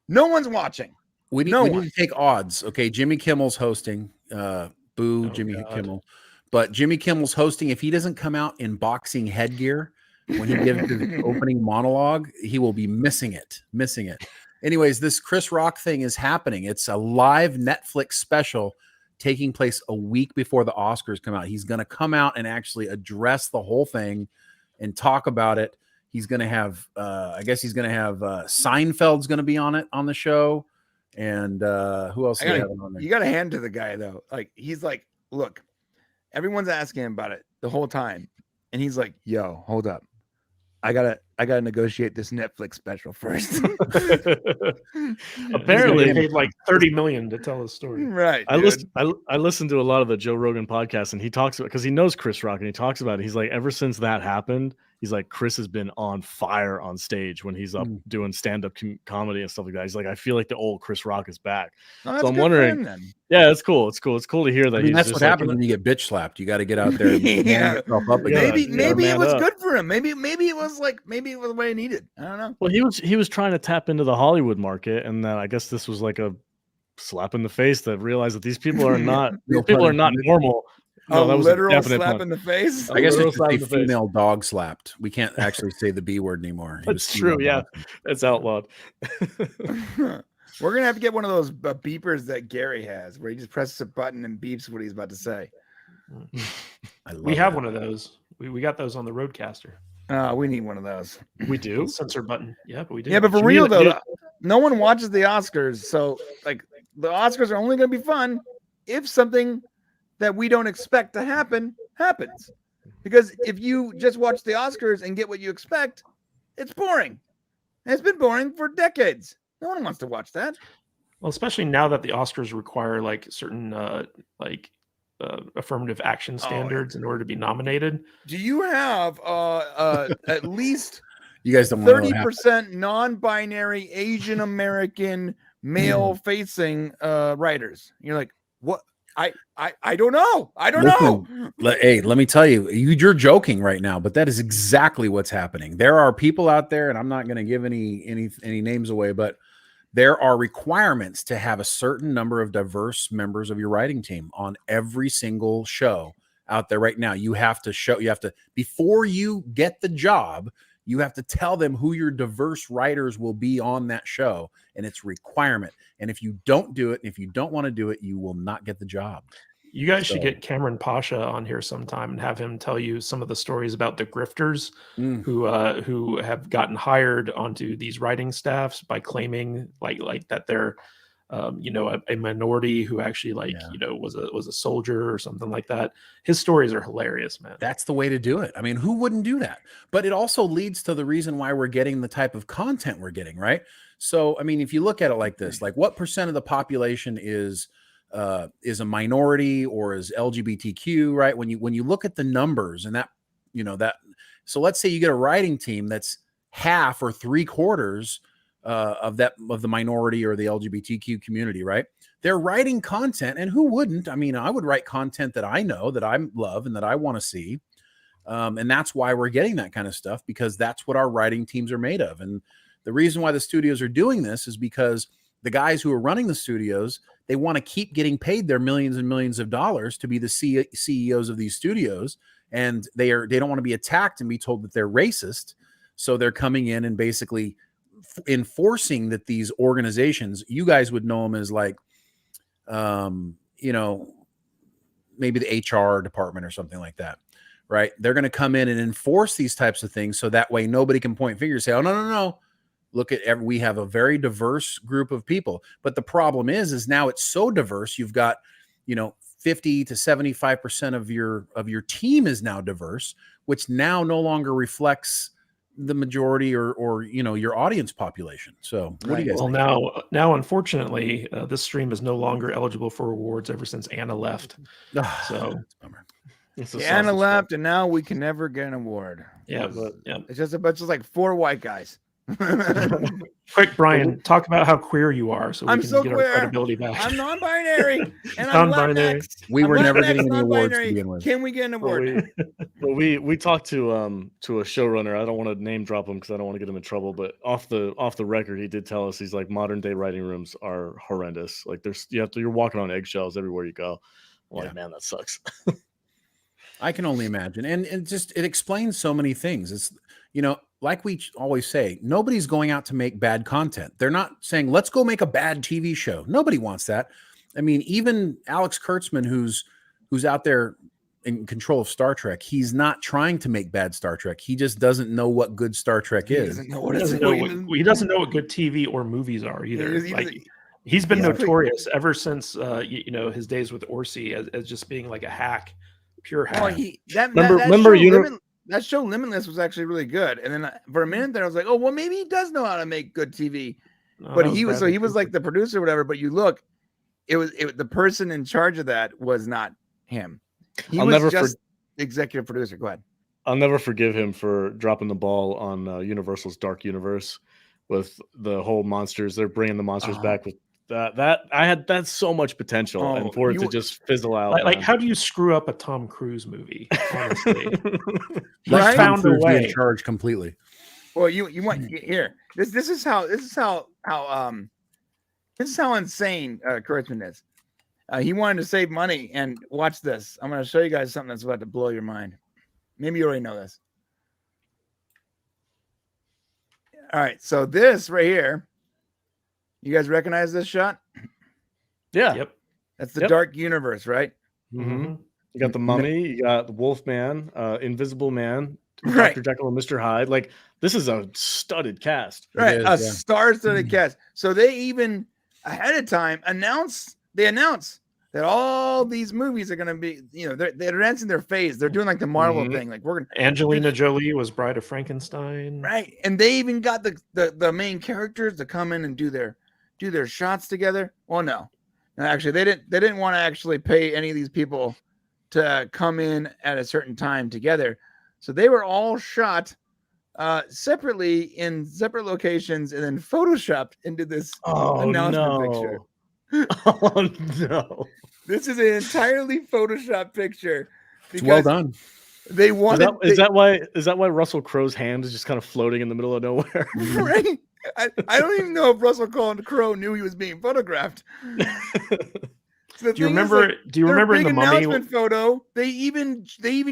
no one's watching. We need to take odds. Okay, Jimmy Kimmel's hosting. Jimmy Kimmel. But Jimmy Kimmel's hosting. If he doesn't come out in boxing headgear when he gives his opening monologue, he will be missing it. Anyways, this Chris Rock thing is happening. It's a live Netflix special taking place a week before the Oscars come out. He's going to come out and actually address the whole thing and talk about it. He's going to have, Seinfeld's going to be on the show. And who else? You got to hand to the guy though. Like, he's like, look, everyone's asking him about it the whole time. And he's like, yo, hold up. I gotta negotiate this Netflix special first. Apparently, he paid like $30 million to tell his story. Right. I listened to a lot of the Joe Rogan podcast, and he talks about, because he knows Chris Rock, and he talks about it. He's like, ever since that happened, he's like, Chris has been on fire on stage when he's up doing stand-up comedy and stuff like that. He's like, I feel like the old Chris Rock is back. Oh, So I'm wondering, yeah, it's cool. It's cool. It's cool to hear that. I mean, he's that's just what like, happens when you get bitch slapped. You got to get out there and man yourself up again. Maybe it was good for him. Maybe it was what he needed. I don't know. Well, he was trying to tap into the Hollywood market, and then I guess this was like a slap in the face that realized that these people are not normal. No, that was literal slap in the face. I guess it's a female dog slapped. We can't actually say the B word anymore. That's true. Yeah, it's outlawed. We're gonna have to get one of those beepers that Gary has, where he just presses a button and beeps what he's about to say. We have one of those. We got those on the Roadcaster. We need one of those. We do. Censor button. Yeah, but we do. Yeah, but for real though, no one watches the Oscars, so like the Oscars are only gonna be fun if something that we don't expect to happen happens. Because if you just watch the Oscars and get what you expect, it's boring. And it's been boring for decades. No one wants to watch that. Well, especially now that the Oscars require like certain affirmative action standards in order to be nominated. Do you have at least you guys don't 30% non-binary Asian American male-facing writers? You're like, what? I don't know. I don't know. Hey, let me tell you, you're joking right now, but that is exactly what's happening. There are people out there, and I'm not going to give any names away, but there are requirements to have a certain number of diverse members of your writing team on every single show out there right now. You have to before you get the job, you have to tell them who your diverse writers will be on that show, and it's a requirement. And if you don't do it, if you don't want to do it, you will not get the job. You guys should get Cameron Pasha on here sometime and have him tell you some of the stories about the grifters who have gotten hired onto these writing staffs by claiming like that they're a minority who actually was a soldier or something like that. His stories are hilarious, man. That's the way to do it. I mean, who wouldn't do that? But it also leads to the reason why we're getting the type of content we're getting, right? So, I mean, if you look at it like this, like what percent of the population is a minority or is LGBTQ, right? When you look at the numbers and so let's say you get a writing team that's half or 3/4 of the minority or the LGBTQ community, right? They're writing content, and who wouldn't? I mean, I would write content that I know, that I love, and that I want to see. And that's why we're getting that kind of stuff, because that's what our writing teams are made of. And the reason why the studios are doing this is because the guys who are running the studios, they want to keep getting paid their millions and millions of dollars to be the CEOs of these studios. And they don't want to be attacked and be told that they're racist. So they're coming in and basically enforcing that these organizations, you guys would know them as like, maybe the HR department or something like that, right? They're going to come in and enforce these types of things. So that way nobody can point fingers, say, oh, no. Look at we have a very diverse group of people. But the problem is now it's so diverse. You've got, 50 to 75% of your team is now diverse, which now no longer reflects the majority or your audience population. So what do you guys think? Now unfortunately, this stream is no longer eligible for awards ever since Anna left. So Anna left, and now we can never get an award. Yeah, it's just a bunch of like 4 white guys. Quick, Brian, talk about how queer you are, so we I'm can so get queer. our credibility back. I'm non-binary, and I'm Latinx. We were never getting any awards to begin with. Can we get an award? We talked to a showrunner. I don't want to name drop him because I don't want to get him in trouble. But off the record, he did tell us he's like, modern day writing rooms are horrendous. Like you're walking on eggshells everywhere you go. I'm like, man, that sucks. I can only imagine, and it explains so many things. It's like we always say, nobody's going out to make bad content. They're not saying, let's go make a bad TV show. Nobody wants that. I mean, even Alex Kurtzman, who's out there in control of Star Trek, he's not trying to make bad Star Trek. He just doesn't know what good Star Trek is. He doesn't know what good TV or movies are either. He's been notorious ever since his days with Orsi as just being like a hack, pure hack. That show Limitless was actually really good, and then for a minute there I was like, oh well, maybe he does know how to make good TV. But he was like the producer or whatever. But you look, it was the person in charge of that was not him. He was just executive producer. Go ahead. I'll never forgive him for dropping the ball on Universal's Dark Universe with the whole monsters. They're bringing the monsters back with that's so much potential, and for it to just fizzle out. Like how do you screw up a Tom Cruise movie? Honestly, Let Tom found a Cruise be in way. charge completely. Well, you want here. This is how insane Kurtzman is. He wanted to save money, and watch this. I'm going to show you guys something that's about to blow your mind. Maybe you already know this. All right, so this right here, you guys recognize this shot? Yeah. Yep. That's the Dark Universe, right? Mm-hmm. You got the Mummy, you got the Wolfman, Invisible Man, Right. Dr. Jekyll and Mr. Hyde. Like, this is a studded cast. Right, a star-studded cast. So they even ahead of time announce that all these movies are going to be, they're dancing their phase. They're doing like the Marvel thing. Like we're going to Angelina Jolie was Bride of Frankenstein. Right. And they even got the main characters to come in and do their shots together. Well, no, actually they didn't want to actually pay any of these people to come in at a certain time together. So they were all shot separately in separate locations and then photoshopped into this announcement picture. Oh no! This is an entirely photoshopped picture. It's well done. They wanted. Is that why Russell Crowe's hand is just kind of floating in the middle of nowhere? Right. I don't even know if Russell Crowe knew he was being photographed. So do you remember in the Mummy announcement photo? They even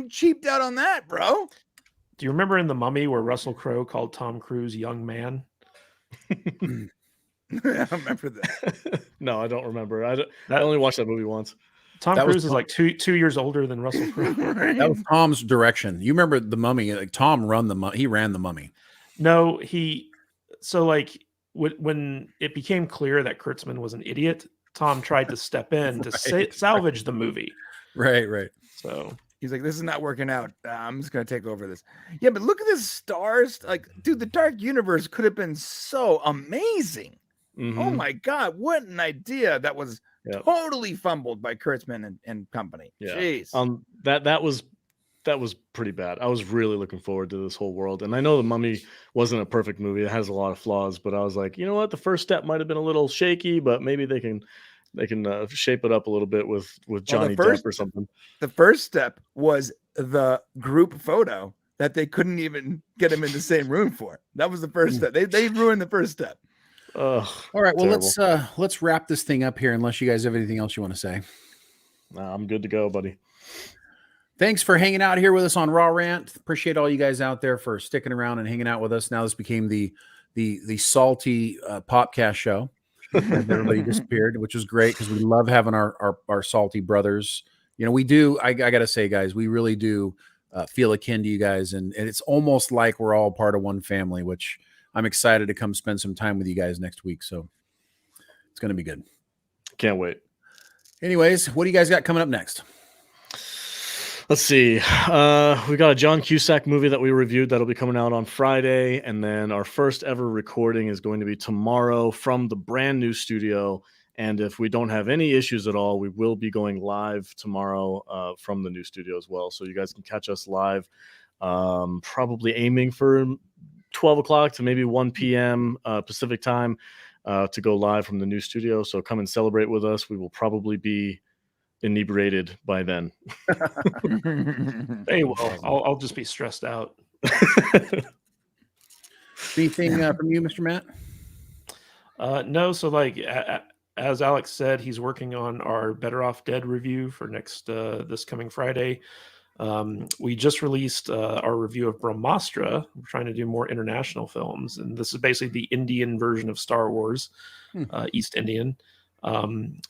cheaped out on that, bro. Do you remember in the Mummy where Russell Crowe called Tom Cruise young man? I don't remember that. No, I don't remember. I only watched that movie once. Tom Cruise is like two years older than Russell Crowe. That was Tom's direction. You remember the Mummy? Like Tom he ran the Mummy. No, so like when it became clear that Kurtzman was an idiot, Tom tried to step in to salvage the movie. Right. So he's like, this is not working out. I'm just going to take over this. Yeah, but look at this stars. Like, dude, the Dark Universe could have been so amazing. Mm-hmm. Oh my God, what an idea. That was totally fumbled by Kurtzman and company. Yeah. Jeez. That was pretty bad. I was really looking forward to this whole world. And I know the Mummy wasn't a perfect movie. It has a lot of flaws, but I was like, you know what? The first step might have been a little shaky, but maybe they can shape it up a little bit with Johnny Depp or something. The first step was the group photo that they couldn't even get him in the same room for. That was the first step. They ruined the first step. All right. Well, let's wrap this thing up here. Unless you guys have anything else you want to say. I'm good to go, buddy. Thanks for hanging out here with us on Raw Rant. Appreciate all you guys out there for sticking around and hanging out with us. Now this became the salty Popcast show. Everybody disappeared, which was great because we love having our salty brothers. We do. I got to say, guys, we really do feel akin to you guys, and it's almost like we're all part of one family, which I'm excited to come spend some time with you guys next week. So it's going to be good. Can't wait. Anyways, what do you guys got coming up next? Let's see. We got a John Cusack movie that we reviewed that'll be coming out on Friday. And then our first ever recording is going to be tomorrow from the brand new studio. And if we don't have any issues at all, we will be going live tomorrow from the new studio as well. So you guys can catch us live, probably aiming for 12 o'clock to maybe 1 p.m. Pacific time to go live from the new studio. So come and celebrate with us. We will probably be inebriated by then. Hey, well, I'll just be stressed out. Anything from you, Mr. Matt? No. So like, as Alex said, he's working on our Better Off Dead review for this coming Friday. We just released our review of Brahmastra. We're trying to do more international films, and this is basically the Indian version of Star Wars, East Indian. We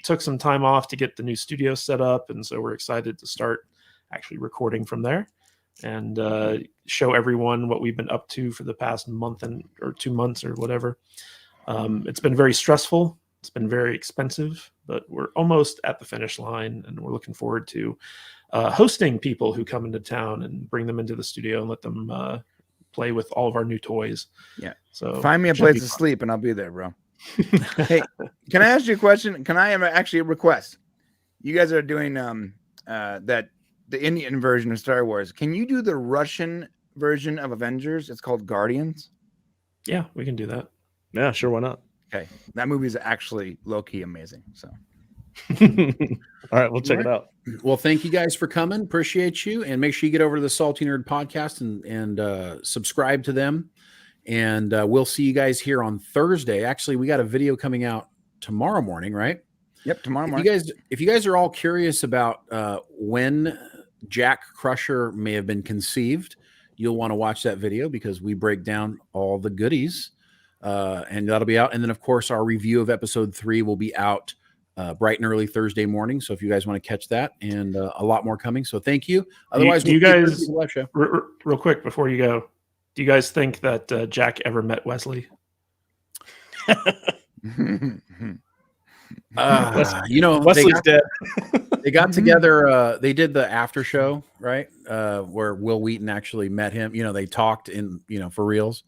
took some time off to get the new studio set up, and so we're excited to start actually recording from there and show everyone what we've been up to for the past month or 2 months or whatever. It's been very stressful. It's been very expensive, but we're almost at the finish line, and we're looking forward to hosting people who come into town and bring them into the studio and let them play with all of our new toys. Yeah. So find me a place to sleep and I'll be there, bro. Hey, can I ask you a question? Can I actually request? You guys are doing that the Indian version of Star Wars. Can you do the Russian version of Avengers? It's called Guardians. Yeah, we can do that. Yeah, sure, why not? Okay, that movie is actually low key amazing. So, all right, we'll check it out. Well, thank you guys for coming. Appreciate you, and make sure you get over to the Salty Nerd Podcast and subscribe to them. And we'll see you guys here on Thursday. Actually, we got a video coming out tomorrow morning, right? Yep, tomorrow morning. If you guys are all curious about when Jack Crusher may have been conceived, you'll want to watch that video because we break down all the goodies, and that'll be out. And then, of course, our review of episode 3 will be out bright and early Thursday morning. So if you guys want to catch that, and a lot more coming. So thank you. Otherwise, do you guys real quick before you go? Do you guys think that Jack ever met Wesley? Wesley's dead. They got together. They did the after show, right? Where Will Wheaton actually met him. They talked for reals,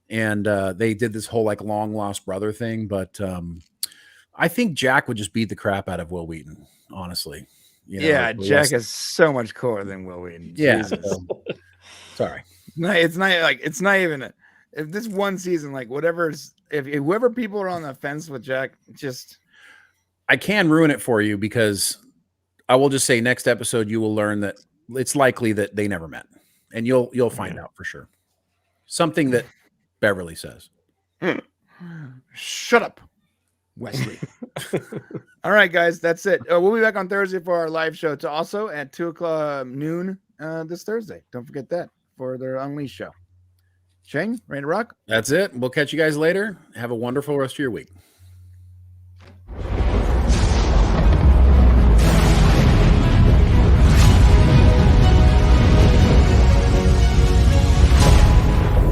and they did this whole like long lost brother thing. But I think Jack would just beat the crap out of Will Wheaton, honestly. Jack is so much cooler than Will Wheaton. Yeah. Sorry. It's not even if this one season, like if whoever people are on the fence with Jack, just I can ruin it for you because I will just say next episode you will learn that it's likely that they never met, and you'll find out for sure. Something that Beverly says. Shut up, Wesley. All right, guys, that's it. We'll be back on Thursday for our live show. It's also at 2:00 noon this Thursday. Don't forget that for their Unleashed show. Shane, ready to rock? That's it. We'll catch you guys later. Have a wonderful rest of your week.